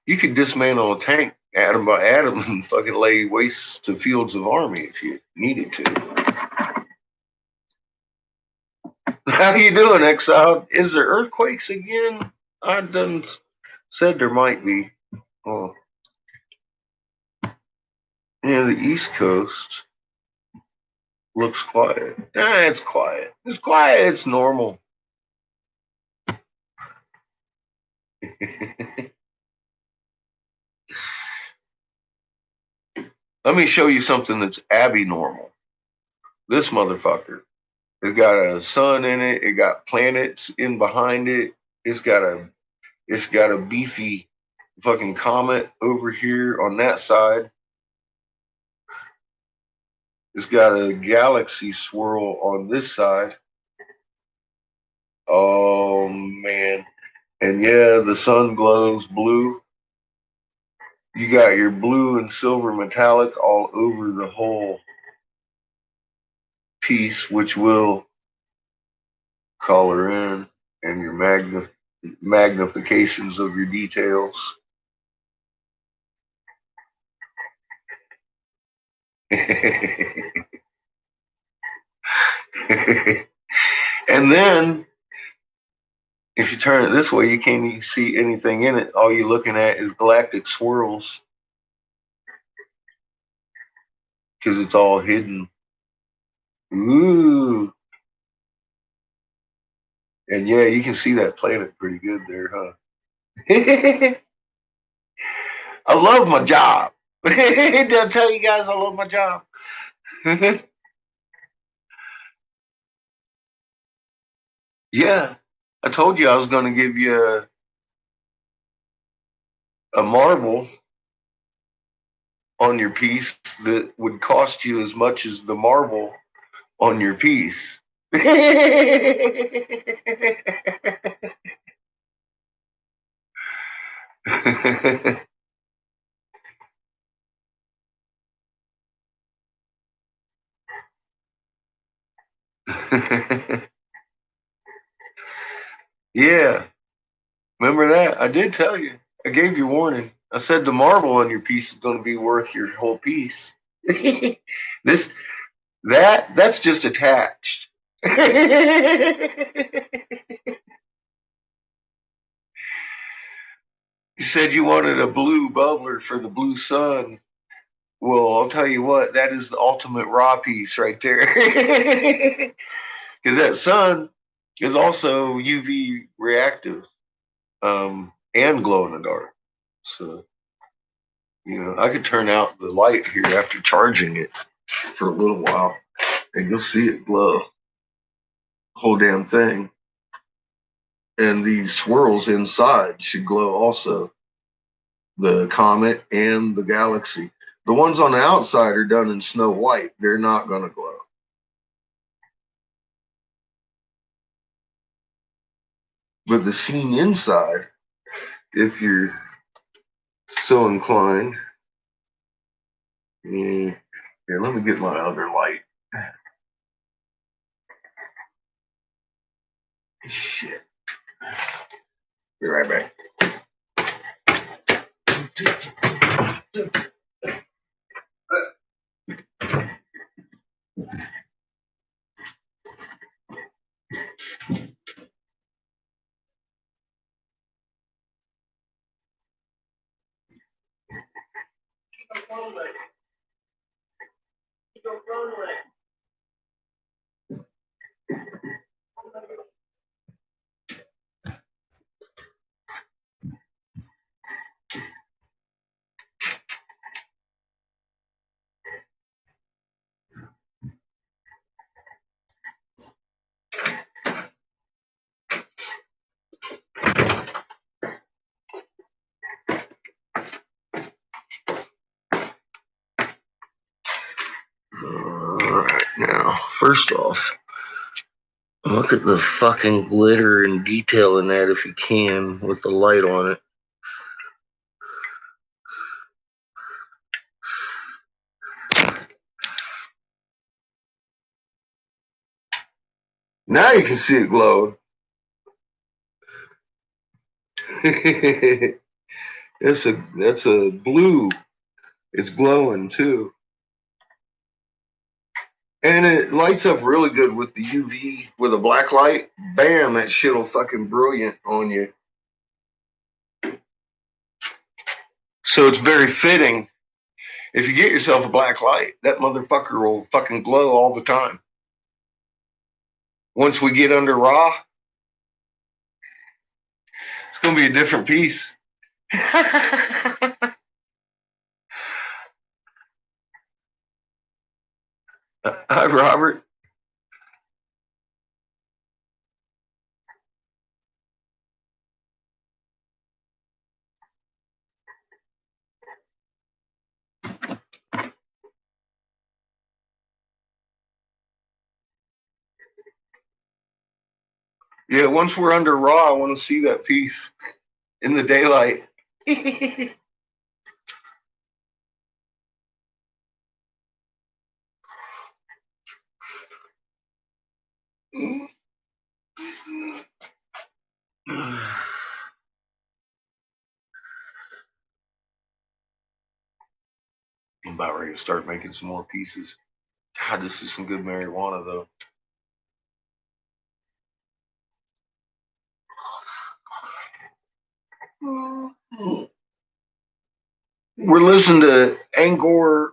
you could dismantle a tank atom by atom and fucking lay waste to fields of army if you needed to. How you doing, Exile? Is there earthquakes again? I done said there might be. Oh, yeah, the East Coast looks quiet. It's quiet. It's quiet. It's normal. Let me show you something that's Abby normal. This motherfucker. It's got a sun in it. It got planets in behind it. It's got a beefy fucking comet over here on that side. It's got a galaxy swirl on this side. Oh man. And yeah, the sun glows blue. You got your blue and silver metallic all over the whole piece, which will color in, and your magnifications of your details. And then if you turn it this way, you can't even see anything in it. All you're looking at is galactic swirls because it's all hidden. Ooh. And yeah, you can see that planet pretty good there, huh? I love my job. Did I tell you guys I love my job? Yeah. I told you I was going to give you a marble on your piece that would cost you as much as the marble on your piece. Yeah, remember that? I did tell you. I gave you warning. I said the marble on your piece is going to be worth your whole piece. this that's just attached. You said you wanted a blue bubbler for the blue sun. Well, I'll tell you what, that is the ultimate raw piece right there. Because that sun is also UV reactive and glow in the dark. So, I could turn out the light here after charging it for a little while, and you'll see it glow. Whole damn thing. And these swirls inside should glow also. The comet and the galaxy. The ones on the outside are done in snow white. They're not going to glow. But the scene inside, if you're so inclined, here, let me get my other light. Shit. Be right back. Alright, now, first off, look at the fucking glitter and detail in that if you can with the light on it. Now you can see it glowing. That's a blue. It's glowing too. And it lights up really good with the UV, with a black light. Bam, that shit'll fucking brilliant on you. So it's very fitting. If you get yourself a black light, that motherfucker will fucking glow all the time. Once we get under raw, it's gonna be a different piece. Hi, Robert. Yeah, once we're under raw, I want to see that piece in the daylight. I'm about ready to start making some more pieces. God, this is some good marijuana, though. We're listening to Angkor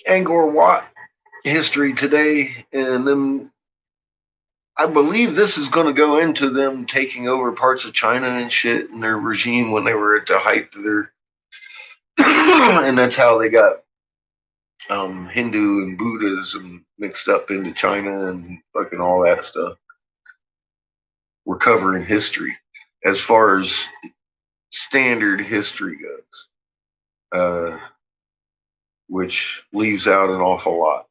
Wat history today, and then I believe this is going to go into them taking over parts of China and shit and their regime when they were at the height of their, and that's how they got Hindu and Buddhism mixed up into China and fucking all that stuff. We're covering history as far as standard history goes, which leaves out an awful lot,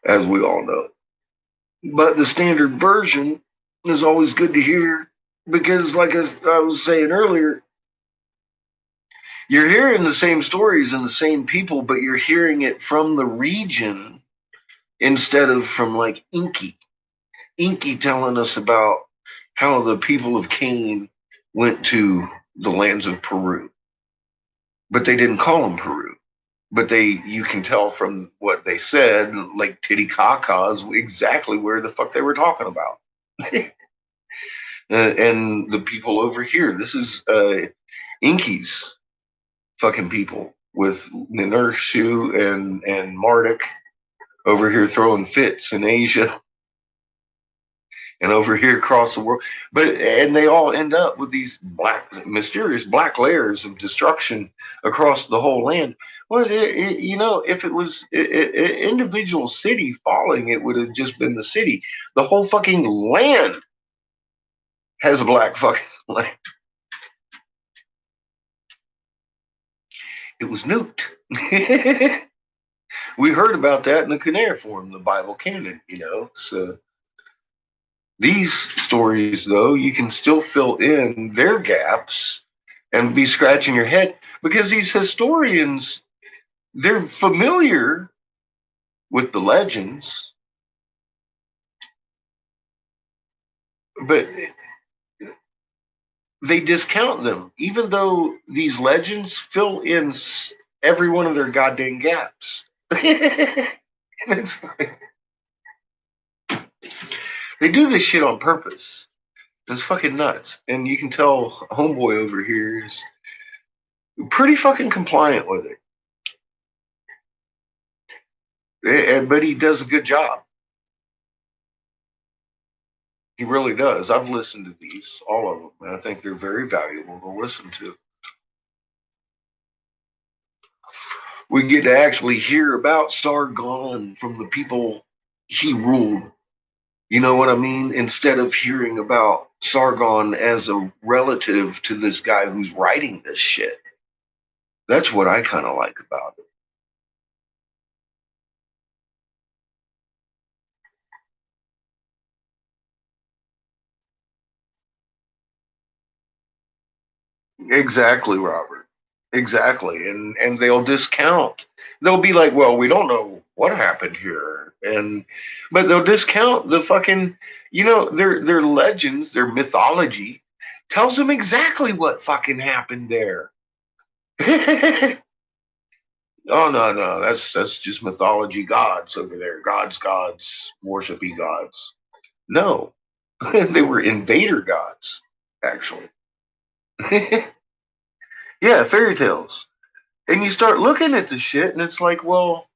as we all know. But the standard version is always good to hear because, like I was saying earlier, you're hearing the same stories and the same people, but you're hearing it from the region instead of from like Inky. Inky telling us about how the people of Cain went to the lands of Peru, but they didn't call them Peru. But you can tell from what they said, like Titicaca is exactly where the fuck they were talking about. And the people over here, this is Inky's fucking people with Ninershu and Marduk over here throwing fits in Asia and over here across the world. And they all end up with these mysterious black layers of destruction across the whole land. Well, if it was an individual city falling, it would have just been the city. The whole fucking land has a black fucking land. It was nuked. We heard about that in the cuneiform, the Bible canon, So these stories, though, you can still fill in their gaps and be scratching your head because these historians, they're familiar with the legends, but they discount them, even though these legends fill in every one of their goddamn gaps. It's like, they do this shit on purpose. It's fucking nuts. And you can tell homeboy over here is pretty fucking compliant with it. But he does a good job. He really does. I've listened to these, all of them, and I think they're very valuable to listen to. We get to actually hear about Sargon from the people he ruled. You know what I mean? Instead of hearing about Sargon as a relative to this guy who's writing this shit. That's what I kind of like about it. Exactly, Robert. Exactly. And they'll discount. They'll be like, well, we don't know what happened here? But they'll discount the fucking, their legends, their mythology tells them exactly what fucking happened there. Oh no, that's just mythology gods over there. Gods, worshipy gods. No, they were invader gods, actually. Yeah, fairy tales. And you start looking at the shit, and it's like, well,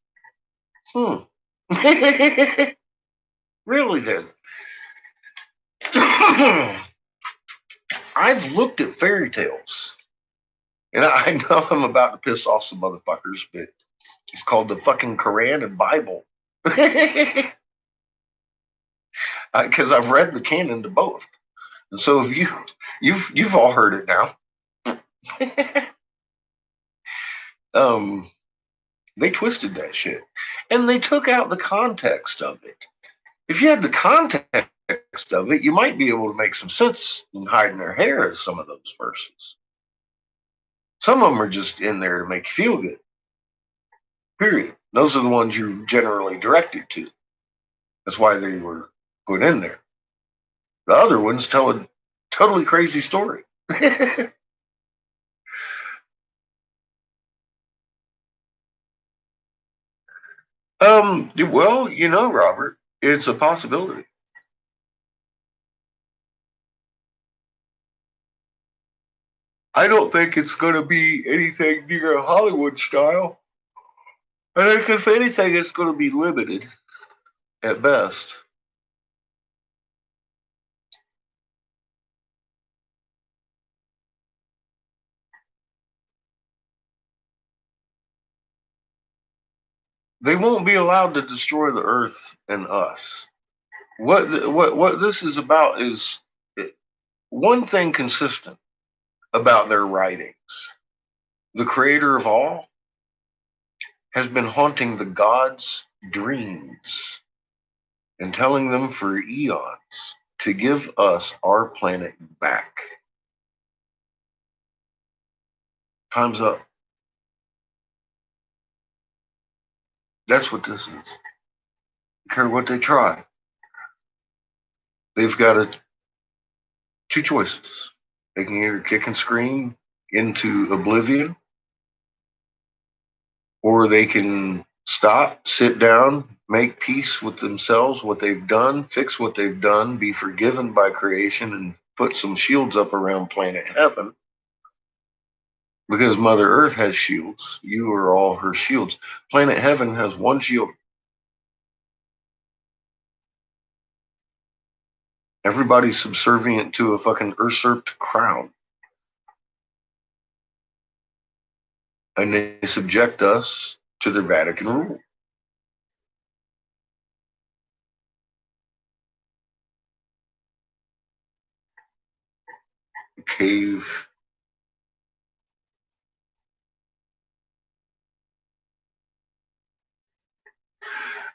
really then. I've looked at fairy tales, and I know I'm about to piss off some motherfuckers, but it's called the fucking Quran and Bible. Because I've read the canon to both. And so if you've all heard it now. um, they twisted that shit, and they took out the context of it. If you had the context of it, you might be able to make some sense in hiding their hair as some of those verses. Some of them are just in there to make you feel good. Period. Those are the ones you're generally directed to. That's why they were put in there. The other ones tell a totally crazy story. Well, Robert, it's a possibility. I don't think it's going to be anything near Hollywood style. I think if anything, it's going to be limited at best. They won't be allowed to destroy the earth and us. What this is about is one thing consistent about their writings. The creator of all has been haunting the gods' dreams and telling them for eons to give us our planet back. Time's up. That's what this is. I don't care what they try. They've got two choices. They can either kick and scream into oblivion, or they can stop, sit down, make peace with themselves, what they've done, fix what they've done, be forgiven by creation, and put some shields up around planet heaven. Because Mother Earth has shields. You are all her shields. Planet heaven has one shield. Everybody's subservient to a fucking usurped crown. And they subject us to their Vatican rule. Cave.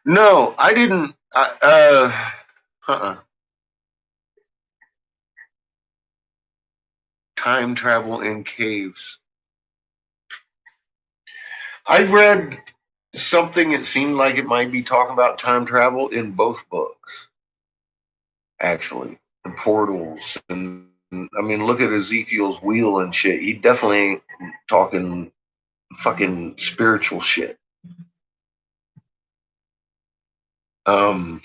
No, I didn't. Time travel in caves. I read something that seemed like it might be talking about time travel in both books, actually. The portals. And I mean, look at Ezekiel's wheel and shit. He definitely ain't talking fucking spiritual shit. Um,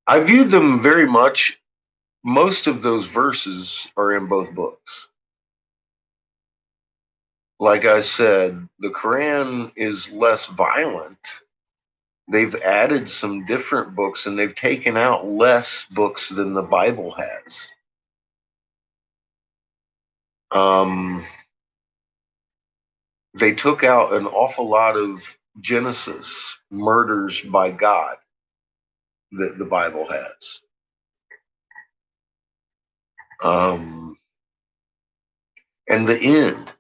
I viewed them very much. Most of those verses are in both books. Like I said, the Quran is less violent. They've added some different books and they've taken out less books than the Bible has. Um, they took out an awful lot of Genesis murders by God that the Bible has. And the end.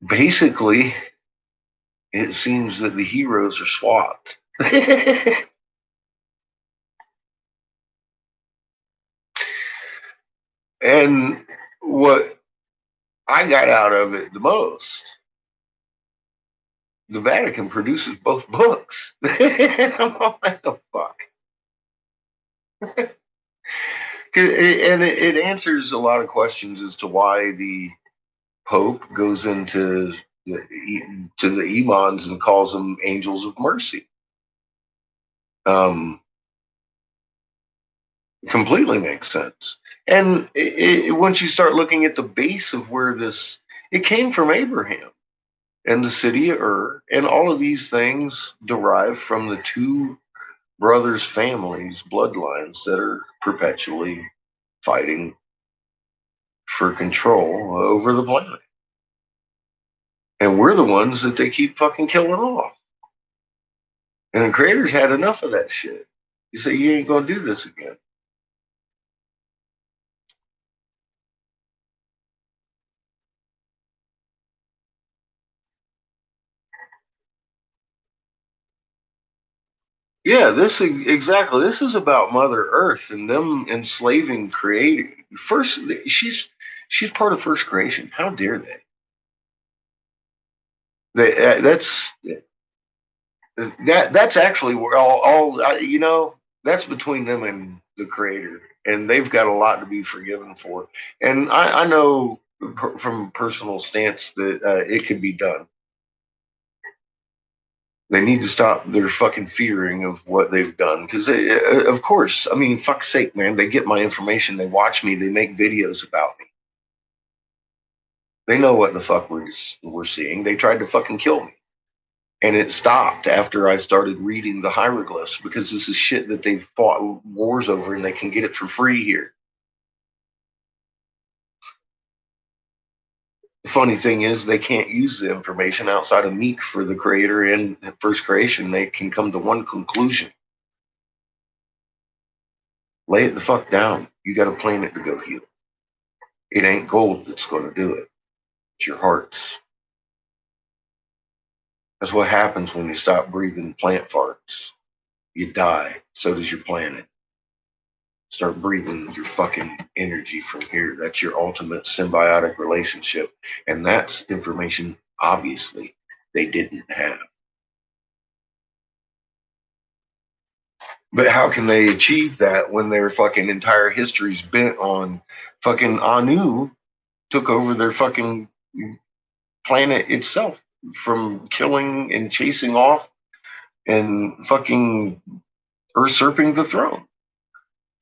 Basically, it seems that the heroes are swapped. And what I got out of it the most, the Vatican produces both books. And I'm all like, the fuck? And it answers a lot of questions as to why the Pope goes into to the imams and calls them angels of mercy. Um, Completely makes sense. And once you start looking at the base of where this, it came from Abraham and the city of Ur, and all of these things derive from the two brothers' families, bloodlines that are perpetually fighting for control over the planet. And we're the ones that they keep fucking killing off. And the creators had enough of that shit. You say, you ain't gonna do this again. Yeah, exactly. This is about Mother Earth and them enslaving creating. First, she's part of first creation. How dare they? That's that's actually where that's between them and the creator, and they've got a lot to be forgiven for. And I know from personal stance that it could be done. They need to stop their fucking fearing of what they've done, because of course, I mean, fuck's sake, man, they get my information, they watch me, they make videos about me, they know what the fuck we're seeing. They tried to fucking kill me. And it stopped after I started reading the hieroglyphs, because this is shit that they've fought wars over and they can get it for free here. The funny thing is, they can't use the information outside of Meek for the creator and first creation. They can come to one conclusion: lay it the fuck down. You got a planet to go heal. It ain't gold that's going to do it, it's your hearts. That's what happens when you stop breathing plant farts. You die. So does your planet. Start breathing your fucking energy from here. That's your ultimate symbiotic relationship. And that's information, obviously, they didn't have. But how can they achieve that when their fucking entire history's bent on fucking Anu took over their fucking planet itself from killing and chasing off and fucking usurping the throne?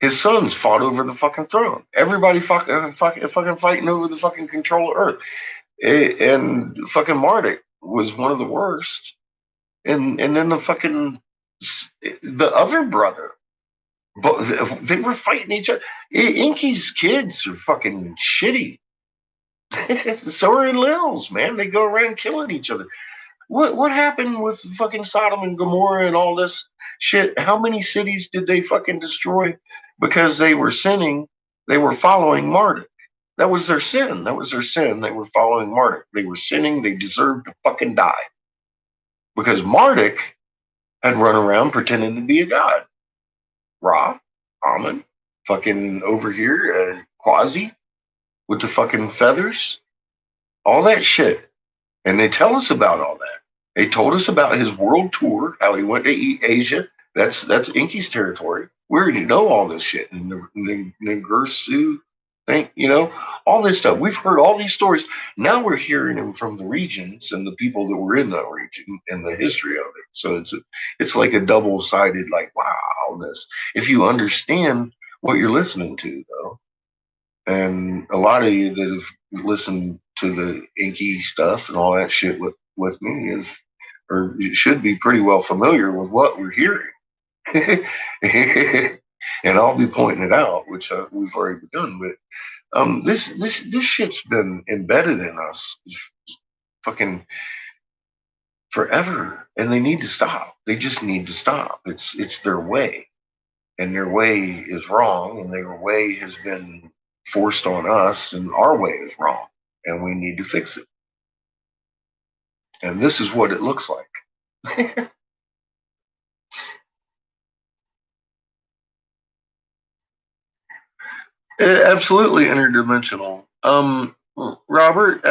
His sons fought over the fucking throne. Everybody fucking fighting over the fucking control of Earth. And fucking Marduk was one of the worst. And then the other brother, but they were fighting each other. Inky's kids are fucking shitty. So are Lil's, man. They go around killing each other. What happened with fucking Sodom and Gomorrah and all this shit? How many cities did they fucking destroy because they were sinning? They were following Marduk. That was their sin. That was their sin. They were following Marduk. They were sinning. They deserved to fucking die because Marduk had run around pretending to be a god. Ra, Amun, fucking over here, Quasi with the fucking feathers, all that shit. And they tell us about all that. They told us about his world tour, how he went to Asia. That's Inky's territory. We already know all this shit. And the Ngursu thing, all this stuff. We've heard all these stories. Now we're hearing them from the regions and the people that were in that region and the history of it. So it's like a double-sided, like, wow, this. If you understand what you're listening to, though, and a lot of you that have listened to the Inky stuff and all that shit with me is, or you should be pretty well familiar with what we're hearing. And I'll be pointing it out, which we've already begun. But this shit's been embedded in us fucking forever, and they need to stop. They just need to stop. It's their way, and their way is wrong, and their way has been forced on us, and our way is wrong, and we need to fix it. And this is what it looks like. Absolutely interdimensional. Robert,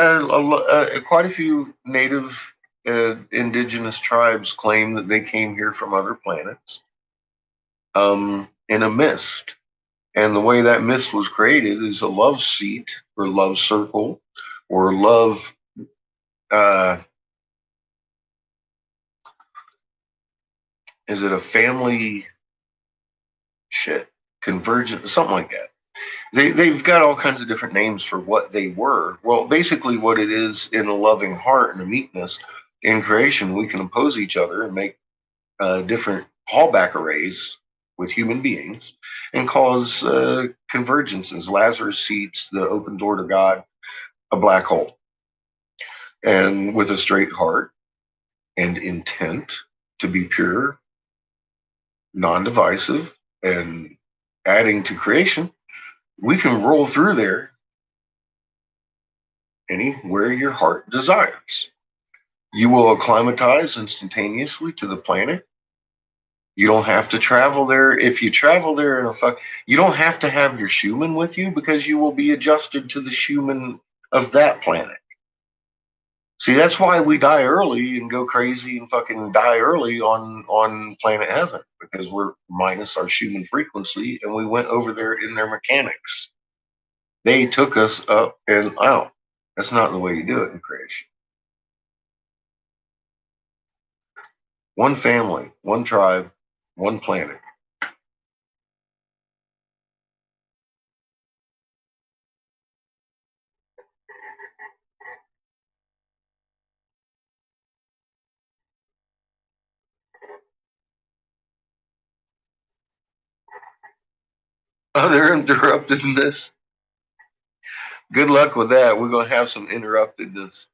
quite a few native indigenous tribes claim that they came here from other planets in a mist. And the way that mist was created is a love seat or love circle or love. Uh, is it a family shit convergent, something like that? They've got all kinds of different names for what they were. Well, basically, what it is in a loving heart and a meekness in creation, we can oppose each other and make different callback arrays with human beings and cause convergences. Lazarus seats the open door to God, a black hole, and with a straight heart and intent to be pure, non-divisive, and adding to creation, we can roll through there anywhere your heart desires. You will acclimatize instantaneously to the planet. You don't have to travel there. If you travel there you don't have to have your human with you because you will be adjusted to the human of that planet. See, that's why we die early and go crazy and fucking die early on planet Heaven because we're minus our human frequency and we went over there in their mechanics. They took us up and out. That's not the way you do it in creation. One family, one tribe, one planet. Oh, they're interrupted in this. Good luck with that. We're gonna have some interruptedness.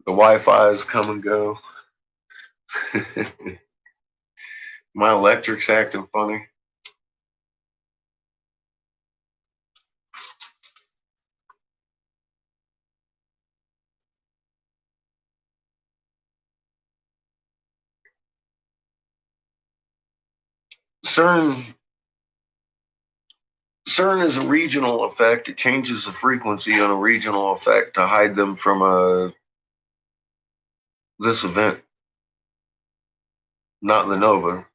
The Wi-Fi is come and go. My electric's acting funny. CERN CERN is a regional effect. It changes the frequency on a regional effect to hide them from this event, not the nova.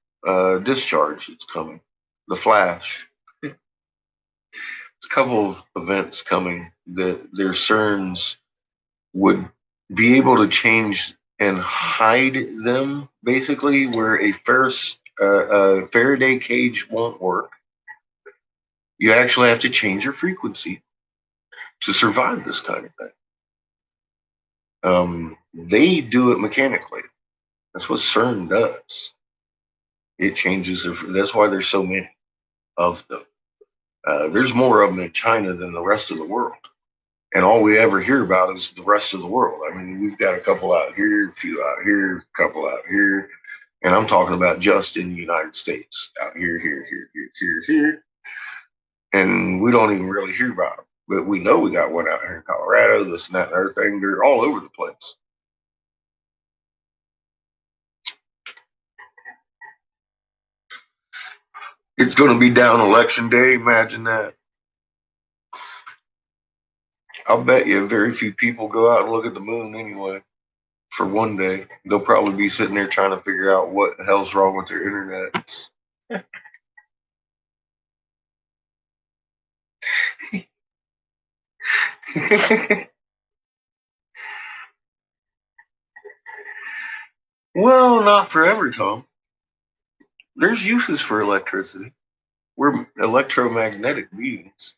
Discharge that's coming. The flash. It's a couple of events coming that their CERNs would be able to change and hide them, basically, where a Faraday cage won't work. You actually have to change your frequency to survive this kind of thing. They do it mechanically. That's what CERN does. It changes. That's why there's so many of them. There's more of them in China than the rest of the world. And all we ever hear about is the rest of the world. I mean, we've got a couple out here, a few out here, a couple out here. And I'm talking about just in the United States, out here, here. And we don't even really hear about them. But we know we got one out here in Colorado, this and that and other thing. They're all over the place. It's going to be down election day. Imagine that. I'll bet you very few people go out and look at the moon anyway. For one day, they'll probably be sitting there trying to figure out what the hell's wrong with their internet. Well, not forever, Tom. There's uses for electricity. We're electromagnetic beings,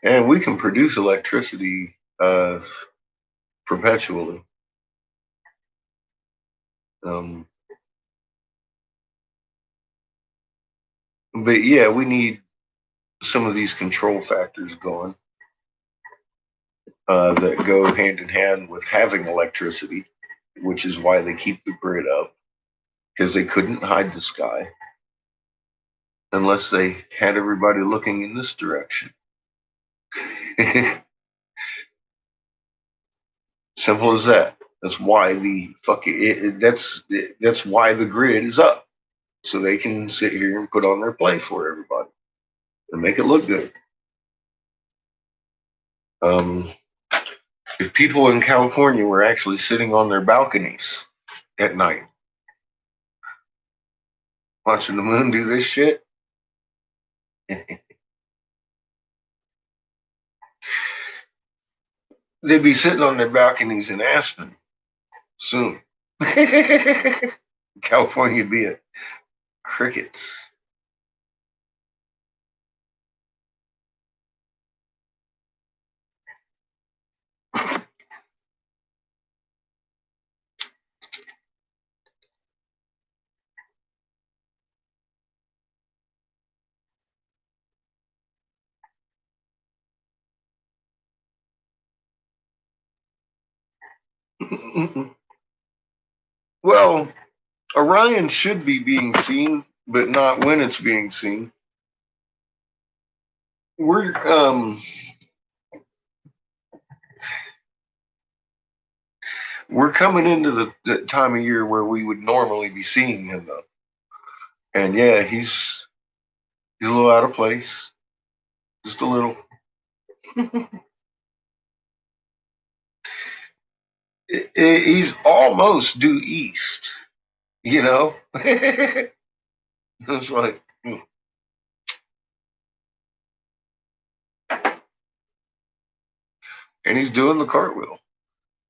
and we can produce electricity perpetually. Um, but yeah, we need some of these control factors going that go hand in hand with having electricity, which is why they keep the grid up because they couldn't hide the sky unless they had everybody looking in this direction. Simple as that. That's why that's why the grid is up, so they can sit here and put on their play for everybody and make it look good. Um, if people in California were actually sitting on their balconies at night, watching the moon do this shit. They'd be sitting on their balconies in Aspen soon. California would be at crickets. Well, Orion should be being seen, but not when it's being seen. We're we're coming into the time of year where we would normally be seeing him though. And yeah, he's a little out of place. Just a little. He's almost due east, you know? It's like, and he's doing the cartwheel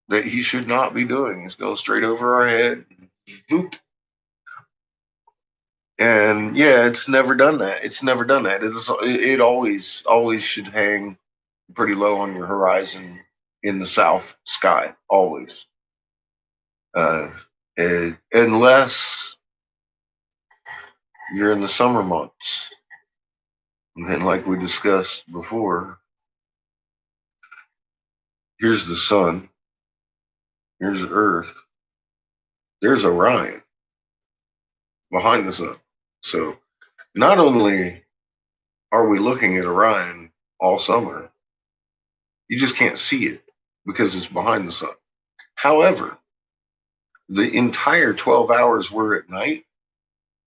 that he should not be doing. He's going straight over our head. Boop. And yeah, it's never done that. It's never done that. It always should hang pretty low on your horizon in the south sky, always. Unless you're in the summer months. And then, like we discussed before, here's the sun, here's Earth, there's Orion behind the sun. So not only are we looking at Orion all summer, you just can't see it because it's behind the sun. However, the entire 12 hours we're at night,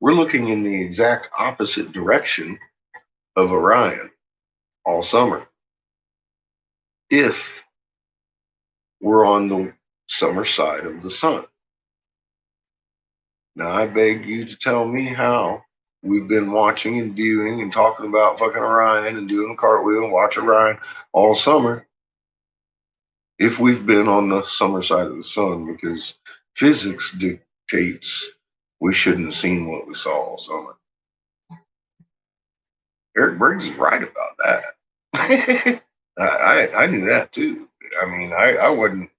we're looking in the exact opposite direction of Orion all summer. If we're on the summer side of the sun. Now, I beg you to tell me how we've been watching and viewing and talking about fucking Orion and doing a cartwheel and watch Orion all summer if we've been on the summer side of the sun, because physics dictates we shouldn't have seen what we saw all summer. Eric Briggs is right about that. I knew that too. I mean, I wouldn't.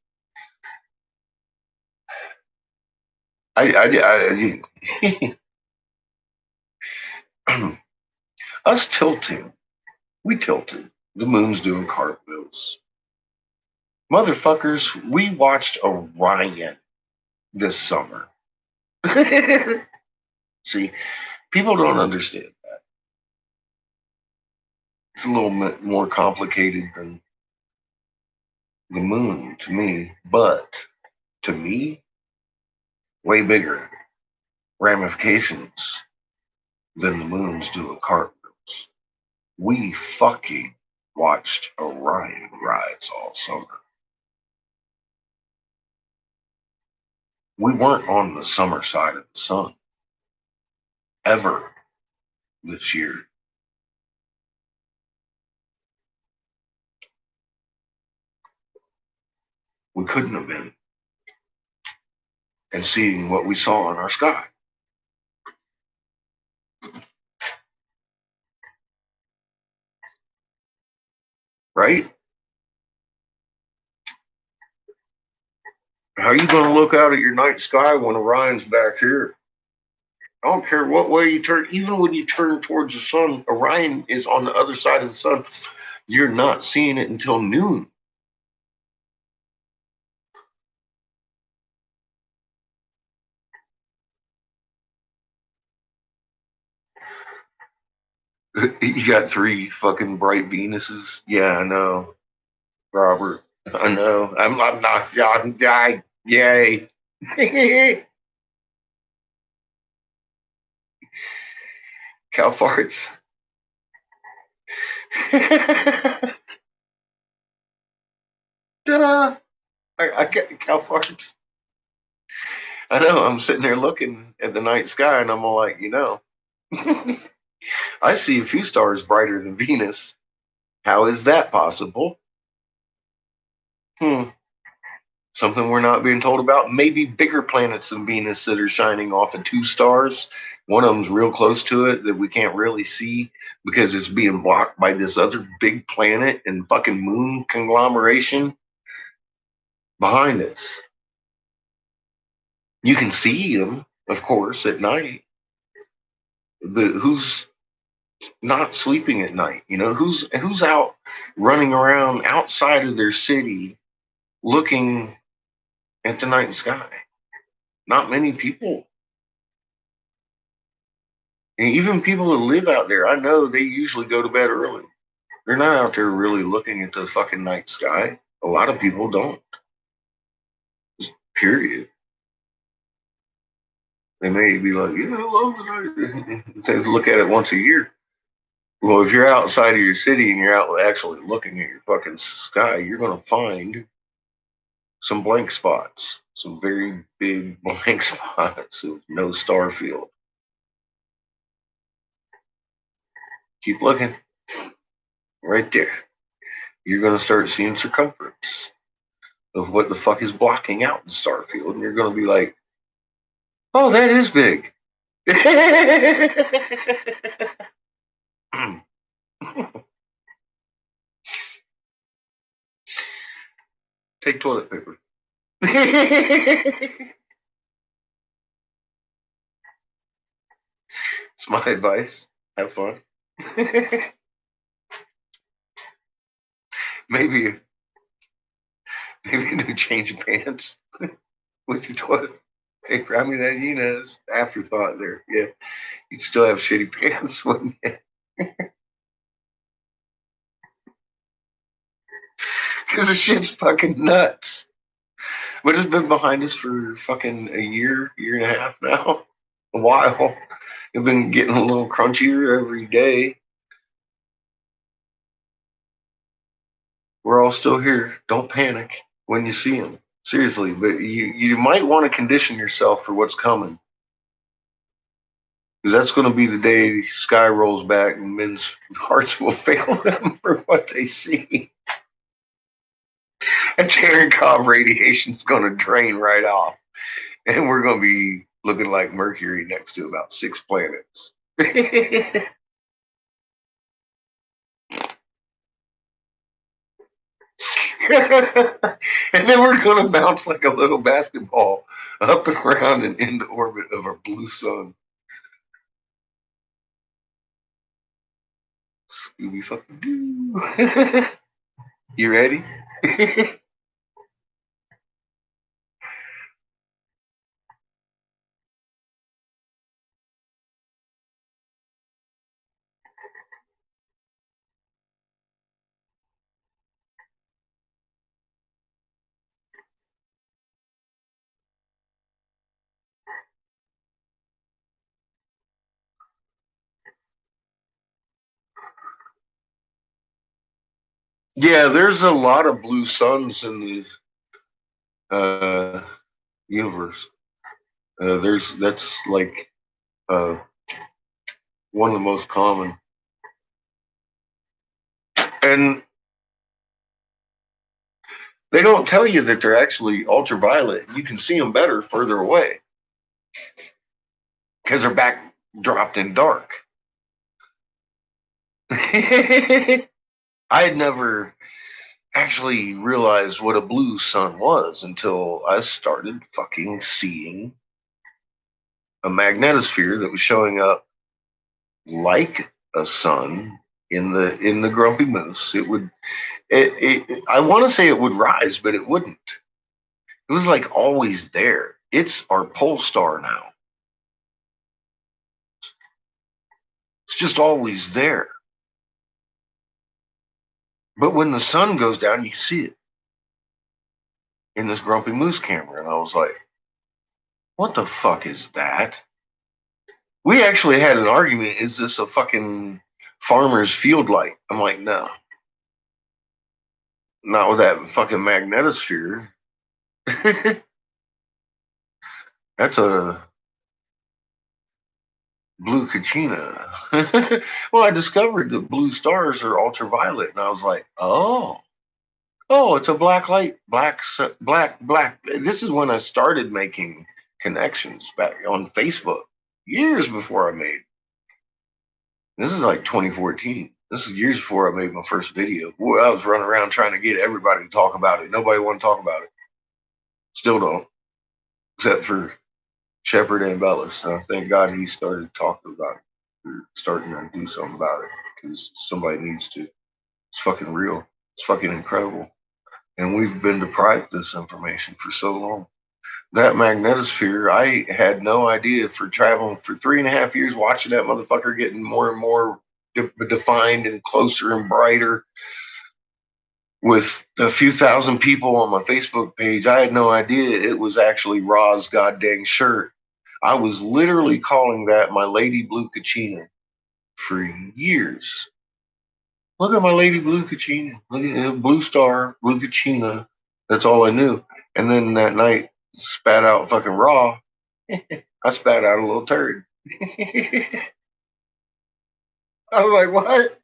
Us tilting, we tilted. The moon's doing cartwheels. Motherfuckers, we watched Orion this summer. See, people don't understand that. It's a little bit more complicated than the moon to me, but to me, way bigger ramifications than the moon's doing cartwheels. We fucking watched Orion rise all summer. We weren't on the summer side of the sun ever this year. We couldn't have been. And seeing what we saw in our sky. Right? How are you going to look out at your night sky when Orion's back here? I don't care what way you turn, even when you turn towards the sun, Orion is on the other side of the sun. You're not seeing it until noon. You got 3 fucking bright Venuses. Yeah, I know, Robert. I know. I'm not. Yay. Cow farts. Ta-da! I get cow farts. I know. I'm sitting there looking at the night sky, and I'm all like, I see a few stars brighter than Venus. How is that possible? Hmm. Something we're not being told about. Maybe bigger planets than Venus that are shining off of two stars. One of them's real close to it that we can't really see because it's being blocked by this other big planet and fucking moon conglomeration behind us. You can see them, of course, at night, but who's not sleeping at night? Who's out running around outside of their city looking at the night sky? Not many people. And even people that live out there, I know they usually go to bed early. They're not out there really looking at the fucking night sky. A lot of people don't. Period. They may be like, I love the night. They look at it once a year. Well, if you're outside of your city and you're out actually looking at your fucking sky, you're gonna find some blank spots, some very big blank spots with no star field. Keep looking. Right there. You're gonna start seeing circumference of what the fuck is blocking out the star field, and you're gonna be like, oh, that is big. Take toilet paper. It's my advice. Have fun. maybe maybe a new change of pants with your toilet paper. I mean, that it's afterthought there. Yeah, you'd still have shitty pants, wouldn't you? Because the shit's fucking nuts. But it's been behind us for fucking a year and a half now. A while. It's been getting a little crunchier every day. We're all still here. Don't panic when you see them. Seriously, but you might want to condition yourself for what's coming. Because that's going to be the day the sky rolls back and men's hearts will fail them for what they see. And Cherenkov radiation is going to drain right off. And we're going to be looking like Mercury next to about 6 planets. And then we're going to bounce like a little basketball up and around and into orbit of our blue sun. Scooby fucking doo. You ready? Yeah, there's a lot of blue suns in the universe. That's like uh, one of the most common, and they don't tell you that they're actually ultraviolet. You can see them better further away because they're backdropped in dark. I had never actually realized what a blue sun was until I started fucking seeing a magnetosphere that was showing up like a sun in the grumpy moose. I want to say it would rise, but it wouldn't. It was like always there. It's our pole star now. It's just always there. But when the sun goes down, you see it in this grumpy moose camera. And I was like, what the fuck is that? We actually had an argument. Is this a fucking farmer's field light? I'm like, no. Not with that fucking magnetosphere. That's a blue kachina. Well, I discovered that blue stars are ultraviolet, and I was like, oh, it's a black light, black. This is when I started making connections back on Facebook, years before I made. This is like 2014. This is years before I made my first video. Boy, I was running around trying to get everybody to talk about it. Nobody wanted to talk about it. Still don't, except for Shepard and Bellis. So thank God he started talking about it, or starting to do something about it, because somebody needs to. It's fucking real. It's fucking incredible. And we've been deprived of this information for so long. That magnetosphere, I had no idea for traveling for 3.5 years, watching that motherfucker getting more and more defined and closer and brighter with a few thousand people on my Facebook page. I had no idea it was actually Ra's goddamn shirt. I was literally calling that my Lady Blue Kachina for years. Look at my Lady Blue Kachina. Look at Blue Star, Blue Kachina. That's all I knew. And then that night, spat out fucking Ra. I spat out a little turd. I was like, what?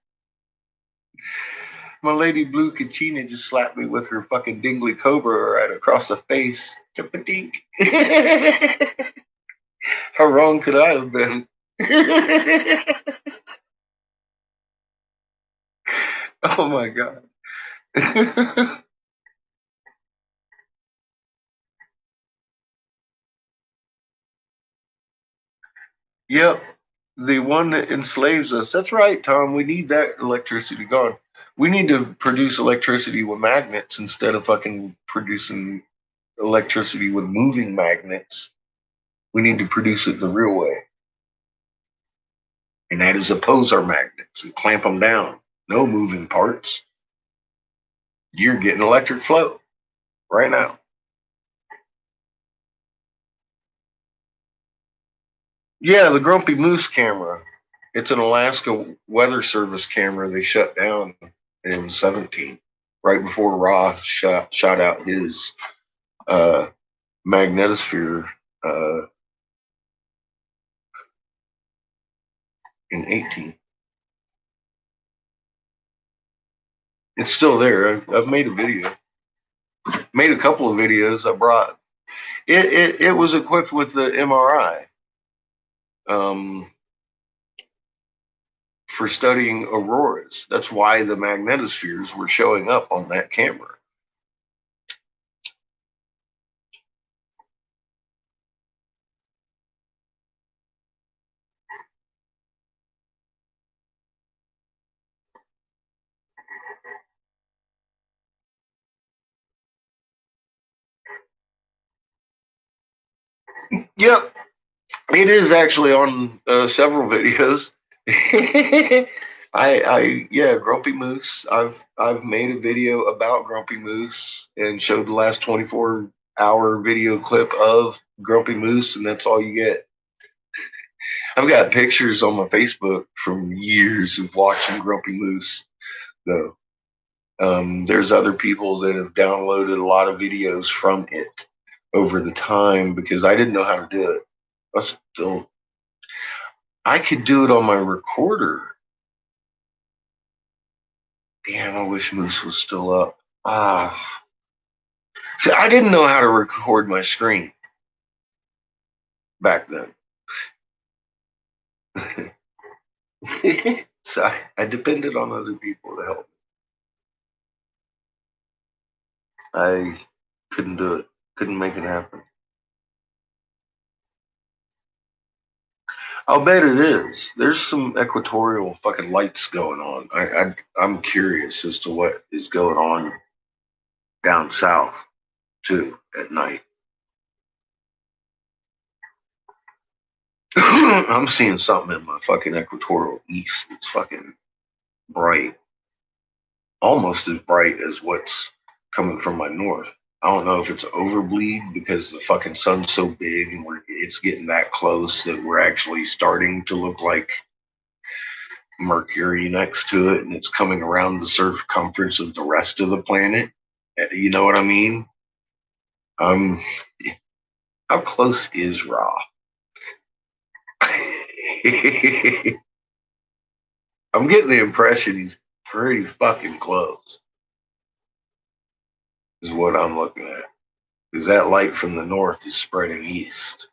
My Lady Blue Kachina just slapped me with her fucking dingly cobra right across the face. Tip-a-dink. How wrong could I have been? Oh my god. Yep. The one that enslaves us. That's right, Tom. We need that electricity gone. We need to produce electricity with magnets instead of fucking producing electricity with moving magnets. We need to produce it the real way. And that is oppose our magnets and clamp them down. No moving parts. You're getting electric flow right now. Yeah, the Grumpy Moose camera. It's an Alaska Weather Service camera they shut down in 17, right before Roth shot out his magnetosphere in 18. It's still there. I've made a video, made a couple of videos. I brought it was equipped with the MRI for studying auroras. That's why the magnetospheres were showing up on that camera. Yep, it is actually on several videos. Yeah, Grumpy Moose. I've made a video about Grumpy Moose and showed the last 24-hour video clip of Grumpy Moose, and that's all you get. I've got pictures on my Facebook from years of watching Grumpy Moose, though. There's other people that have downloaded a lot of videos from it over the time because I didn't know how to do it. I could do it on my recorder. Damn, I wish Moose was still up. See, I didn't know how to record my screen back then. So I depended on other people to help. I couldn't do it. Couldn't make it happen. I'll bet it is. There's some equatorial fucking lights going on. I'm curious as to what is going on down south too at night. I'm seeing something in my fucking equatorial east. It's fucking bright, almost as bright as what's coming from my north. I don't know if it's overbleed because the fucking sun's so big and it's getting that close that we're actually starting to look like Mercury next to it, and it's coming around the circumference of the rest of the planet. You know what I mean? I'm How close is Ra? I'm getting the impression he's pretty fucking close, is what I'm looking at. Because that light from the north is spreading east.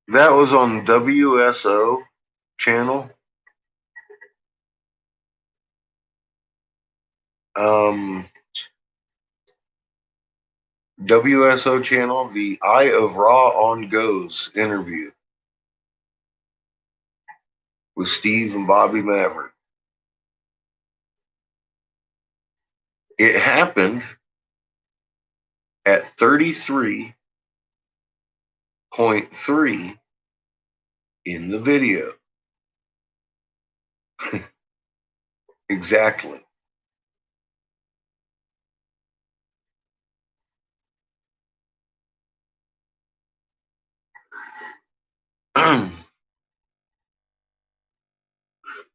That was on WSO channel. WSO channel, the Eye of Ra on Goes interview with Steve and Bobby Maverick. It happened at 33.3 in the video. Exactly.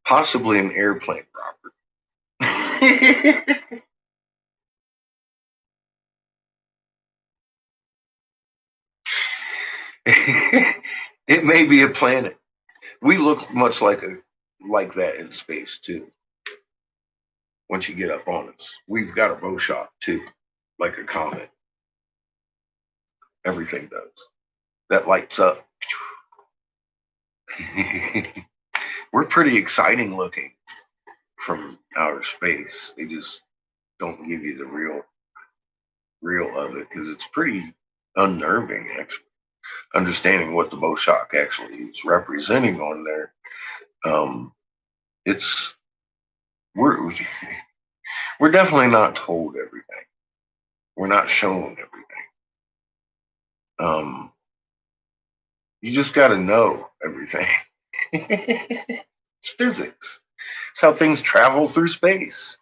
Possibly an airplane, Robert. It may be a planet. We look much like that in space too. Once you get up on us, we've got a bow shot too, like a comet. Everything does. That lights up. We're pretty exciting looking from outer space. They just don't give you the real of it because it's pretty unnerving actually. Understanding what the bow shock actually is representing on there. It's we're we're definitely not told everything. We're not shown everything. You just got to know everything. It's physics. It's how things travel through space.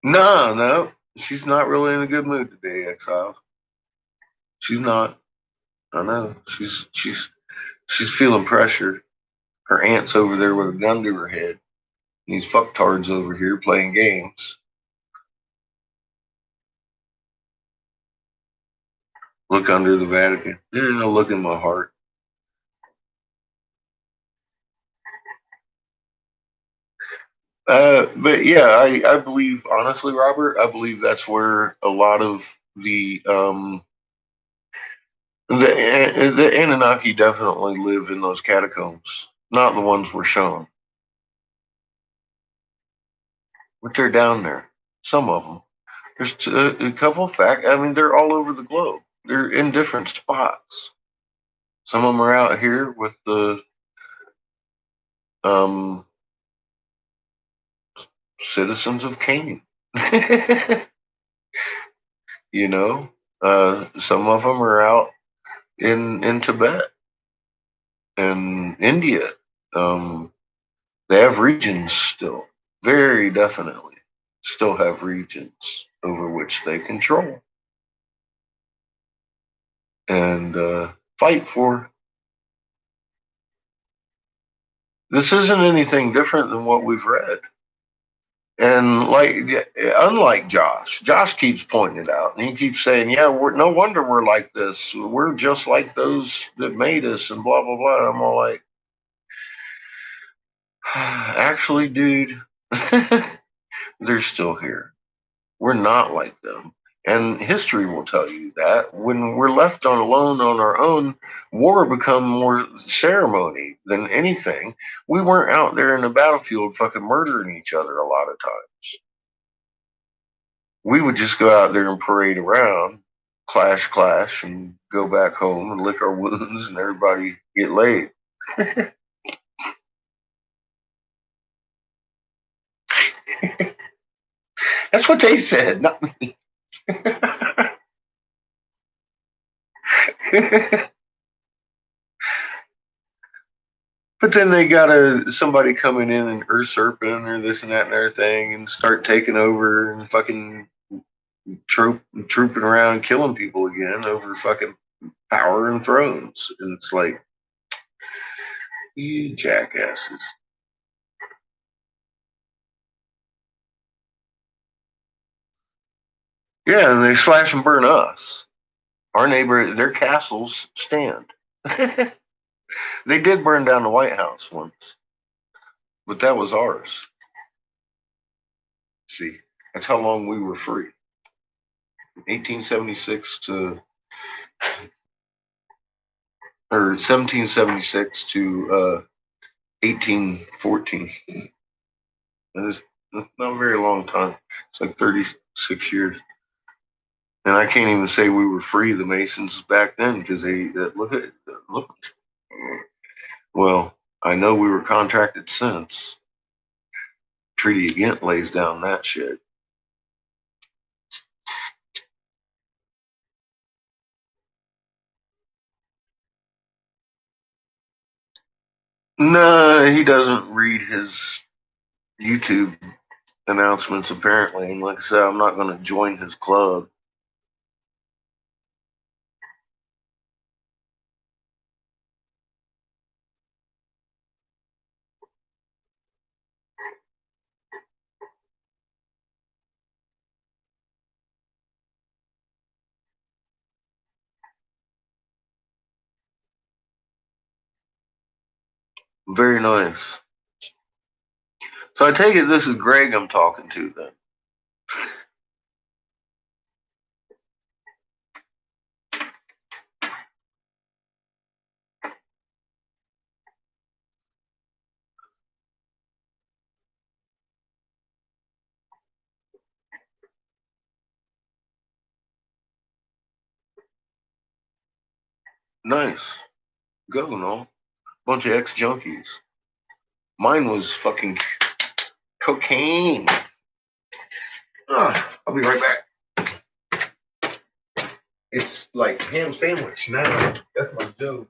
No, she's not really in a good mood today, Exile. She's not. I know. She's feeling pressure. Her aunt's over there with a gun to her head. These fucktards over here playing games. Look under the Vatican. Look in my heart. But yeah, I believe honestly, Robert, I believe that's where a lot of the Anunnaki definitely live in those catacombs, not the ones we're shown, but they're down there. Some of them. There's a couple of facts. I mean, they're all over the globe. They're in different spots. Some of them are out here with the um, citizens of Canaan. you know, some of them are out in Tibet and India. Um, they have regions still, very definitely, still have regions over which they control and fight for. This isn't anything different than what we've read. And unlike Josh keeps pointing it out, and he keeps saying, "Yeah, no wonder we're like this. We're just like those that made us," and blah blah blah. And I'm all like, actually, dude, they're still here. We're not like them. And history will tell you that when we're left on alone on our own, war become more ceremony than anything. We weren't out there in the battlefield fucking murdering each other a lot of times. We would just go out there and parade around, clash, and go back home and lick our wounds and everybody get laid. That's what they said, not me. But then they got somebody coming in and usurping or this and that and everything and start taking over and fucking trooping around killing people again over fucking Power and Thrones, and it's like, you jackasses. Yeah, and they slash and burn us. Our neighbor, their castles stand. They did burn down the White House once, but that was ours. See, that's how long we were free. 1876 to, or 1776 to 1814. That's not a very long time. It's like 36 years. And I can't even say we were free, the Masons back then, because look. Well, I know we were contracted since. Treaty of Ghent lays down that shit. No, he doesn't read his YouTube announcements apparently. And like I said, I'm not going to join his club. Very nice. So I take it this is Greg I'm talking to then. Nice. Go, no? Bunch of ex-junkies. Mine was fucking cocaine. Ugh, I'll be right back. It's like ham sandwich now. That's my joke.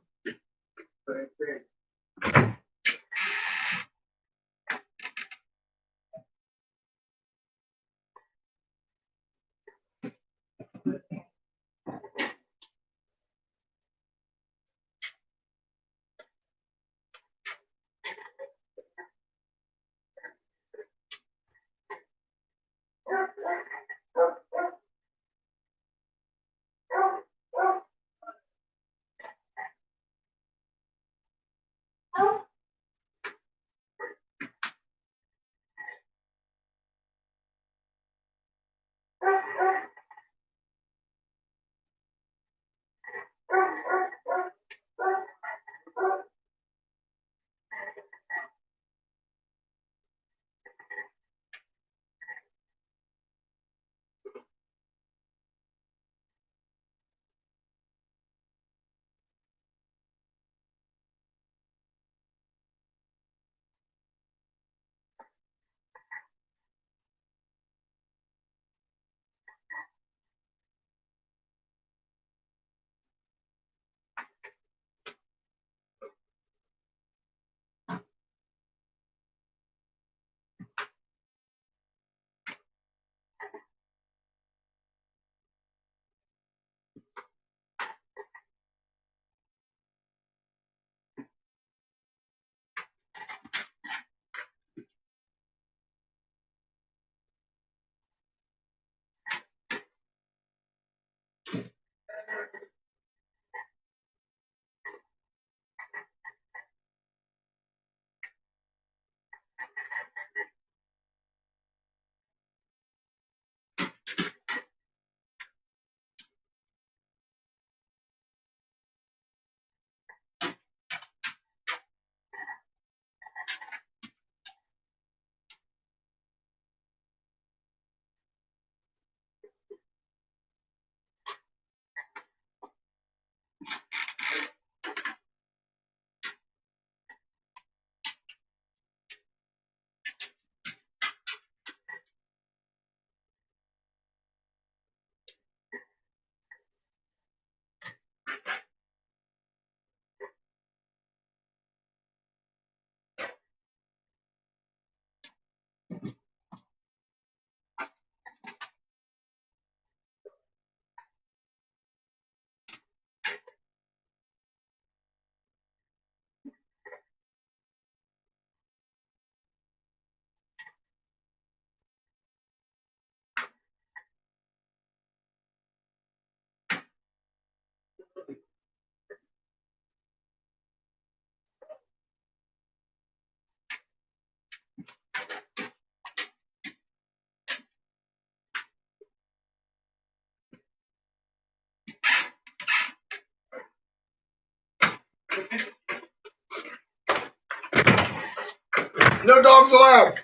No dogs allowed.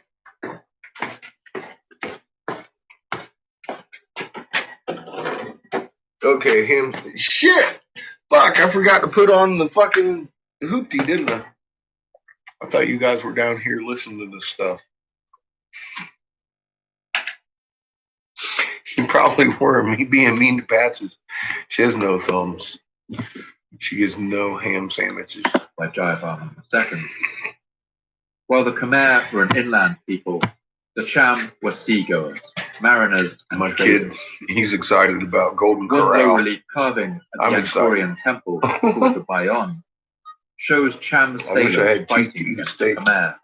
Okay, him. Shit. Fuck, I forgot to put on the fucking hoopty, didn't I? I thought you guys were down here listening to this stuff. You probably were. Me being mean to Patches. She has no thumbs. She gets no ham sandwiches. By Jayavarman II. While the Khmer were an inland people, the Cham were seagoers, mariners, and My traders. kid, he's excited about Golden One Corral. low-relief carving at I'm the excited. Angkorian temple called the Bayon shows Cham I wish I sailors had teeth to fighting eat a against the steak. Khmer,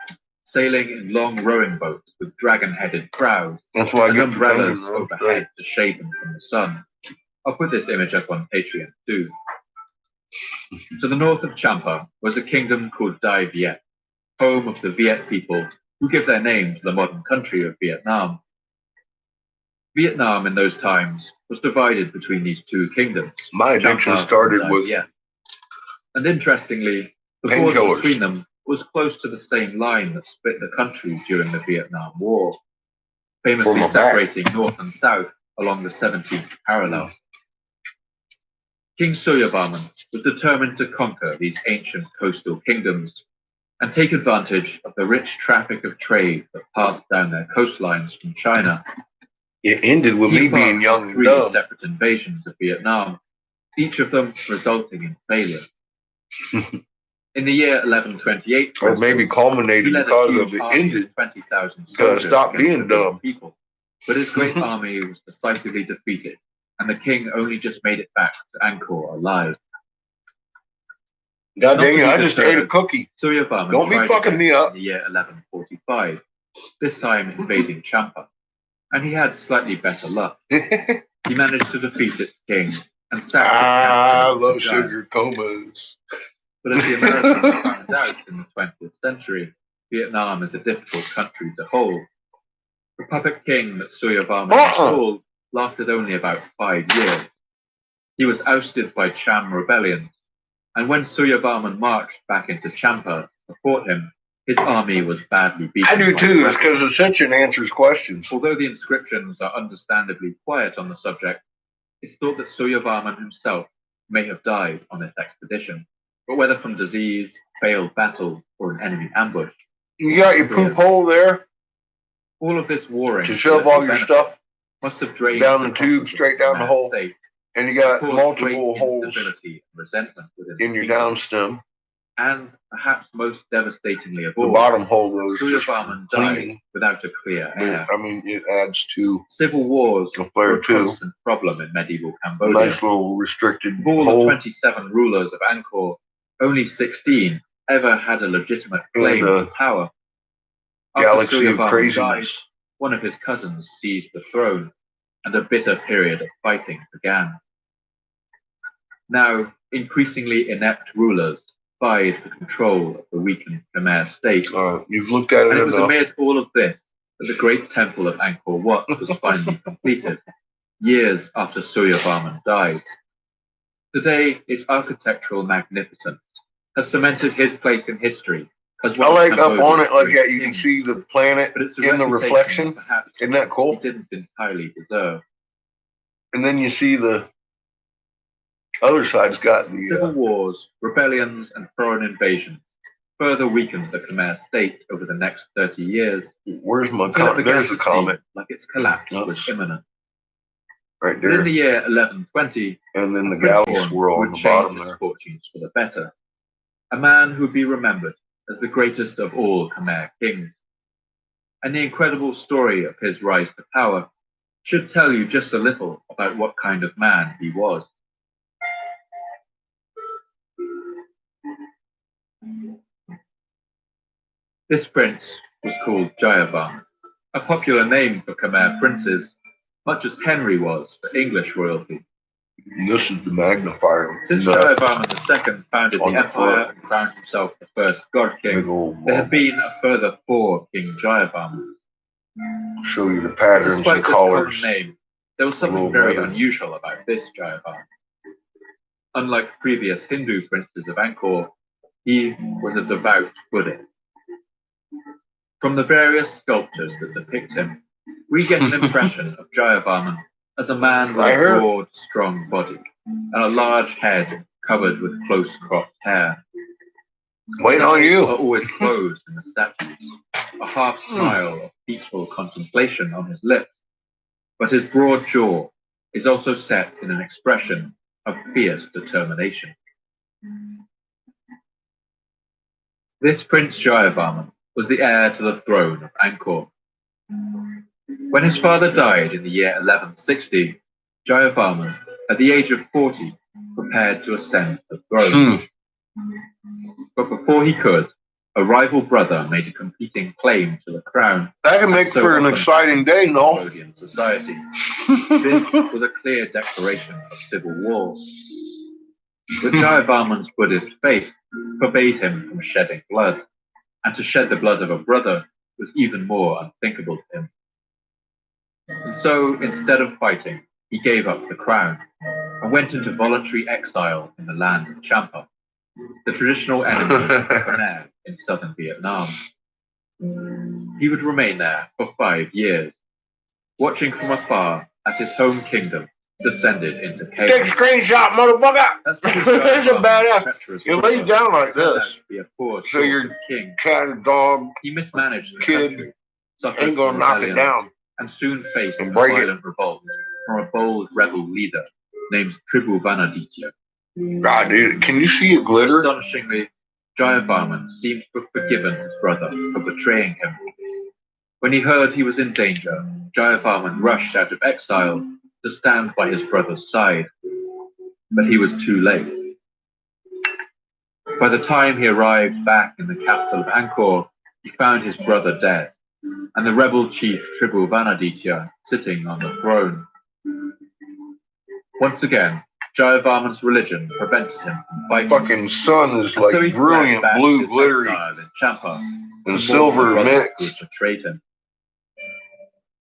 sailing in long rowing boats with dragon-headed prows That's why I and get for umbrellas thinking, man. overhead to shade them from the sun. I'll put this image up on Patreon too. To the north of Champa was a kingdom called Dai Viet, home of the Viet people who give their name to the modern country of Vietnam. Vietnam in those times was divided between these two kingdoms. My addiction Champa started and with Dai Viet. And interestingly, the border painkillers. between them was close to the same line that split the country during the Vietnam War, For famously my back. separating north and south along the 17th parallel. King Suryavarman was determined to conquer these ancient coastal kingdoms and take advantage of the rich traffic of trade that passed down their coastlines from China. It ended with He me being embarked young on and 3 dumb. separate invasions of Vietnam, each of them resulting in failure. In the year 1128, for Or maybe instance, culminated he led a because huge of it army ended. of 20,000 Because soldiers stop against being the Viet dumb. people, but his great army was decisively defeated, and the king only just made it back to Angkor alive. God Not dang to it, be I just ate a deterred, cookie. Suryavarman Don't be tried fucking again me up. in the year 1145, this time invading Champa, and he had slightly better luck. He managed to defeat its king and sack its I capital, love Ujjain. sugar comas. But as the Americans found out in the 20th century, Vietnam is a difficult country to hold. The puppet king that Suryavarman installed lasted only about 5 years. He was ousted by Cham rebellions, and when Suryavarman marched back into Champa to support him, his army was badly beaten. I do by too. It's rebels. because Ascension answers questions. Although the inscriptions are understandably quiet on the subject, it's thought that Suryavarman himself may have died on this expedition, but whether from disease, failed battle, or an enemy ambush. You got your poop hole there All of this warring to for shove little all your benefit stuff must have drained down the coffers tube, of straight down the Khmer hole, state, and you got caused multiple great holes instability and resentment within in the your kingdom. downstem. And perhaps most devastatingly of The all, bottom hole goes just for Suryavarman died cleaning. without a clear heir. I mean, it adds to Civil wars a were flare a too. constant problem in medieval A Cambodia. nice little restricted Of all the hole. 27 rulers of Angkor, only 16 ever had a legitimate claim And, to power. After Galaxy of Suryavarman died, craziness. one of his cousins seized the throne, and a bitter period of fighting began. Now, increasingly inept rulers vied for control of the weakened Khmer state, You've looked at and it it was enough. amid all of this that the great temple of Angkor Wat was finally completed, years after Suryavarman died. Today, its architectural magnificence has cemented his place in history as I one like of up on Cambodia's it like great that. You can kings, see the planet but it's a in the reputation reflection. that perhaps Isn't that he cool? didn't entirely deserve. And then you see the other side's got Civil the wars, rebellions, and foreign invasions further weakened the Khmer state over the next 30 years, where's my until it comet? began There's to the comet seem like its collapse Oops. was imminent. right But in there, the year 1120, and then a the prince galaxy born swirl who on would the change bottom its there. fortunes for the better, a man who would be remembered as the greatest of all Khmer kings. And the incredible story of his rise to power should tell you just a little about what kind of man he was. This prince was called Jayavarman, a popular name for Khmer princes, much as Henry was for English royalty. And this is the magnifier. Since The Jayavarman II founded on the the empire front. and crowned himself the first god big king, old there have wall. been a further 4 King Jayavarmans. Show you the patterns Despite and this colors. common name, there was something little very better. unusual about this Jayavarman. Unlike previous Hindu princes of Angkor, he was a devout Buddhist. From the various sculptures that depict him, we get an impression of Jayavarman as a man with a broad, strong body and a large head covered with close-cropped hair. Wait His on eyes you. are always closed in the statues, a half smile of peaceful contemplation on his lips, but his broad jaw is also set in an expression of fierce determination. This Prince Jayavarman was the heir to the throne of Angkor. When his father died in the year 1160, Jayavarman, at the age of 40, prepared to ascend the throne. But before he could, a rival brother made a competing claim to the crown. That can make for an exciting day, no? Cambodian society. This was a clear declaration of civil war. But Jayavarman's Buddhist faith forbade him from shedding blood, and to shed the blood of a brother was even more unthinkable to him. And so, instead of fighting, he gave up the crown and went into voluntary exile in the land of Champa, the traditional enemy of the Khmer in southern Vietnam. He would remain there for 5 years, watching from afar as his home kingdom descended into chaos. Take a screenshot, motherfucker! That's because It's a badass. treacherous You lay down like turned out this, to be a poor, so your short king. cat or dog He mismanaged the kid country, suffered ain't gonna from knock it rebellions, down. and soon faced a And break it. violent revolt from a bold rebel leader named Tribhuvanaditya. God, dude, can you see it glitter? Astonishingly, Jayavarman seems to have forgiven his brother for betraying him. When he heard he was in danger, Jayavarman rushed out of exile to stand by his brother's side. But he was too late. By the time he arrived back in the capital of Angkor, he found his brother dead, and the rebel chief Tribhuvanaditya sitting on the throne. Once again, Jayavarman's religion prevented him from fighting. Fucking sun is And like so he brilliant fled back blue, to his glittery, exile in Champa and to silver mourn the brother who mixed had betrayed him.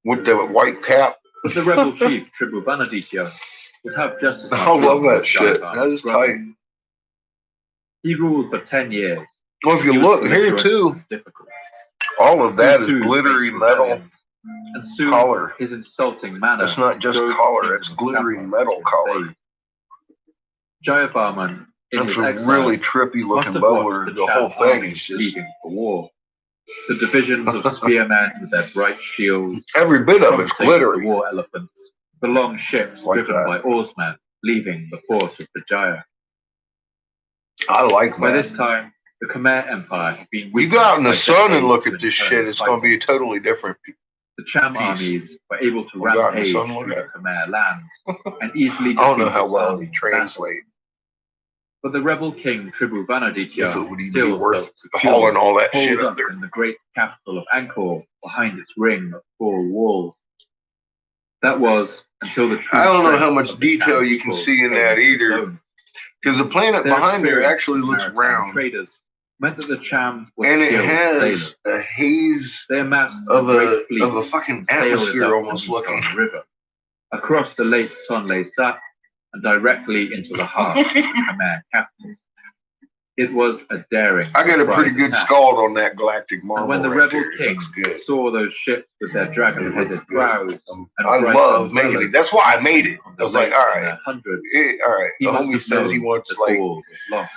with the white cap. But the rebel chief Tribhuvanaditya would have just as much I love love that as shit. Jayavarman's That is brother. tight. He ruled for 10 years. Well, if you He was look here belligerent too, and difficult. all of that He is too glittery faced metal rebellions, and soon color. his insulting manner It's not just drove the color, kingdom it's of glittery Champa metal to color. invade. Jayavarman, in That's his a exile, really trippy must looking have bubbler. watched The the whole Cham thing army is just leaving for war. The divisions of spearmen with their bright shields, every bit of it's trumpeting glittery. the war elephants, the long ships Like driven that. by oarsmen leaving the port of Vijaya. I like By that. this time, the Khmer Empire had been You go out in the by sun and decades look of at this internal shit, it's going to be a fighting. totally different. The Cham piece. armies were able to Go out in the rampage sun, through look the at it. Khmer lands and easily I don't know defeat how its well army it in battle. translate. But the rebel king If it Tribhuvanaditya would even be still worth felt secure, hauling all that shit holed up up there. in the great capital of Angkor behind its ring of four walls. That was until the true I don't know how strength much of the Cham detail you can people see in came that into its either. own. Because the planet Their behind there experience actually as looks maritime round. traders meant that the Cham were And it skilled has sailors. a haze They amassed of a great a fleet fucking and sailed it atmosphere up almost the looking. Mekong River, across the Lake Tonle Sap, and directly into the heart of the Khmer capital. It was a daring I got a pretty surprise good attack. scald on that galactic marble. And when the right rebel there. It king looks good. saw those ships with their It dragon-headed looks good. prows and I bright love making it. umbrellas That's why I made it. on I the was like, lake all in right, their hundreds, all right. he The must homie have says he known wants that like all was lost.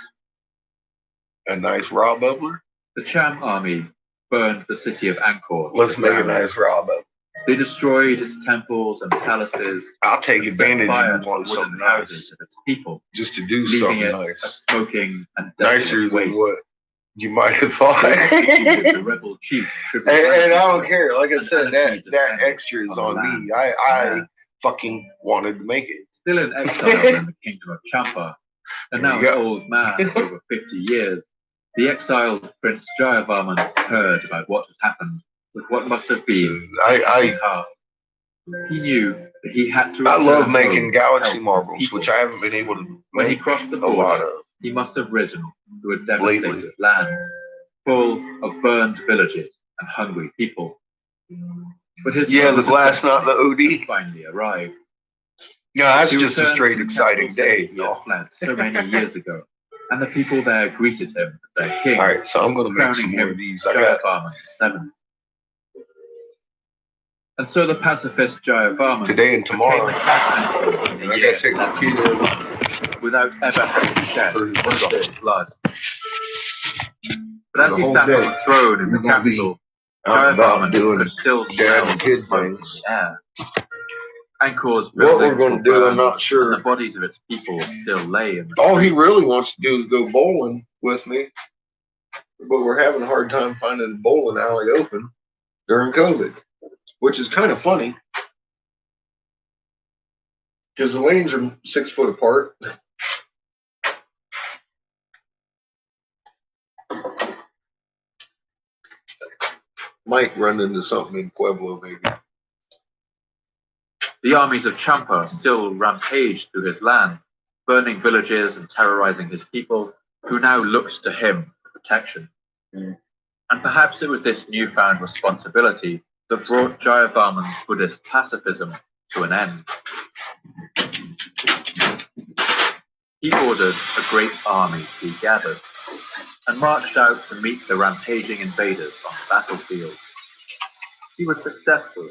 a nice raw bubbler. The Cham army burned the city of Angkor to Let's the make a ground. nice raw bubbler. They destroyed its temples and palaces, I'll take and set advantage fire if to you want the wooden something houses nice. of its people, Just to do leaving something it a nice. smoking and Nicer desolate than waste. what you might have thought. They executed the rebel chief And I don't Tribhuvanaditya, care. Like I and said, anarchy that descended extra is on the on land me. of I Khmer. fucking wanted to make it. Still in exile in the kingdom of Champa, and There now you an go. old man of over 50 years, the exiled Prince Jayavarman heard about what had happened with what must have So been I heart. He knew that he had to love return home making to galaxy help his marbles, people. which I haven't been able to When he make crossed the a lot border, of. he must have ridden through a Lately. devastated land, full of burned villages and hungry people. But his Yeah, the moment of glass, not the destiny OD. had finally arrived. No, that's He just a returned straight to the exciting capital city day. he had fled so many years ago, and the people there greeted him as their king, All right, so I'm gonna make crowning some more him of these. I got Jayavarman VII. And so the pacifist Jayavarman today and became tomorrow. the Cat in And the I year gotta take my kid in without ever having shed for his a drop birthday. of blood. But For as the he whole sat day, on the throne in we're the gonna be capital, out and about Jayavarman doing could still dad smell and the kid smoke in things. the air. Angkor's What we're buildings gonna were do, I'm burned, not and sure. the bodies of its people still lay in the All he street. really wants to do is go bowling with me, but we're having a hard time finding a bowling alley open during COVID, which is kind of funny because the lanes are 6 foot apart. Might run into something in Pueblo, maybe. The armies of Champa still rampaged through his land, burning villages and terrorizing his people, who now looked to him for protection. And perhaps it was this newfound responsibility that brought Jayavarman's Buddhist pacifism to an end. He ordered a great army to be gathered and marched out to meet the rampaging invaders on the battlefield. He was successful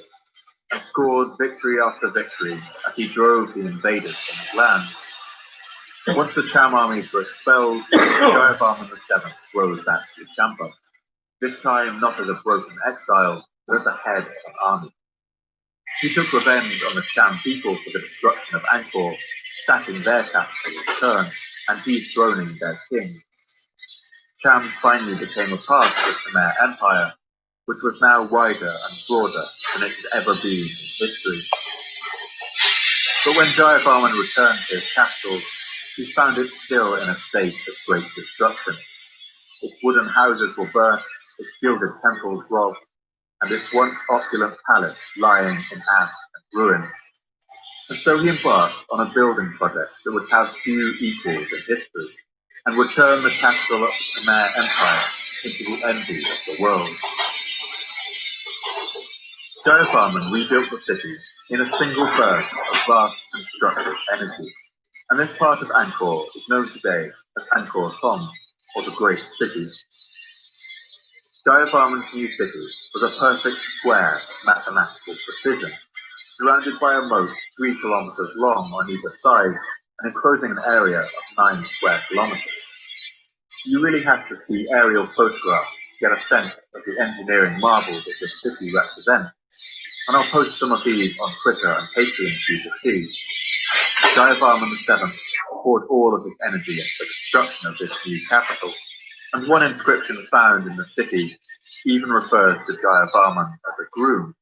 and scored victory after victory as he drove the invaders from his land. Once the Cham armies were expelled, Jayavarman VII rode back to Champa, this time not as a broken exile, but at the head of an army. He took revenge on the Cham people for the destruction of Angkor, sacking their capital in turn and dethroning their king. Cham finally became a part of the Khmer Empire, which was now wider and broader than it had ever been in history. But when Jayavarman returned to his capital, he found it still in a state of great destruction. Its wooden houses were burnt, its gilded temples robbed, and its once opulent palace lying in ash and ruins. And so he embarked on a building project that would have few equals in history, and would turn the capital of the Khmer Empire into the envy of the world. Jayavarman rebuilt the city in a single burst of vast constructive energy, and this part of Angkor is known today as Angkor Thom, or the Great City. Jayavarman's new city was a perfect square of mathematical precision, surrounded by a moat 3 kilometers long on either side and enclosing an area of 9 square kilometers. You really have to see aerial photographs to get a sense of the engineering marvel that this city represents, and I'll post some of these on Twitter and Patreon for you to see. Jayavarman VII poured all of his energy into the construction of this new capital, and one inscription found in the city even refers to Jayavarman as a groom,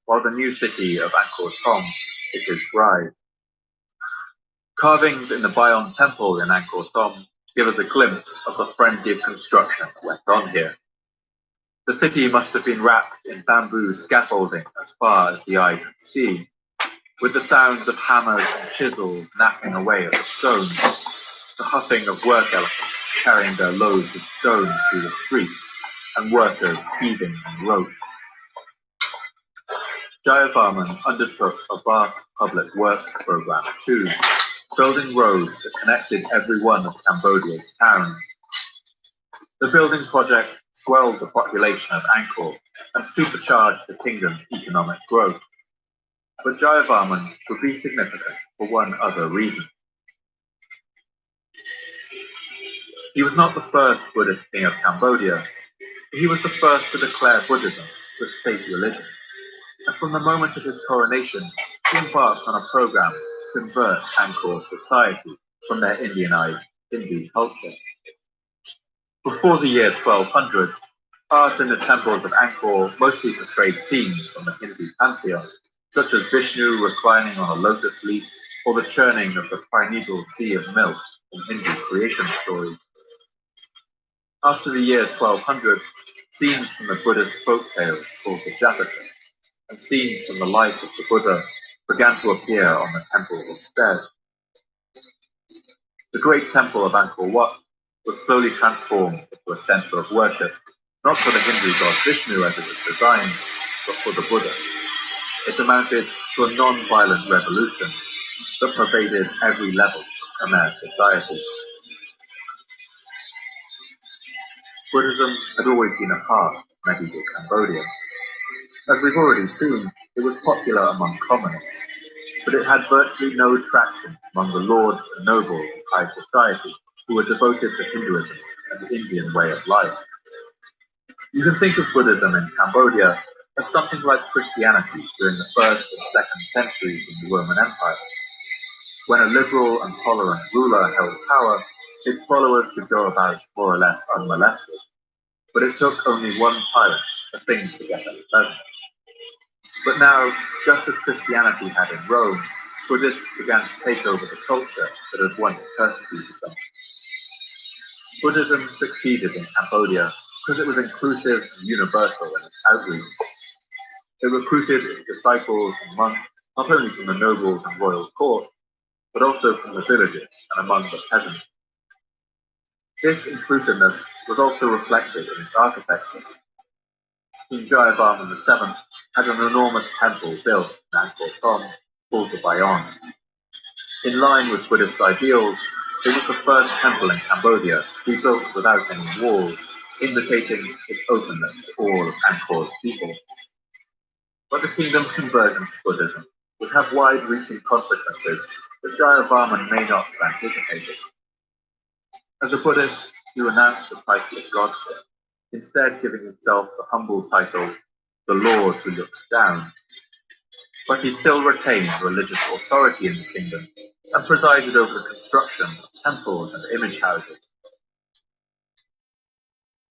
while the new city of Angkor Thom is his bride. Carvings in the Bayon Temple in Angkor Thom give us a glimpse of the frenzy of construction that went on here. The city must have been wrapped in bamboo scaffolding as far as the eye could see, with the sounds of hammers and chisels napping away at the stones, the huffing of work elephants carrying their loads of stone through the streets, and workers heaving on ropes. Jayavarman undertook a vast public works program too, building roads that connected every one of Cambodia's towns. The building project swelled the population of Angkor and supercharged the kingdom's economic growth. But Jayavarman would be significant for one other reason. He was not the first Buddhist king of Cambodia, but he was the first to declare Buddhism the state religion. And from the moment of his coronation, he embarked on a program to convert Angkor's society from their Indianized Hindu culture. Before the year 1200, art in the temples of Angkor mostly portrayed scenes from the Hindu pantheon, such as Vishnu reclining on a lotus leaf or the churning of the primeval sea of milk in Hindu creation stories. After the year 1200, scenes from the Buddhist folk tales called the Jataka and scenes from the life of the Buddha began to appear on the temples instead. The great temple of Angkor Wat was slowly transformed into a center of worship, not for the Hindu god Vishnu as it was designed, but for the Buddha. It amounted to a non-violent revolution that pervaded every level of Khmer society. Buddhism had always been a part of medieval Cambodia. As we've already seen, It was popular among commoners, but it had virtually no traction among the lords and nobles of high society who were devoted to Hinduism and the Indian way of life. You can think of Buddhism in Cambodia as something like Christianity during the 1st and 2nd centuries in the Roman Empire. When a liberal and tolerant ruler held power, its followers could go about more or less unmolested. But it took only one tyrant for things to get unpleasant. But now, just as Christianity had in Rome, Buddhists began to take over the culture that had once persecuted them. Buddhism succeeded in Cambodia because it was inclusive and universal in its outreach. It recruited its disciples and monks not only from the nobles and royal court, but also from the villages and among the peasants. This inclusiveness was also reflected in its architecture. King Jayavarman VII had an enormous temple built in Angkor Thom called the Bayon. In line with Buddhist ideals, it was the first temple in Cambodia to be built without any walls, indicating its openness to all of Angkor's people. But the kingdom's conversion to Buddhism would have wide-reaching consequences that Jayavarman may not have anticipated. As a Buddhist, he renounced the title of godship, instead giving himself the humble title, the Lord who looks down. But he still retained religious authority in the kingdom and presided over the construction of temples and image houses.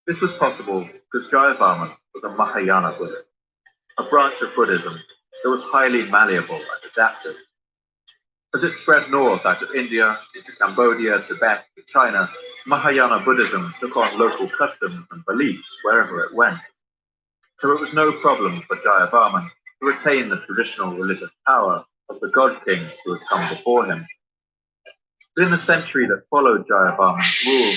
This was possible because Jayavarman was a Mahayana Buddhist, a branch of Buddhism that was highly malleable and adaptive. As it spread north out of India into Cambodia, Tibet, and China, Mahayana Buddhism took on local customs and beliefs wherever it went. So it was no problem for Jayavarman to retain the traditional religious power of the god kings who had come before him. But in the century that followed Jayavarman's rule,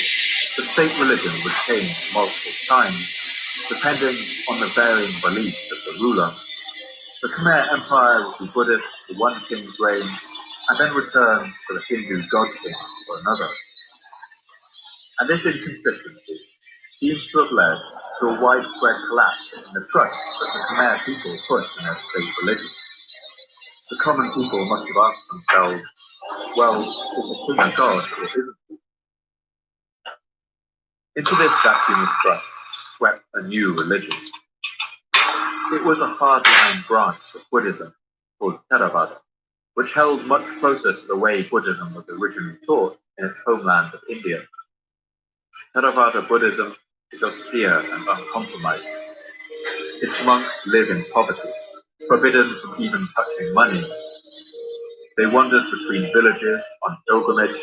the state religion would change multiple times, depending on the varying beliefs of the ruler. The Khmer Empire would be Buddhist for one king's reign, and then return to the Hindu god king for another. And this inconsistency seems to have led to a widespread collapse in the trust that the Khmer people put in their state religion. The common people must have asked themselves, well, is the king a god or isn't he? Into this vacuum of trust swept a new religion. It was a hardline branch of Buddhism called Theravada, which held much closer to the way Buddhism was originally taught in its homeland of India. Theravada Buddhism is austere and uncompromising. Its monks live in poverty, forbidden from even touching money. They wandered between villages on pilgrimage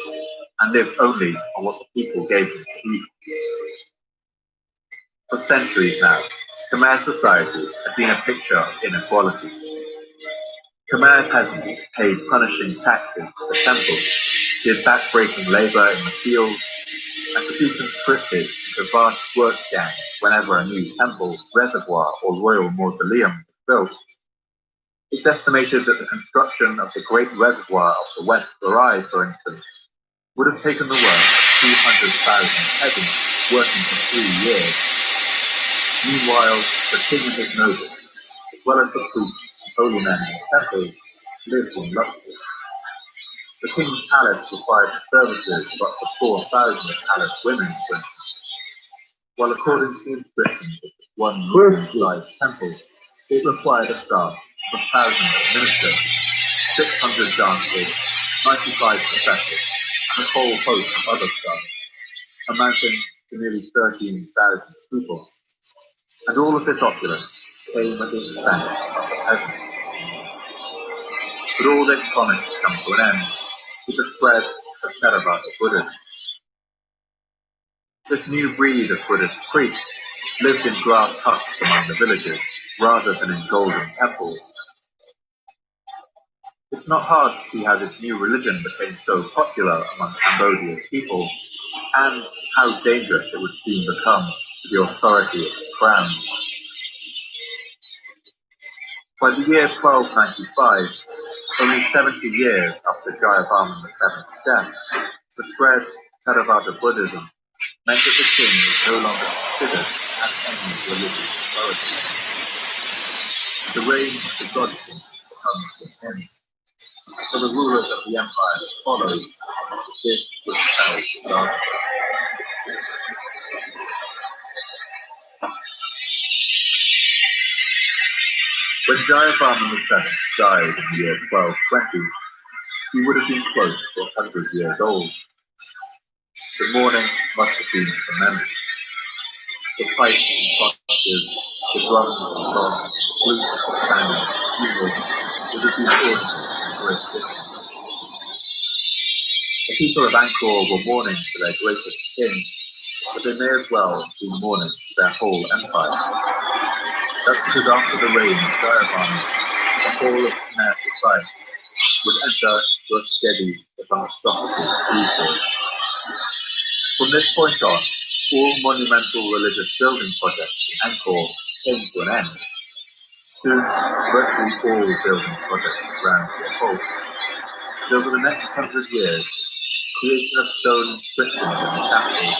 and lived only on what the people gave them to eat. For centuries now, Khmer society had been a picture of inequality. Khmer peasants paid punishing taxes to the temple, did backbreaking labor in the fields, and could be conscripted into vast work gangs whenever a new temple, reservoir, or royal mausoleum was built. It's estimated that the construction of the Great Reservoir of the West Barai, for instance, would have taken the work of 200,000 peasants working for 3 years. Meanwhile, the king and his nobles, as well as the priests and holy men in the temples, lived in luxury. The king's palace required the services of up to 4,000 palace women, for instance, while according to the inscriptions of one medium-sized temple, it required a staff of 1,000 administrators, 600 dancers, 95 professors, and a whole host of other staff, amounting to nearly 13,000 people. And all of this opulence came at the expense of the peasants. But all this promised to come to an end with the spread of Theravada Buddhism. This new breed of Buddhist priests lived in grass huts among the villages rather than in golden temples. It's not hard to see how this new religion became so popular among Cambodia's people and how dangerous it would soon become to the authority of the crown. By the year 1295, only 70 years after Jayavarman VII's death, the spread of Theravada Buddhism meant that the king was no longer considered as any religious authority. The reign of the God King comes to an end, for the rulers of the empire followed this which fell to darkness. When Jayavarman VII died in the year 1220, he would have been close to 100 years old. The mourning must have been tremendous. The pipes and sausages, the drums and songs, flutes and banners, funerals would have been audible in great distance. The people of Angkor were mourning for their greatest king, but they may as well be mourning for their whole empire. That's because after the reign of Jayavarman, the whole of Khmer society would enter into a steady but unstoppable freefall. From this point on, all monumental religious building projects in Angkor came to an end. Soon, virtually all building projects ran to a halt. And over the next 100 years, creation of stone inscriptions in the capital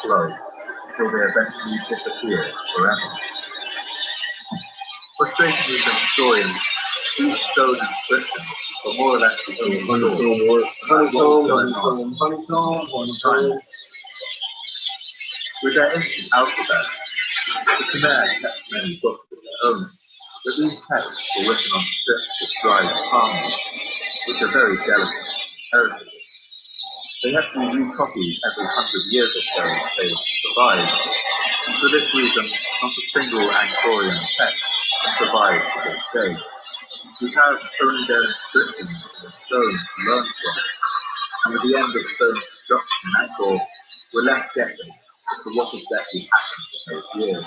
slowed until they eventually disappeared forever. Frustratingly for historians, these stone inscriptions were more or less the only story about what was going on in China. With their ancient alphabet, the Khmer kept many books of their own, but these texts were written on strips of dried palm leaves, which are very delicate and perishable. They had to be recopied every 100 years or so to stay survive, and for this reason, not a single Angkorian text can survive to this day. We have only their inscriptions in the stone to learn from, and with the end of stone construction in Angkor, we're left guessing as to what exactly happened in those years.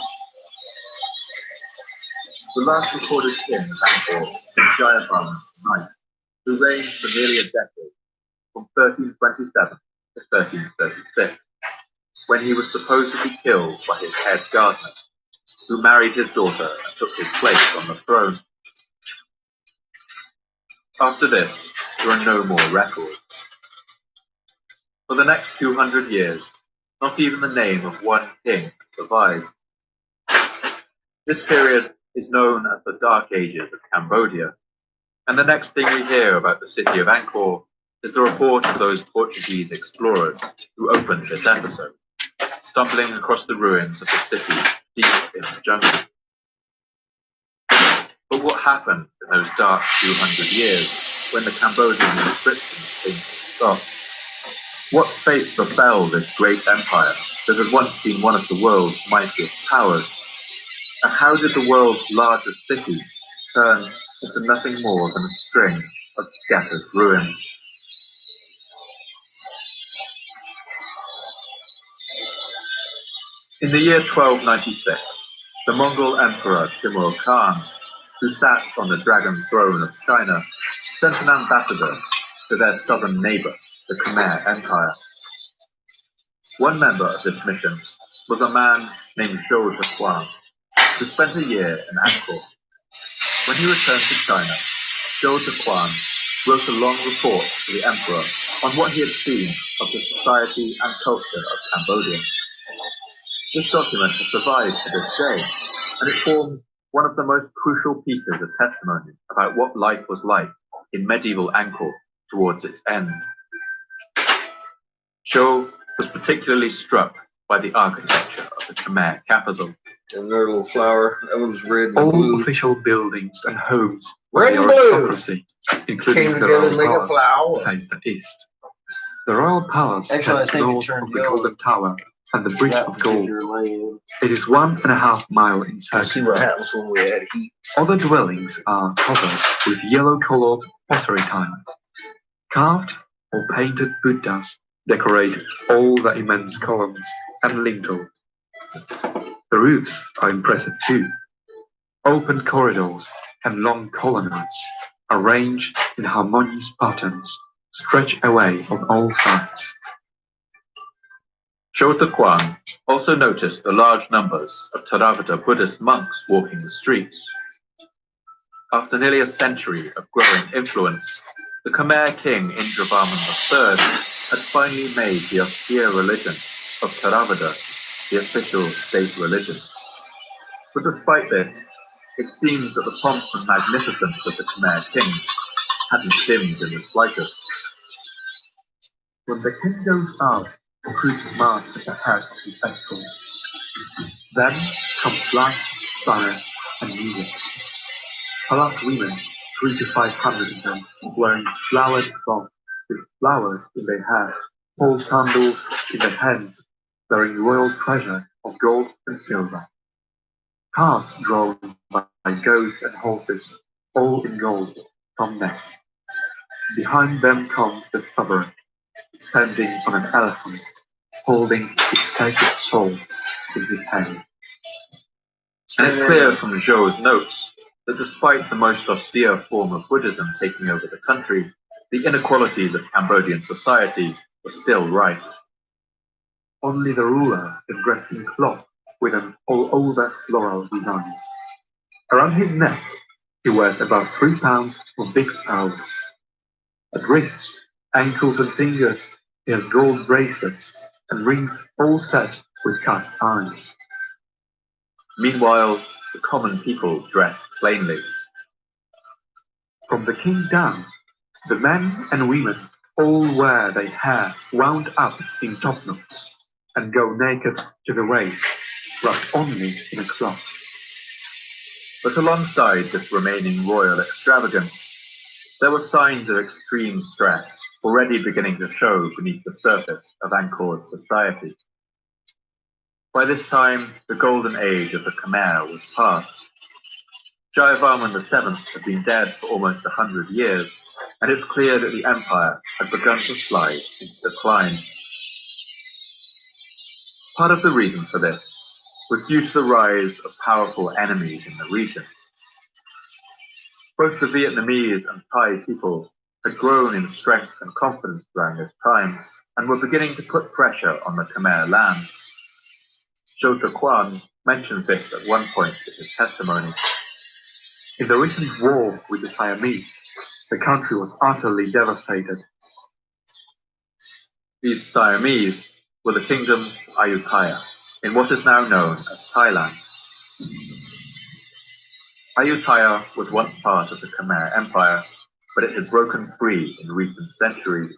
The last recorded king of Angkor was Jayavarman IX, who reigned for nearly a decade, from 1327 to 1336, when he was supposedly killed by his head gardener, who married his daughter and took his place on the throne. After this, there are no more records. For the next 200 years, not even the name of one king survived. This period is known as the Dark Ages of Cambodia, and the next thing we hear about the city of Angkor is the report of those Portuguese explorers who opened this episode, stumbling across the ruins of the city deep in the jungle. But what happened in those dark 200 years when the Cambodian inscriptions came to stop? What fate befell this great empire that had once been one of the world's mightiest powers? And how did the world's largest city turn into nothing more than a string of scattered ruins? In the year 1296, the Mongol Emperor Timur Khan, who sat on the dragon throne of China, sent an ambassador to their southern neighbor, the Khmer Empire. One member of this mission was a man named Zhou Zhiquan, who spent a year in Angkor. When he returned to China, Zhou Zhiquan wrote a long report to the emperor on what he had seen of the society and culture of Cambodia. This document has survived to this day, and it forms one of the most crucial pieces of testimony about what life was like in medieval Angkor towards its end. Zhou was particularly struck by the architecture of the Khmer capital. And their little flower, that one's red and All blue. official buildings and homes Red of and the blue. aristocracy, including Came the together royal to make a palace, flower. face the east. The royal palace Actually, I stands think it north turned of the yellow. Golden Tower and the Bridge That of Gold. particular lane. It is 1.5 miles in We'll see circuit. what happens when we add heat. Other dwellings are covered with yellow-colored pottery tiles. Carved or painted Buddhas decorate all the immense columns and lintels. The roofs are impressive too. Open corridors and long colonnades, arranged in harmonious patterns, stretch away on all sides. Zhou Zhiquan also noticed the large numbers of Theravada Buddhist monks walking the streets. After nearly a century of growing influence, the Khmer king Indravarman III had finally made the austere religion of Theravada the official state religion. But despite this, It seems that the pomp and magnificence of the Khmer king hadn't dimmed in the slightest. When the king goes out to preach mass at the head of his escort, then comes light, silence, and music. Polite women, 300 to 500 of them, wearing flowered cloth with flowers in their hair, hold candles in their hands, bearing royal treasure of gold and silver. Carts drawn by goats and horses, all in gold, come next. Behind them comes the sovereign, standing on an elephant, holding his sacred soul in his hand. And it's clear from Zhou's notes that despite the most austere form of Buddhism taking over the country, the inequalities of Cambodian society were still rife. Only the ruler is dressed in cloth with an all-over floral design. Around his neck, he wears about 3 pounds of big pearls. At wrists, ankles, and fingers, he has gold bracelets and rings all set with cast irons. Meanwhile, the common people dressed plainly. From the king down, the men and women all wear their hair wound up in topknots and go naked to the waist, wrapped only in a cloth. But alongside this remaining royal extravagance, there were signs of extreme stress already beginning to show beneath the surface of Angkor's society. By this time, the golden age of the Khmer was past. Jayavarman VII had been dead for almost 100 years, and it's clear that the empire had begun to slide into decline. Part of the reason for this was due to the rise of powerful enemies in the region. Both the Vietnamese and Thai people had grown in strength and confidence during this time and were beginning to put pressure on the Khmer land. Zhou Tuquan mentions this at one point in his testimony. In the recent war with the Siamese, the country was utterly devastated. These Siamese were the kingdom of Ayutthaya, in what is now known as Thailand. Ayutthaya was once part of the Khmer Empire, but it had broken free in recent centuries.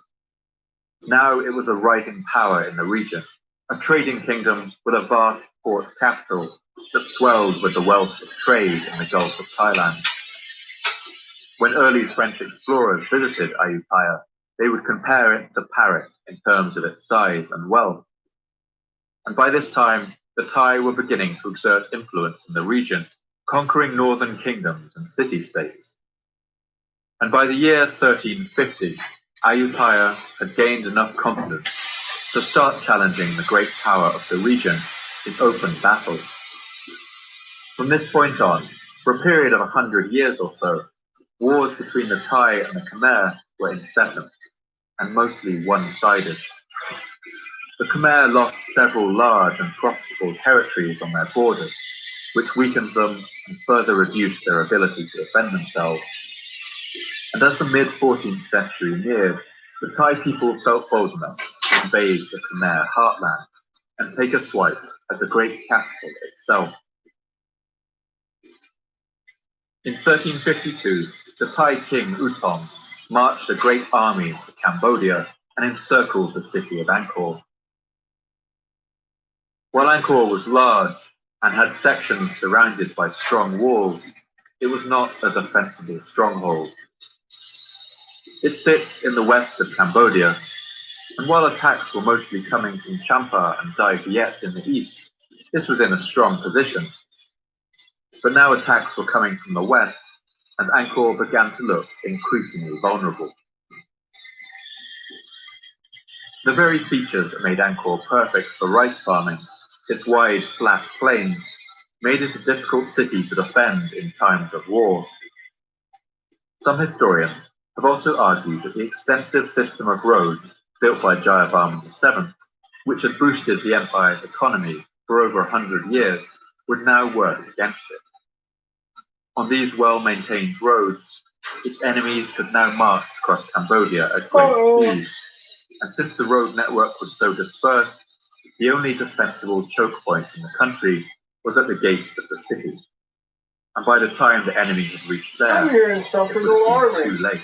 Now it was a rising power in the region, a trading kingdom with a vast port capital that swelled with the wealth of trade in the Gulf of Thailand. When early French explorers visited Ayutthaya, they would compare it to Paris in terms of its size and wealth. And by this time, the Thai were beginning to exert influence in the region, conquering northern kingdoms and city-states. And by the year 1350, Ayutthaya had gained enough confidence to start challenging the great power of the region in open battle. From this point on, for a period of 100 years or so, wars between the Thai and the Khmer were incessant and mostly one-sided. The Khmer lost several large and profitable territories on their borders, which weakened them and further reduced their ability to defend themselves. And as the mid-14th century neared, the Thai people felt bold enough to invade the Khmer heartland and take a swipe at the great capital itself. In 1352, the Thai king Utong marched a great army into Cambodia and encircled the city of Angkor. While Angkor was large and had sections surrounded by strong walls, it was not a defensible stronghold. It sits in the west of Cambodia, and while attacks were mostly coming from Champa and Dai Viet in the east, this was in a strong position. But now attacks were coming from the west, and Angkor began to look increasingly vulnerable. The very features that made Angkor perfect for rice farming, its wide, flat plains, made it a difficult city to defend in times of war. Some historians have also argued that the extensive system of roads built by Jayavarman VII, which had boosted the empire's economy for over 100 years, would now work against it. On these well-maintained roads, its enemies could now march across Cambodia at great speed, and since the road network was so dispersed, the only defensible choke point in the country was at the gates of the city. and by the time the enemy had reached I'm there, hearing it something would have alarming. been too late.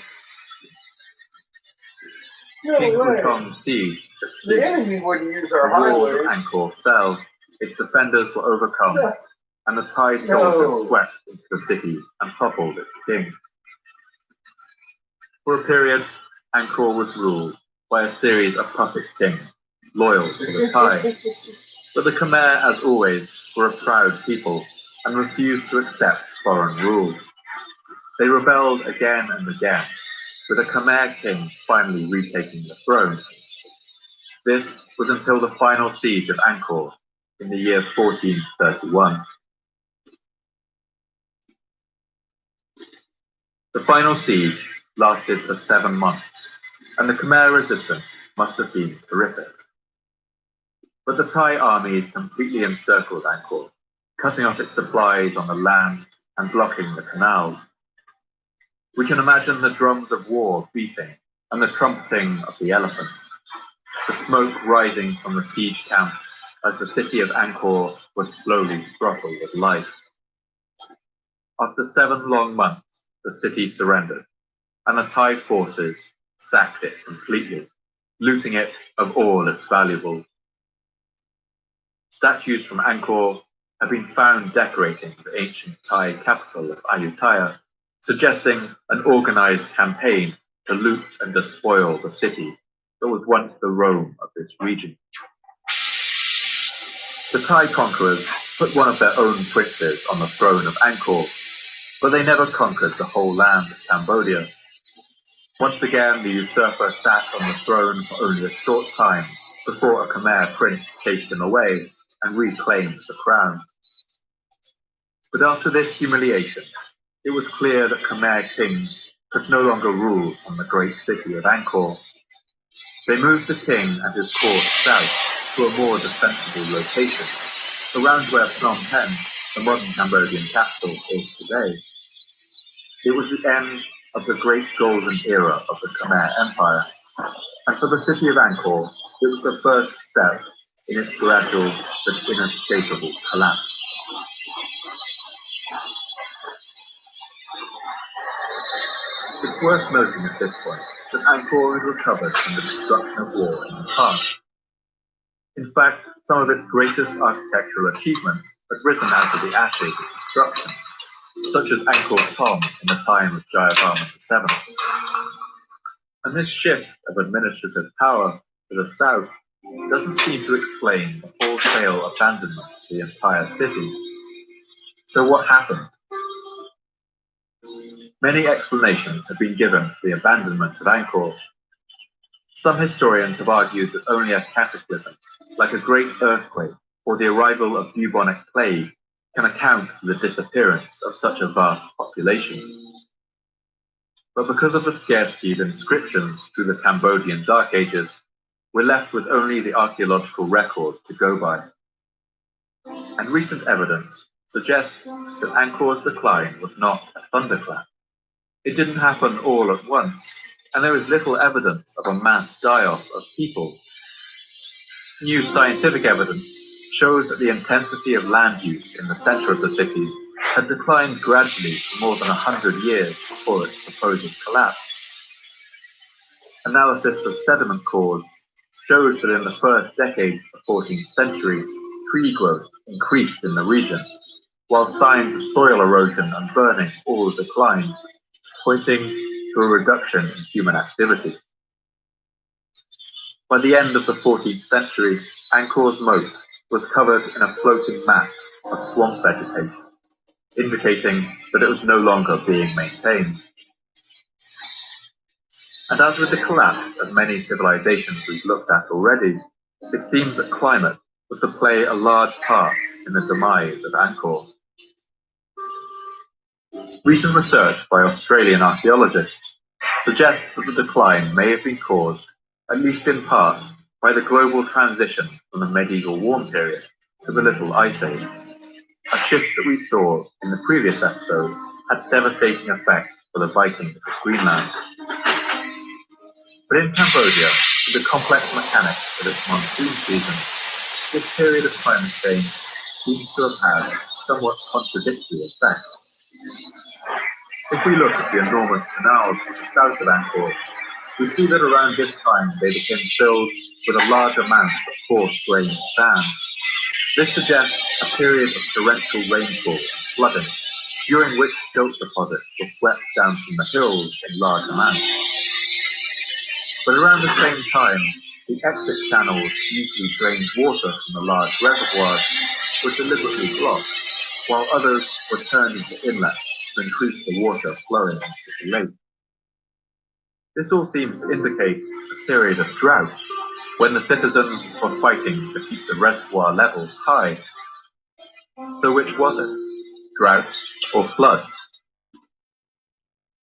King No way. Hutong's siege The succeeded. enemy wouldn't use The our walls of highways. Angkor fell, its defenders were overcome, No. and the Thai soldiers swept into the city and toppled its king. For a period, Angkor was ruled by a series of puppet kings, loyal to the Thai. But the Khmer, as always, were a proud people and refused to accept foreign rule. They rebelled again and again, with a Khmer king finally retaking the throne. This was until the final siege of Angkor in the year 1431. The final siege lasted for 7 months, and the Khmer resistance must have been terrific. But the Thai armies completely encircled Angkor, cutting off its supplies on the land and blocking the canals. We can imagine the drums of war beating and the trumpeting of the elephants, the smoke rising from the siege camps as the city of Angkor was slowly throttled with life. After 7 long months, the city surrendered, and the Thai forces sacked it completely, looting it of all its valuables. Statues from Angkor have been found decorating the ancient Thai capital of Ayutthaya, suggesting an organized campaign to loot and despoil the city that was once the Rome of this region. The Thai conquerors put one of their own princes on the throne of Angkor, but they never conquered the whole land of Cambodia. Once again, the usurper sat on the throne for only a short time before a Khmer prince chased him away and reclaimed the crown. But after this humiliation, it was clear that Khmer kings could no longer rule from the great city of Angkor. They moved the king and his court south to a more defensible location, around where Phnom Penh, the modern Cambodian capital, is today. It was the end of the great golden era of the Khmer Empire, and for the city of Angkor, it was the first step in its gradual but inescapable collapse. It's worth noting at this point that Angkor is recovered from the destruction of war in the past. In fact, some of its greatest architectural achievements have risen out of the ashes of destruction, such as Angkor Thom in the time of Jayavarman VII. And this shift of administrative power to the south doesn't seem to explain the wholesale abandonment of the entire city. So what happened? Many explanations have been given for the abandonment of Angkor. Some historians have argued that only a cataclysm, like a great earthquake or the arrival of bubonic plague, can account for the disappearance of such a vast population. But because of the scarcity of inscriptions through the Cambodian Dark Ages, we're left with only the archaeological record to go by. And recent evidence suggests that Angkor's decline was not a thunderclap. It didn't happen all at once, and there is little evidence of a mass die-off of people. New scientific evidence shows that the intensity of land use in the center of the city had declined gradually for more than 100 years before its supposed collapse. Analysis of sediment cores shows that in the first decade of the 14th century, tree growth increased in the region, while signs of soil erosion and burning all declined, pointing to a reduction in human activity. By the end of the 14th century, Angkor's moat was covered in a floating mat of swamp vegetation, indicating that it was no longer being maintained. And as with the collapse of many civilizations we've looked at already, it seems that climate was to play a large part in the demise of Angkor. Recent research by Australian archaeologists suggests that the decline may have been caused, at least in part, by the global transition from the medieval warm period to the Little Ice Age. A shift that we saw in the previous episode had devastating effects for the Vikings of Greenland. But in Cambodia, with the complex mechanics of its monsoon season, this period of climate change seems to have had somewhat contradictory effects. If we look at the enormous canals to the south of Angkor, we see that around this time they became filled with a large amount of coarse-grained sand. This suggests a period of torrential rainfall and flooding, during which silt deposits were swept down from the hills in large amounts. But around the same time, the exit channels usually drained water from the large reservoirs were deliberately blocked, while others were turned into inlets to increase the water flowing into the lake. This all seems to indicate a period of drought, when the citizens were fighting to keep the reservoir levels high. So which was it? Drought or floods?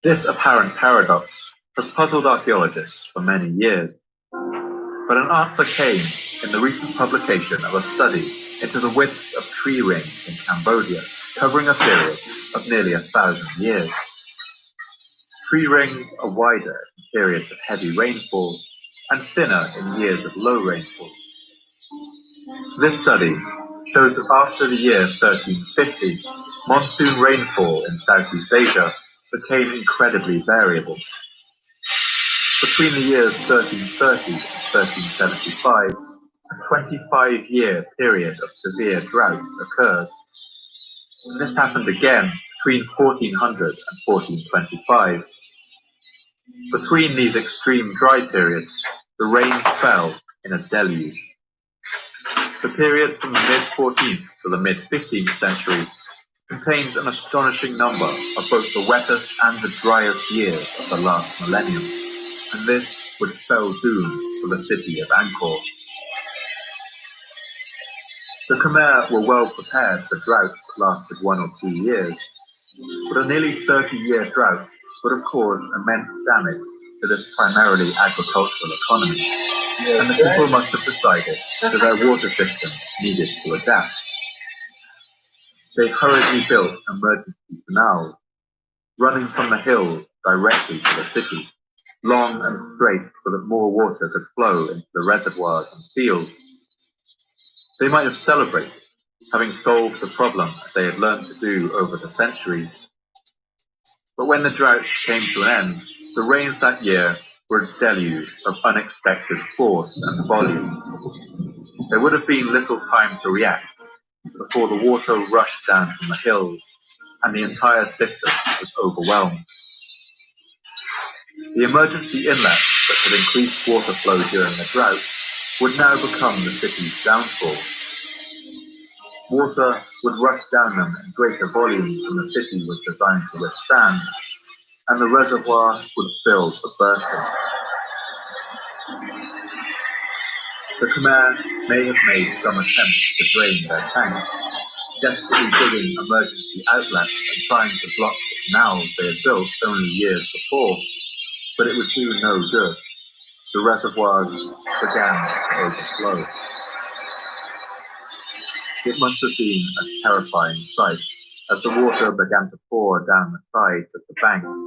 This apparent paradox has puzzled archaeologists for many years, but an answer came in the recent publication of a study into the widths of tree rings in Cambodia, covering a period of nearly 1,000 years. Tree rings are wider in periods of heavy rainfall and thinner in years of low rainfall. This study shows that after the year 1350, monsoon rainfall in Southeast Asia became incredibly variable. Between the years 1330 and 1375, a 25-year period of severe droughts occurred. And this happened again between 1400 and 1425. Between these extreme dry periods, the rains fell in a deluge. The period from the mid-14th to the mid-15th century contains an astonishing number of both the wettest and the driest years of the last millennium, and this would spell doom for the city of Angkor. The Khmer were well prepared for droughts that lasted 1 or 2 years, but a nearly 30-year drought would have caused immense damage to this primarily agricultural economy, and the people must have decided that their water system needed to adapt. They hurriedly built emergency canals, running from the hills directly to the city, long and straight so that more water could flow into the reservoirs and fields. They might have celebrated, having solved the problem as they had learned to do over the centuries. But when the drought came to an end, the rains that year were a deluge of unexpected force and volume. There would have been little time to react before the water rushed down from the hills, and the entire system was overwhelmed. The emergency inlets that had increased water flow during the drought would now become the city's downfall. Water would rush down them in greater volumes than the city was designed to withstand, and the reservoir would fill to bursting. The Khmer may have made some attempts to drain their tanks, desperately digging emergency outlets and trying to block the canals they had built only years before, but it would do no good. The reservoirs began to overflow. It must have been a terrifying sight as the water began to pour down the sides of the banks,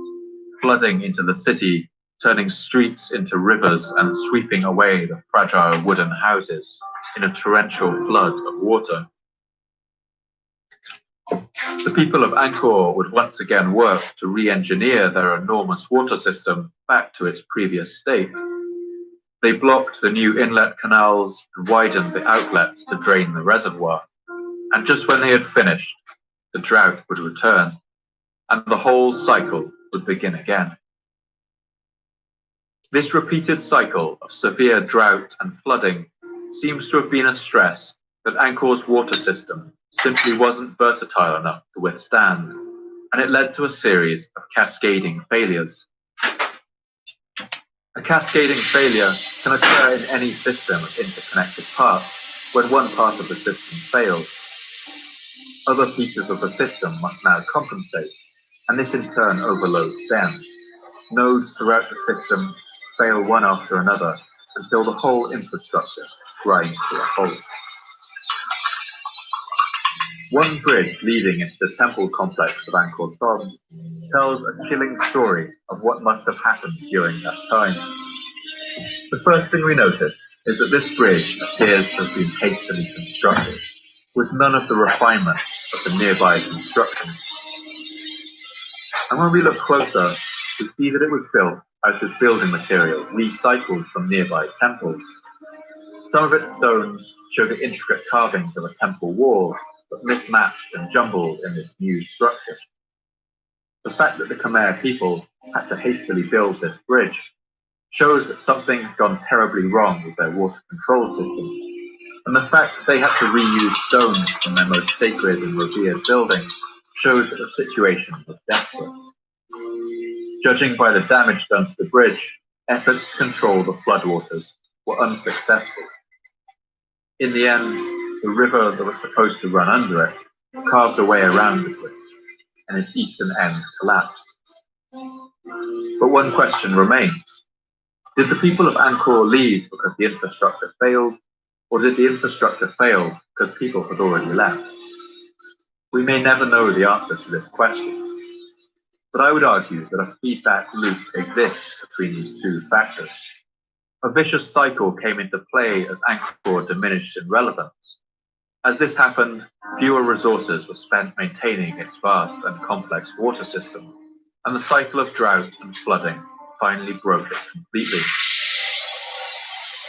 flooding into the city, turning streets into rivers and sweeping away the fragile wooden houses in a torrential flood of water. The people of Angkor would once again work to re-engineer their enormous water system back to its previous state. They blocked the new inlet canals and widened the outlets to drain the reservoir. And just when they had finished, the drought would return, and the whole cycle would begin again. This repeated cycle of severe drought and flooding seems to have been a stress that Angkor's water system simply wasn't versatile enough to withstand, and it led to a series of cascading failures. A cascading failure can occur in any system of interconnected parts when one part of the system fails. Other pieces of the system must now compensate, and this in turn overloads them. Nodes throughout the system fail one after another until the whole infrastructure grinds to a halt. One bridge leading into the temple complex of Angkor Thom tells a chilling story of what must have happened during that time. The first thing we notice is that this bridge appears to have been hastily constructed, with none of the refinement of the nearby construction. And when we look closer, we see that it was built out of building material recycled from nearby temples. Some of its stones show the intricate carvings of a temple wall, but mismatched and jumbled in this new structure. The fact that the Khmer people had to hastily build this bridge shows that something had gone terribly wrong with their water control system, and the fact that they had to reuse stones from their most sacred and revered buildings shows that the situation was desperate. Judging by the damage done to the bridge, efforts to control the floodwaters were unsuccessful. In the end, the river that was supposed to run under it carved a way around the bridge, and its eastern end collapsed. But one question remains. Did the people of Angkor leave because the infrastructure failed, or did the infrastructure fail because people had already left? We may never know the answer to this question, but I would argue that a feedback loop exists between these two factors. A vicious cycle came into play as Angkor diminished in relevance. As this happened, fewer resources were spent maintaining its vast and complex water system, and the cycle of drought and flooding finally broke it completely.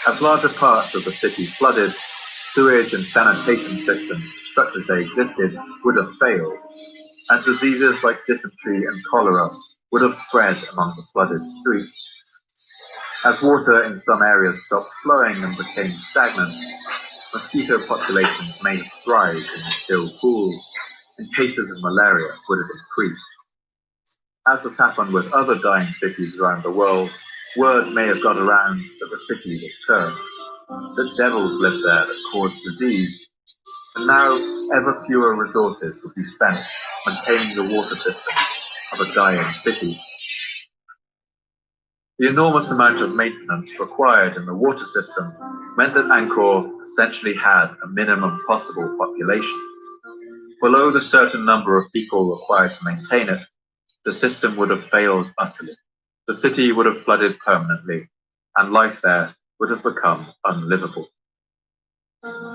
As larger parts of the city flooded, sewage and sanitation systems, such as they existed, would have failed, and diseases like dysentery and cholera would have spread among the flooded streets. As water in some areas stopped flowing and became stagnant, mosquito populations may have thrived in the still pools, and cases of malaria would have increased. As has happened with other dying cities around the world, word may have got around that the city was cursed, that devils lived there that caused disease, and now ever fewer resources would be spent maintaining the water system of a dying city. The enormous amount of maintenance required in the water system meant that Angkor essentially had a minimum possible population. Below the certain number of people required to maintain it, the system would have failed utterly. The city would have flooded permanently, and life there would have become unlivable.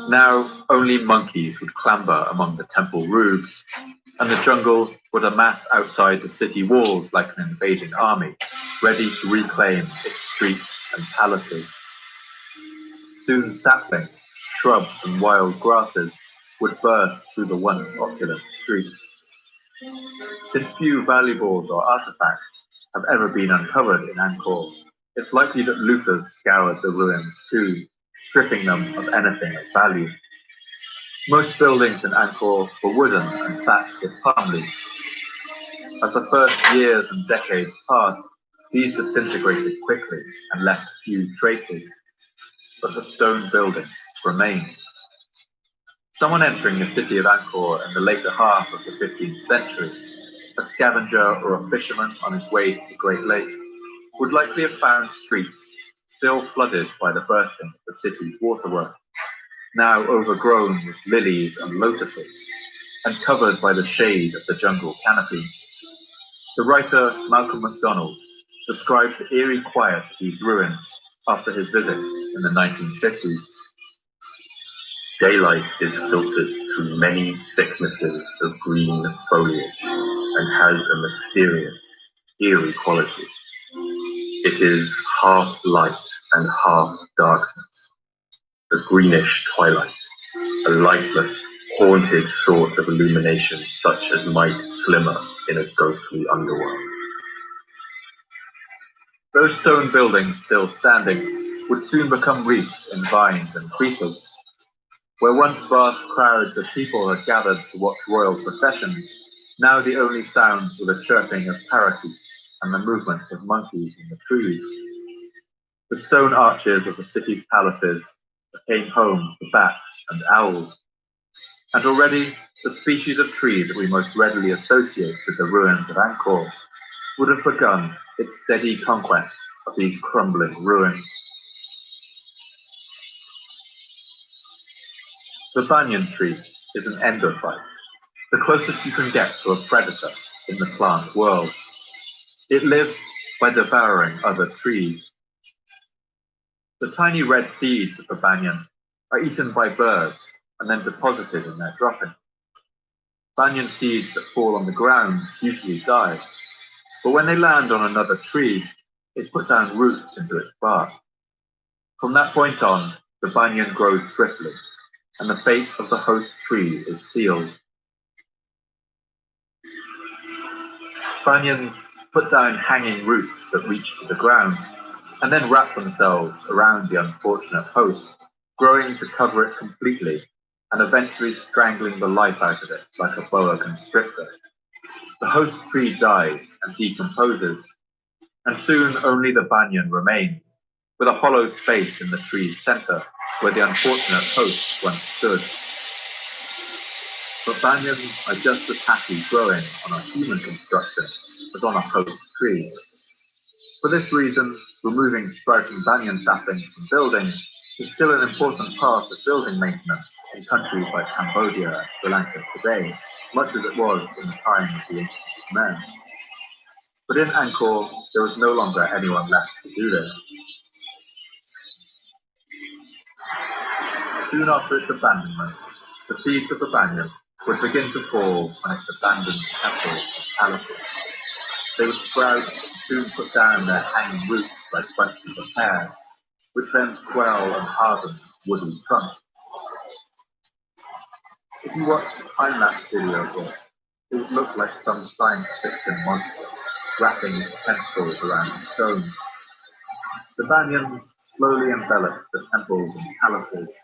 Now, only monkeys would clamber among the temple roofs, and the jungle would amass outside the city walls like an invading army, ready to reclaim its streets and palaces. Soon saplings, shrubs, and wild grasses would burst through the once opulent streets. Since few valuables or artifacts have ever been uncovered in Angkor, it's likely that looters scoured the ruins too, stripping them of anything of value. Most buildings in Angkor were wooden and thatched with palm leaf. As the first years and decades passed, these disintegrated quickly and left few traces, but the stone buildings remained. Someone entering the city of Angkor in the later half of the 15th century, a scavenger or a fisherman on his way to the Great Lake, would likely have found streets still flooded by the bursting of the city's waterworks, now overgrown with lilies and lotuses, and covered by the shade of the jungle canopy. The writer Malcolm MacDonald described the eerie quiet of these ruins after his visits in the 1950s. Daylight is filtered through many thicknesses of green foliage and has a mysterious, eerie quality. It is half light and half darkness, a greenish twilight, a lightless, haunted sort of illumination such as might glimmer in a ghostly underworld. Those stone buildings still standing would soon become wreathed in vines and creepers. Where once vast crowds of people had gathered to watch royal processions, now the only sounds were the chirping of parakeets and the movements of monkeys in the trees. The stone arches of the city's palaces became home to bats and owls, and already the species of tree that we most readily associate with the ruins of Angkor would have begun its steady conquest of these crumbling ruins. The banyan tree is an endophyte, the closest you can get to a predator in the plant world. It lives by devouring other trees. The tiny red seeds of the banyan are eaten by birds and then deposited in their dropping. Banyan seeds that fall on the ground usually die, But when they land on another tree, they put down roots into its bark. From that point on, the banyan grows swiftly, and the fate of the host tree is sealed. Banyans put down hanging roots that reach to the ground, and then wrap themselves around the unfortunate host, growing to cover it completely, and eventually strangling the life out of it like a boa constrictor. The host tree dies and decomposes, and soon only the banyan remains, with a hollow space in the tree's center where the unfortunate host once stood. But banyans are just as happy growing on a human construction as on a host tree. For this reason, removing sprouting banyan saplings from buildings is still an important part of building maintenance in countries like Cambodia and Sri Lanka today, much as it was in the time of the ancient Khmer. But in Angkor, there was no longer anyone left to do this. Soon after its abandonment, the seeds of the banyan would begin to fall on its abandoned temples and palaces. They would sprout and soon put down their hanging roots like bunches of hair, which then swell and harden woody trunks. If you watch a time-lapse video of this, it would look like some science fiction monster wrapping its tentacles around the stone. The banyan slowly envelops the temples and palaces,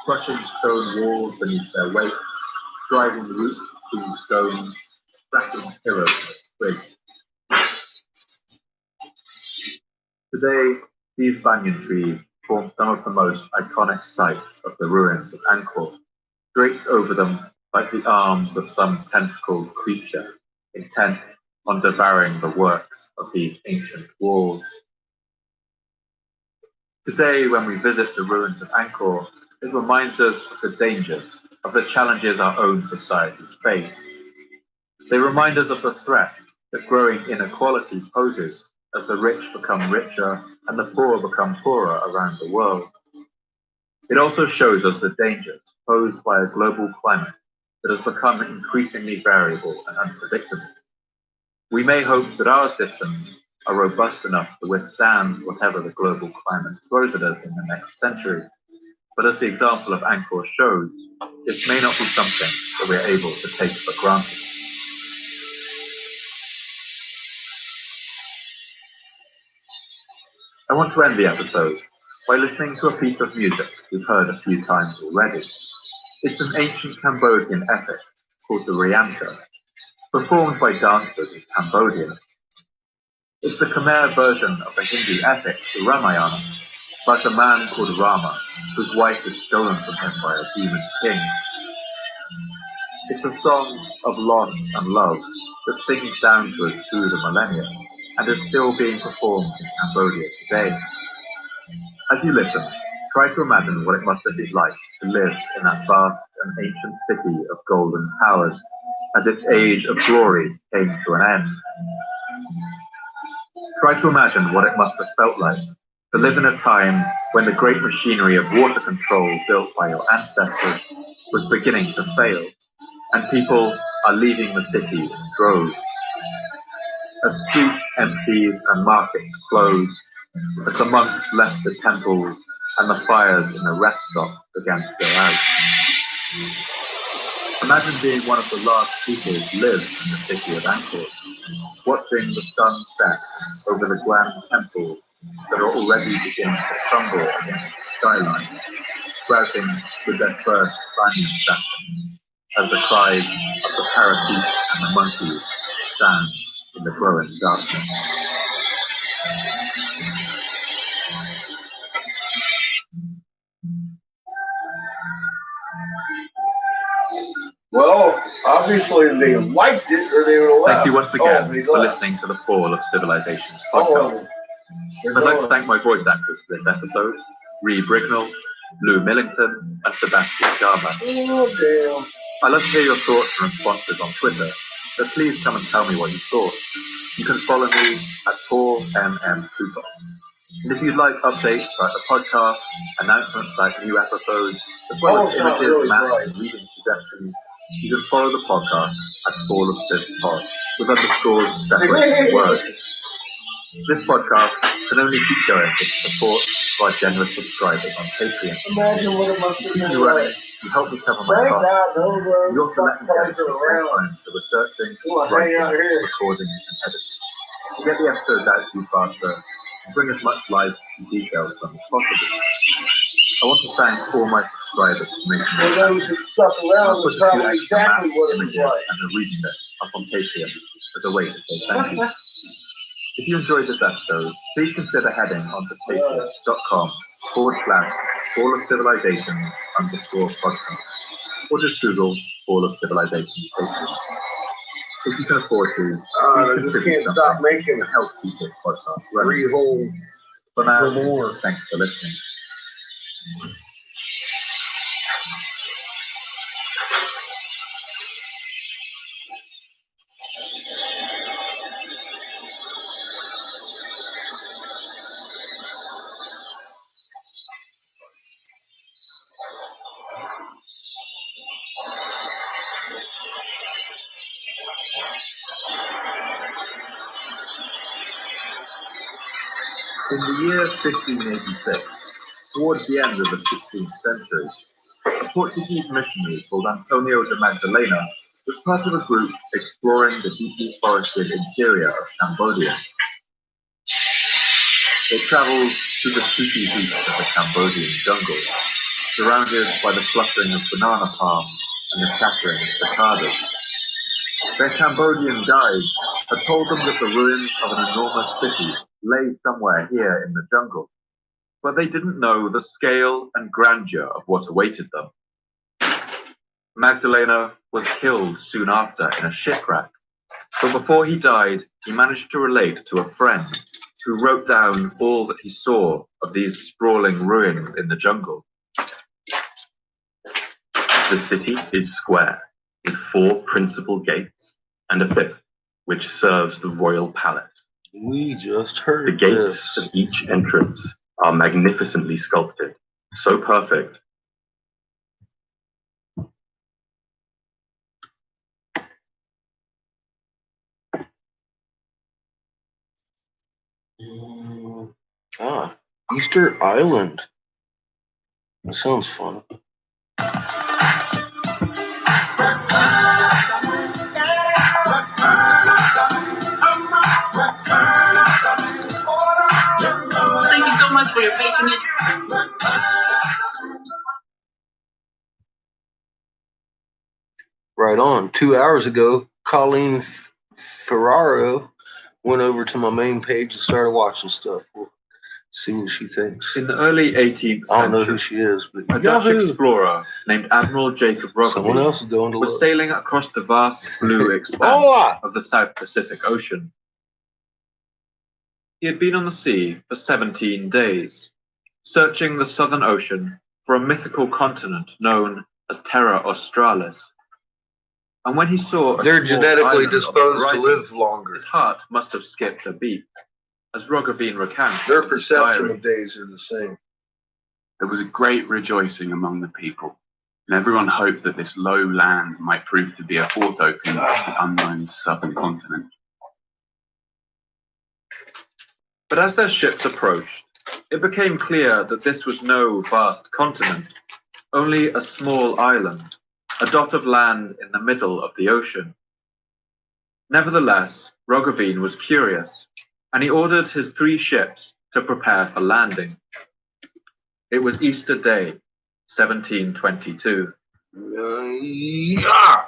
crushing stone walls beneath their weight, driving roots through stone, cracking pillars with twigs. Today, these banyan trees form some of the most iconic sights of the ruins of Angkor, draped over them like the arms of some tentacled creature, intent on devouring the works of these ancient walls. Today, when we visit the ruins of Angkor, it reminds us of the dangers, of the challenges our own societies face. They remind us of the threat that growing inequality poses as the rich become richer and the poor become poorer around the world. It also shows us the dangers posed by a global climate that has become increasingly variable and unpredictable. We may hope that our systems are robust enough to withstand whatever the global climate throws at us in the next century, but as the example of Angkor shows, this may not be something that we are able to take for granted. I want to end the episode by listening to a piece of music we've heard a few times already. It's an ancient Cambodian epic called the Riamka, performed by dancers in Cambodia. It's the Khmer version of the Hindu epic, the Ramayana, about a man called Rama, whose wife is stolen from him by a demon king. It's a song of loss and love that sings down to us through the millennia, and is still being performed in Cambodia today. As you listen, try to imagine what it must have been like to live in that vast and ancient city of golden towers, as its age of glory came to an end. Try to imagine what it must have felt like to live in a time when the great machinery of water control built by your ancestors was beginning to fail, and people are leaving the city in droves. As streets emptied and markets closed, as the monks left the temples and the fires in the rest stop began to go out. Imagine being one of the last people to live in the city of Angkor, watching the sun set over the grand temples that are already beginning to crumble against the skyline, sprouting with their first banyan saplings, as the cries of the parakeets and the monkeys stand in the growing darkness. Well, obviously they liked it or they would have left. Thank you once again for listening to the Fall of Civilizations podcast. I'd like to thank my voice actors for this episode, Ree Brignall, Lou Millington, and Sebastian Jarman. Oh, I love to hear your thoughts and responses on Twitter, so please come and tell me what you thought. You can follow me at PaulMMCooper. And if you'd like updates about the podcast, announcements about new episodes, as well as images, maps, and reading suggestions, you can follow the podcast at Fall of Civ Pod. with underscores separated from words. This podcast can only keep going with support of our generous subscribers on Patreon. Imagine what it must To have keep been me running, like. you help me cover my Thank costs. God, those You also let me dedicate more around. time to researching, Well, hang writing, out here. recording, and editing. To get the episodes out to you faster and bring as much life and detail to them as possible. I want to thank all my subscribers for making For me those who stuck around, I'll put was a few probably extra exactly maps, what it was images, like. and a reading list up on Patreon as a way to say thank you. If you enjoyed this episode, please consider heading onto patreon.com/Fall of Civilizations _podcast, or just Google Fall of Civilizations Patreon. If you can afford to, please I just contribute can't stop something making to help keep this podcast running. three holes. For now, more. thanks for listening. In the year 1586, towards the end of the 16th century, a Portuguese missionary called Antonio de Magdalena was part of a group exploring the deeply forested interior of Cambodia. They traveled through the sooty heat of the Cambodian jungle, surrounded by the fluttering of banana palms and the chattering of cicadas. Their Cambodian guide had told them that the ruins of an enormous city lay somewhere here in the jungle, but they didn't know the scale and grandeur of what awaited them. Magdalena was killed soon after in a shipwreck, but before he died, he managed to relate to a friend who wrote down all that he saw of these sprawling ruins in the jungle. The city is square, with 4 principal gates and a 5th, which serves the royal palace. We just heard The gates this. of each entrance are magnificently sculpted, so perfect. Easter Island. That sounds fun. Thank you so much for your patronage. Right on. 2 hours ago, Colleen Ferraro went over to my main page and started watching stuff. We'll see what she thinks. In the early 18th I don't know who century, she is, but a Dutch explorer named Admiral Jacob someone Roggeveen else is going to was look. sailing across the vast blue expanse Hola! of the South Pacific Ocean. He had been on the sea for 17 days, searching the Southern Ocean for a mythical continent known as Terra Australis. And when he saw a They're small genetically island on the disposed to horizon, live longer. his heart must have skipped a beat, as Roggeveen recounts Their in his perception diary. of days are the same. There was a great rejoicing among the people, and everyone hoped that this low land might prove to be a port opening to the unknown southern continent. But as their ships approached, it became clear that this was no vast continent, only a small island, a dot of land in the middle of the ocean. Nevertheless, Roggeveen was curious, and he ordered his 3 ships to prepare for landing. It was Easter Day, 1722. Yeah.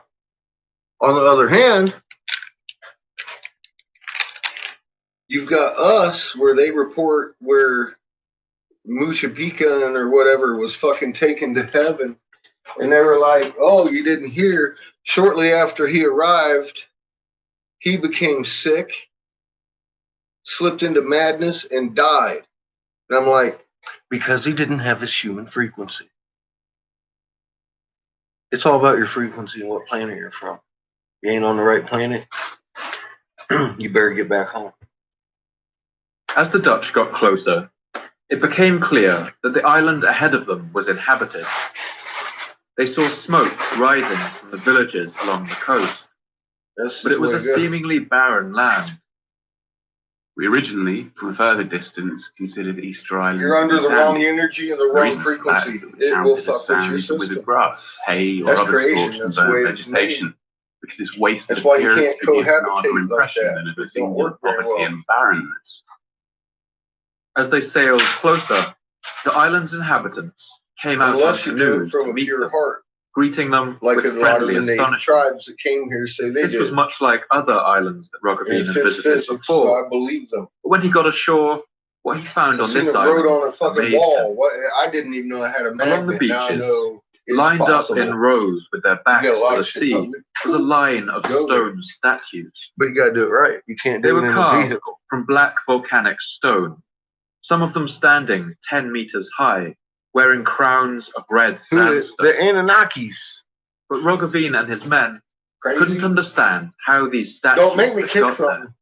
On the other hand, you've got us where they report where Musha Pecan or whatever was fucking taken to heaven. And they were like, oh, you didn't hear. Shortly after he arrived, he became sick, slipped into madness, and died. And I'm like, because he didn't have his human frequency. It's all about your frequency and what planet you're from. You ain't on the right planet, you better get back home. As the Dutch got closer, it became clear that the island ahead of them was inhabited. They saw smoke rising from the villages along the coast. but it was a seemingly barren land. We originally, from a further distance, considered Easter Island. You're under the wrong energy and the wrong reason for that frequency. is that we It will counted as fuck with your sand with system. grass, hay, or That's other creation. scorched and That's the way burned it's vegetation, because it's wasted That's why you appearance can't to give an cohabitate harder like impression that. than of a It don't single work very poverty well. and barrenness. As they sailed closer, the island's inhabitants came out on Unless you do it canoes from to a meet pure them, heart, greeting them like with a lot of friendly the native astonishment. tribes that came here say they This did. was much like other islands that And Roggeveen it had fits visited physics, so before. I believe them. But when he got ashore, what he found I on seen this it wrote island on a fucking amazed wall. him. What? I didn't even know I had a magnet. Along the Now I beaches, know it's lined possible. up in rows with their You backs got a lot to the of shit sea, public. was a line of Go there. stone statues. But you gotta do it right. You can't They do it were in a carved vehicle. from black volcanic stone, some of them standing 10 meters high, wearing crowns of red sandstone. The Anunnakis. But Roggeveen and his men Crazy. couldn't understand how these statues Don't make me had kick got there. something.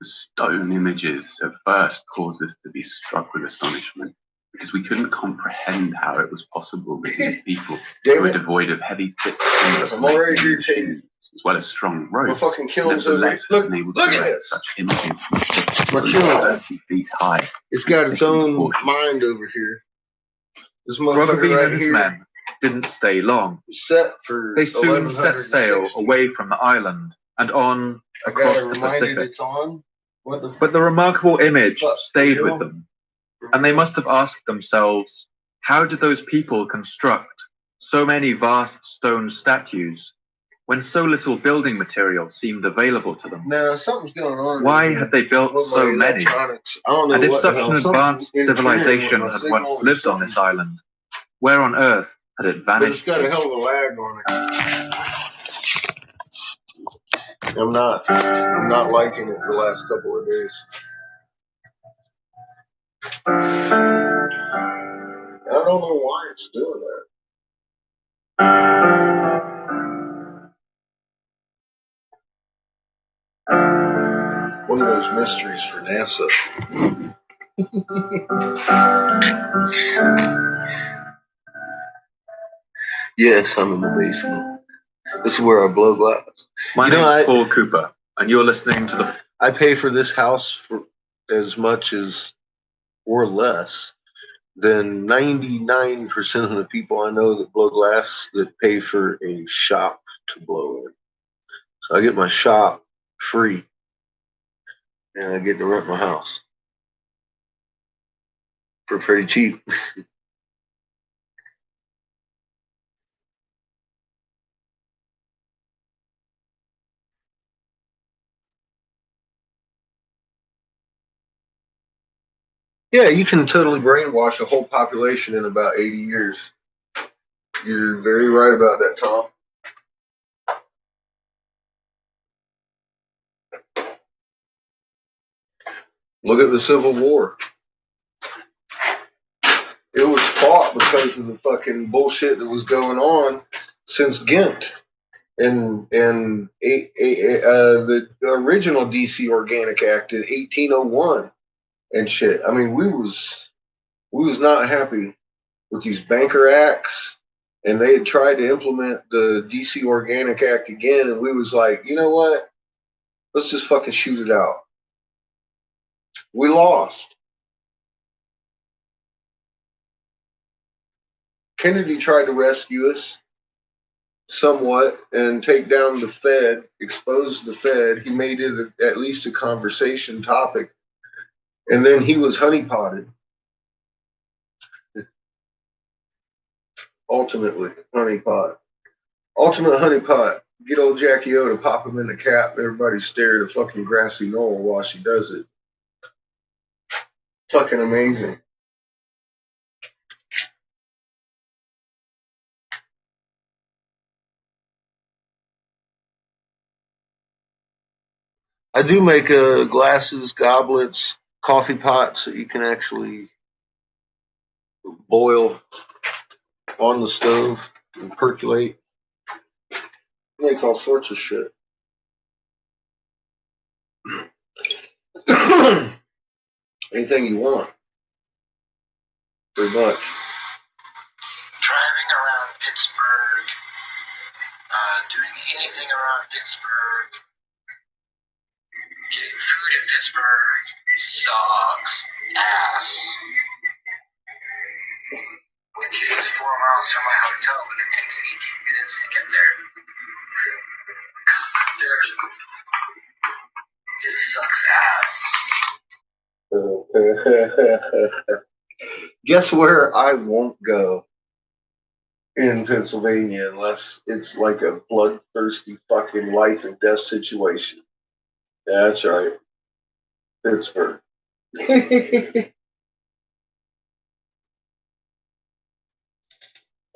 The stone images at first caused us to be struck with astonishment, because we couldn't comprehend how it was possible that these people, who Damn were it. devoid of heavy, thick timber for I'm already making irritated. machines, as well as strong My ropes, fucking kiln's over nevertheless here. have been able Look to at erect this. such images My that kiln. 30 feet high. It's got its own Proportion. mind over here. This motherfucker Roggeveen right and his here men didn't stay long. is set for They soon set 1160. sail away from the island and on I across gotta the remind it Pacific. it's on. What the But the remarkable image Fuck, stayed you know? with them, and they must have asked themselves, how did those people construct so many vast stone statues when so little building material seemed available to them? Now something's going on. Why had they built with so my many? electronics. I don't know And if what such the hell. an advanced Something interfering with civilization my had signal once or lived on something. this island, where on earth had it But it's vanished got a to? hell of a lag on it. I'm not liking it the last couple of days. I don't know why it's doing that. One of those mysteries for NASA. Yes, I'm in the basement. This is where I blow glass. My You know, name's Paul Cooper, and you're listening to the I pay for this house for as much as or less than 99% of the people I know that blow glass that pay for a shop to blow in. So I get my shop free and I get to rent my house for pretty cheap. Yeah, you can totally brainwash a whole population in about 80 years. You're very right about that, Tom. Look at the Civil War. It was fought because of the fucking bullshit that was going on since Ghent and the original DC Organic Act in 1801 and shit. I mean, we was not happy with these banker acts, and they had tried to implement the DC Organic Act again, and we was like, you know what? Let's just fucking shoot it out. We lost. Kennedy tried to rescue us somewhat and take down the Fed, expose the Fed. He made it at least a conversation topic. And then he was honeypotted. Ultimately, honeypot. Ultimate honeypot. Get old Jackie O to pop him in the cap. Everybody stare at a fucking grassy knoll while she does it. Fucking amazing. I do make glasses, goblets, coffee pots that you can actually boil on the stove and percolate. Make all sorts of shit. Anything you want. Pretty much. Driving around Pittsburgh, doing anything around Pittsburgh. Getting food in Pittsburgh sucks ass. Wendy's is 4 miles from my hotel, but it takes 18 minutes to get there. It sucks ass. Guess where I won't go in Pennsylvania unless it's like a bloodthirsty fucking life and death situation. That's right. Pittsburgh.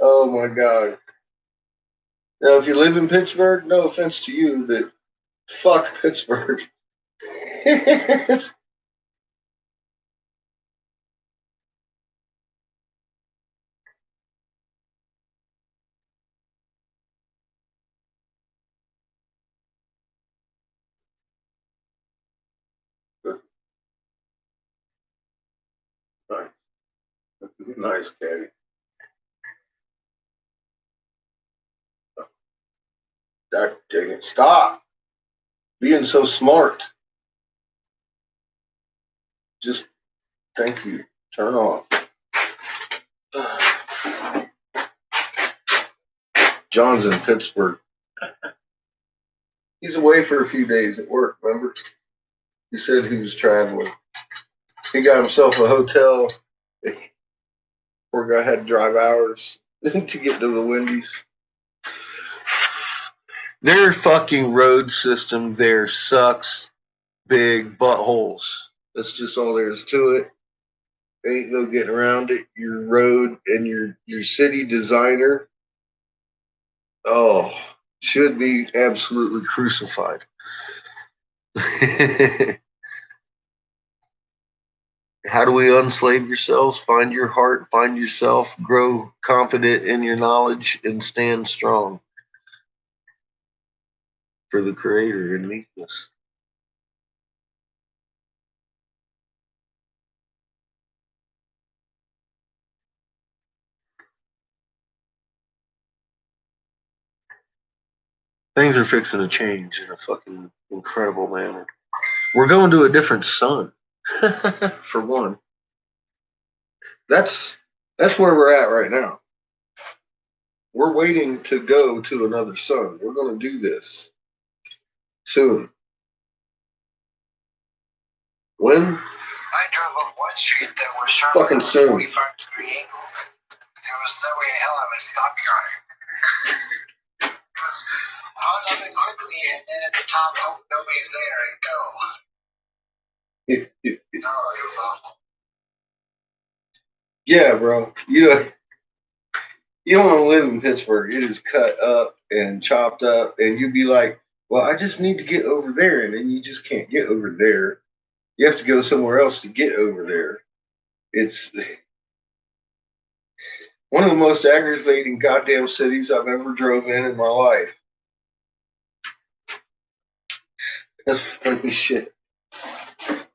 Oh my God. Now, if you live in Pittsburgh, no offense to you, but fuck Pittsburgh. Nice. Nice, Caddy. Dang it. Stop being so smart. Just thank you. Turn off. John's in Pittsburgh. He's away for a few days at work, remember? He said he was traveling. He got himself a hotel. Poor guy had to drive hours to get to the Wendy's. Their fucking road system there sucks big buttholes. That's just all there is to it. Ain't no getting around it. Your road and your city designer, oh, should be absolutely crucified. How do we unslave yourselves? Find your heart, find yourself, grow confident in your knowledge, and stand strong for the Creator in meekness. Things are fixing to change in a fucking incredible manner. We're going to a different sun, for one. That's where we're at right now. We're waiting to go to another sun. We're going to do this soon. When? I drove up one street that was sharp Fucking at a soon. 45-degree angle. There was no way in hell I was stopping on it. It was hung up it quickly, and then at the top, hope nobody's there, and go. No, it was awful. Yeah, bro. You don't want to live in Pittsburgh. It is cut up and chopped up, and you'd be like, well, I just need to get over there, and then you just can't get over there. You have to go somewhere else to get over there. It's one of the most aggravating goddamn cities I've ever drove in my life. That's funny shit.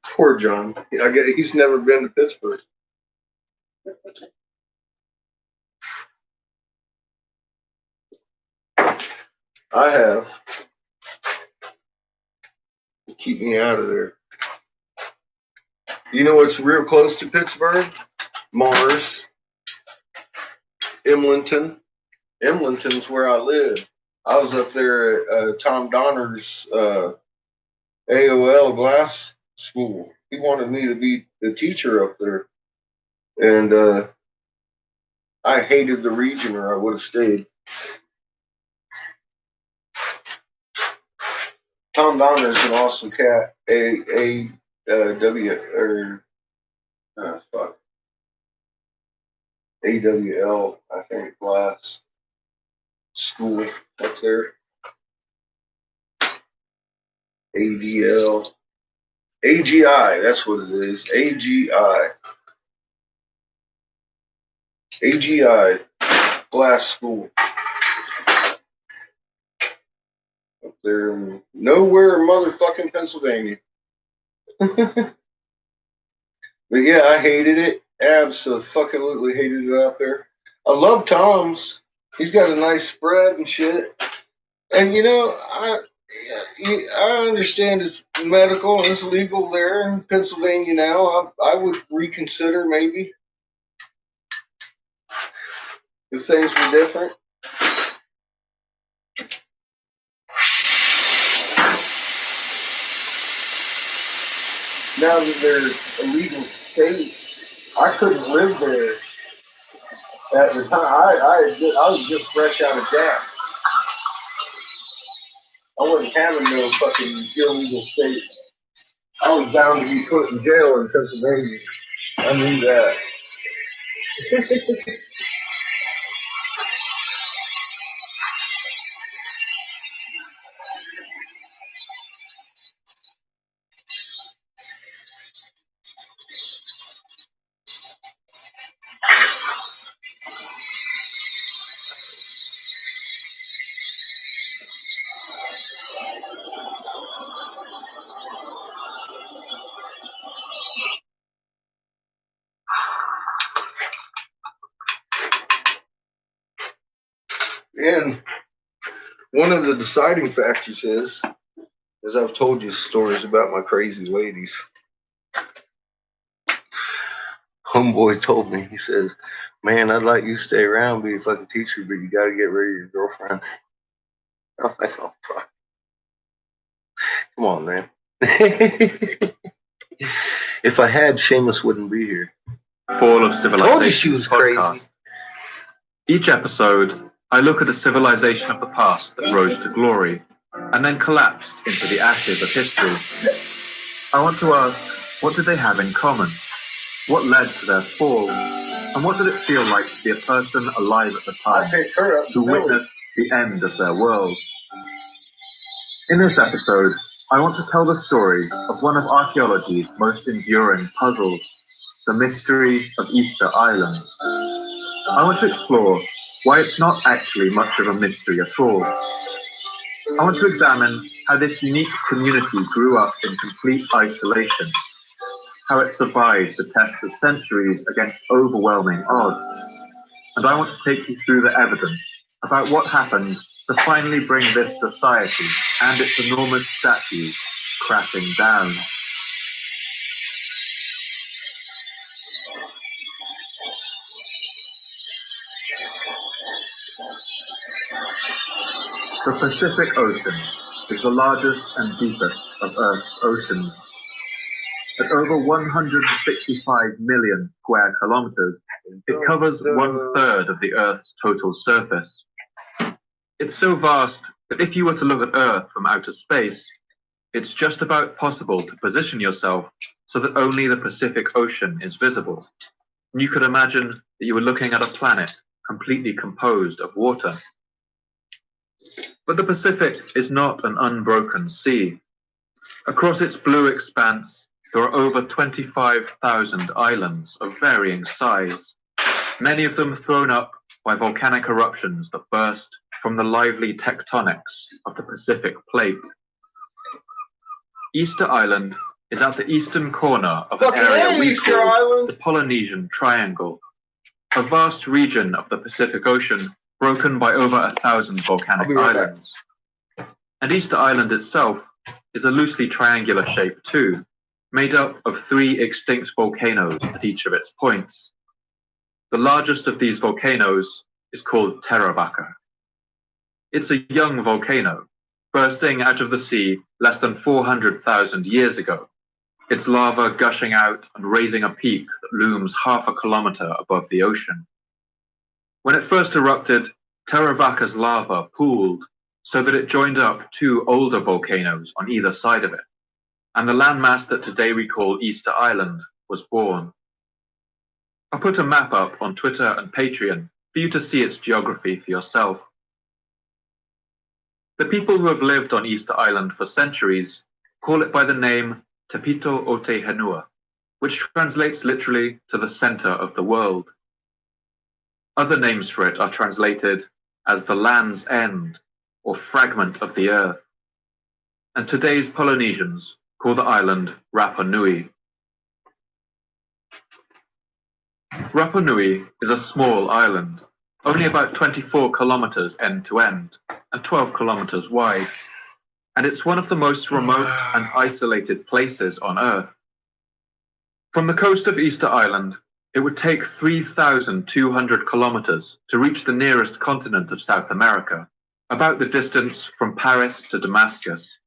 Poor John. He's never been to Pittsburgh. I have. Keep me out of there. You know what's real close to Pittsburgh? Mars. Emlenton. Emlenton's where I live. I was up there at Tom Donner's AOL glass school. He wanted me to be the teacher up there. And I hated the region or I would have stayed. Tom Donner's an awesome cat. AWL, I think, glass school up there. ADL. AGI, that's what it is. AGI. AGI glass school. Up there in nowhere in motherfucking Pennsylvania. But yeah, I hated it. Absolutely hated it out there. I love Tom's. He's got a nice spread and shit. And I understand it's medical and it's legal there in Pennsylvania now. I would reconsider maybe if things were different. Now that there's a legal state, I couldn't live there at the time. I was just fresh out of jail. I wasn't having no fucking illegal state. I was bound to be put in jail in Pennsylvania. I knew that. And one of the deciding factors is, as I've told you stories about my crazy ladies. Homeboy told me, he says, "Man, I'd like you to stay around, be a fucking teacher, but you gotta get rid of your girlfriend." I'm like, "Oh, fuck. Come on, man." If I had, Seamus wouldn't be here. Fall of Civilization. Told you she was crazy. Each episode, I look at a civilization of the past that rose to glory and then collapsed into the ashes of history. I want to ask, what did they have in common? What led to their fall? And what did it feel like to be a person alive at the time who witnessed the end of their world? In this episode, I want to tell the story of one of archaeology's most enduring puzzles, the mystery of Easter Island. I want to explore why it's not actually much of a mystery at all. I want to examine how this unique community grew up in complete isolation, how it survived the test of centuries against overwhelming odds. And I want to take you through the evidence about what happened to finally bring this society and its enormous statues crashing down. The Pacific Ocean is the largest and deepest of Earth's oceans. At over 165 million square kilometers, it covers 1/3 of the Earth's total surface. It's so vast that if you were to look at Earth from outer space, it's just about possible to position yourself so that only the Pacific Ocean is visible. And you could imagine that you were looking at a planet completely composed of water. But the Pacific is not an unbroken sea. Across its blue expanse, there are over 25,000 islands of varying size, many of them thrown up by volcanic eruptions that burst from the lively tectonics of the Pacific Plate. Easter Island is at the eastern corner of an area we call the Polynesian Triangle, a vast region of the Pacific Ocean broken by over 1,000 volcanic islands. And Easter Island itself is a loosely triangular shape too, made up of 3 extinct volcanoes at each of its points. The largest of these volcanoes is called Terravaka. It's a young volcano, bursting out of the sea less than 400,000 years ago, its lava gushing out and raising a peak that looms half a kilometer above the ocean. When it first erupted, Terravaka's lava pooled so that it joined up 2 older volcanoes on either side of it, and the landmass that today we call Easter Island was born. I'll put a map up on Twitter and Patreon for you to see its geography for yourself. The people who have lived on Easter Island for centuries call it by the name Tapito Ote Henua, which translates literally to the center of the world. Other names for it are translated as the land's end or fragment of the earth. And today's Polynesians call the island Rapa Nui. Rapa Nui is a small island, only about 24 kilometers end to end and 12 kilometers wide, and it's one of the most remote and isolated places on Earth. From the coast of Easter Island, it would take 3,200 kilometers to reach the nearest continent of South America, about the distance from Paris to Damascus,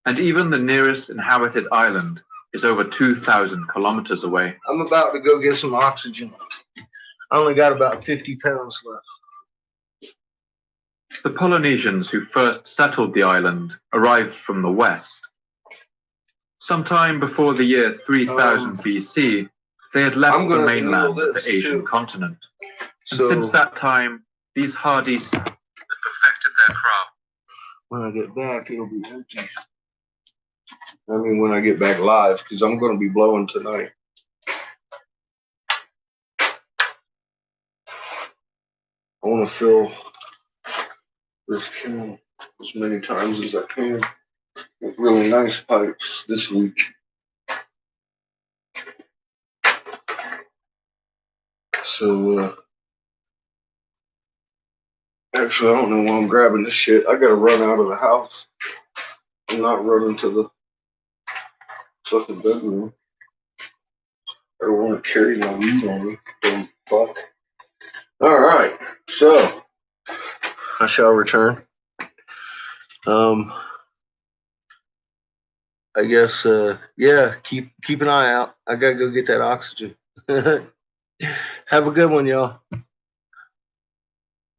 and even the nearest inhabited island is over 2,000 kilometers away. I'm about to go get some oxygen. I only got about 50 pounds left. The Polynesians who first settled the island arrived from the west. Sometime before the year 3000 BC, they had left the mainland of the Asian continent. And since that time, these hardy have perfected their craft. When I get back, it'll be empty. I mean, when I get back live, because I'm going to be blowing tonight. I want to fill this can as many times as I can with really nice pipes this week. So, actually, I don't know why I'm grabbing this shit. I got to run out of the house. I'm not running to the fucking bedroom. I don't want to carry my weed on me. Dumb fuck. All right, so I shall return. I guess, yeah, keep an eye out. I gotta go get that oxygen. Have a good one, y'all.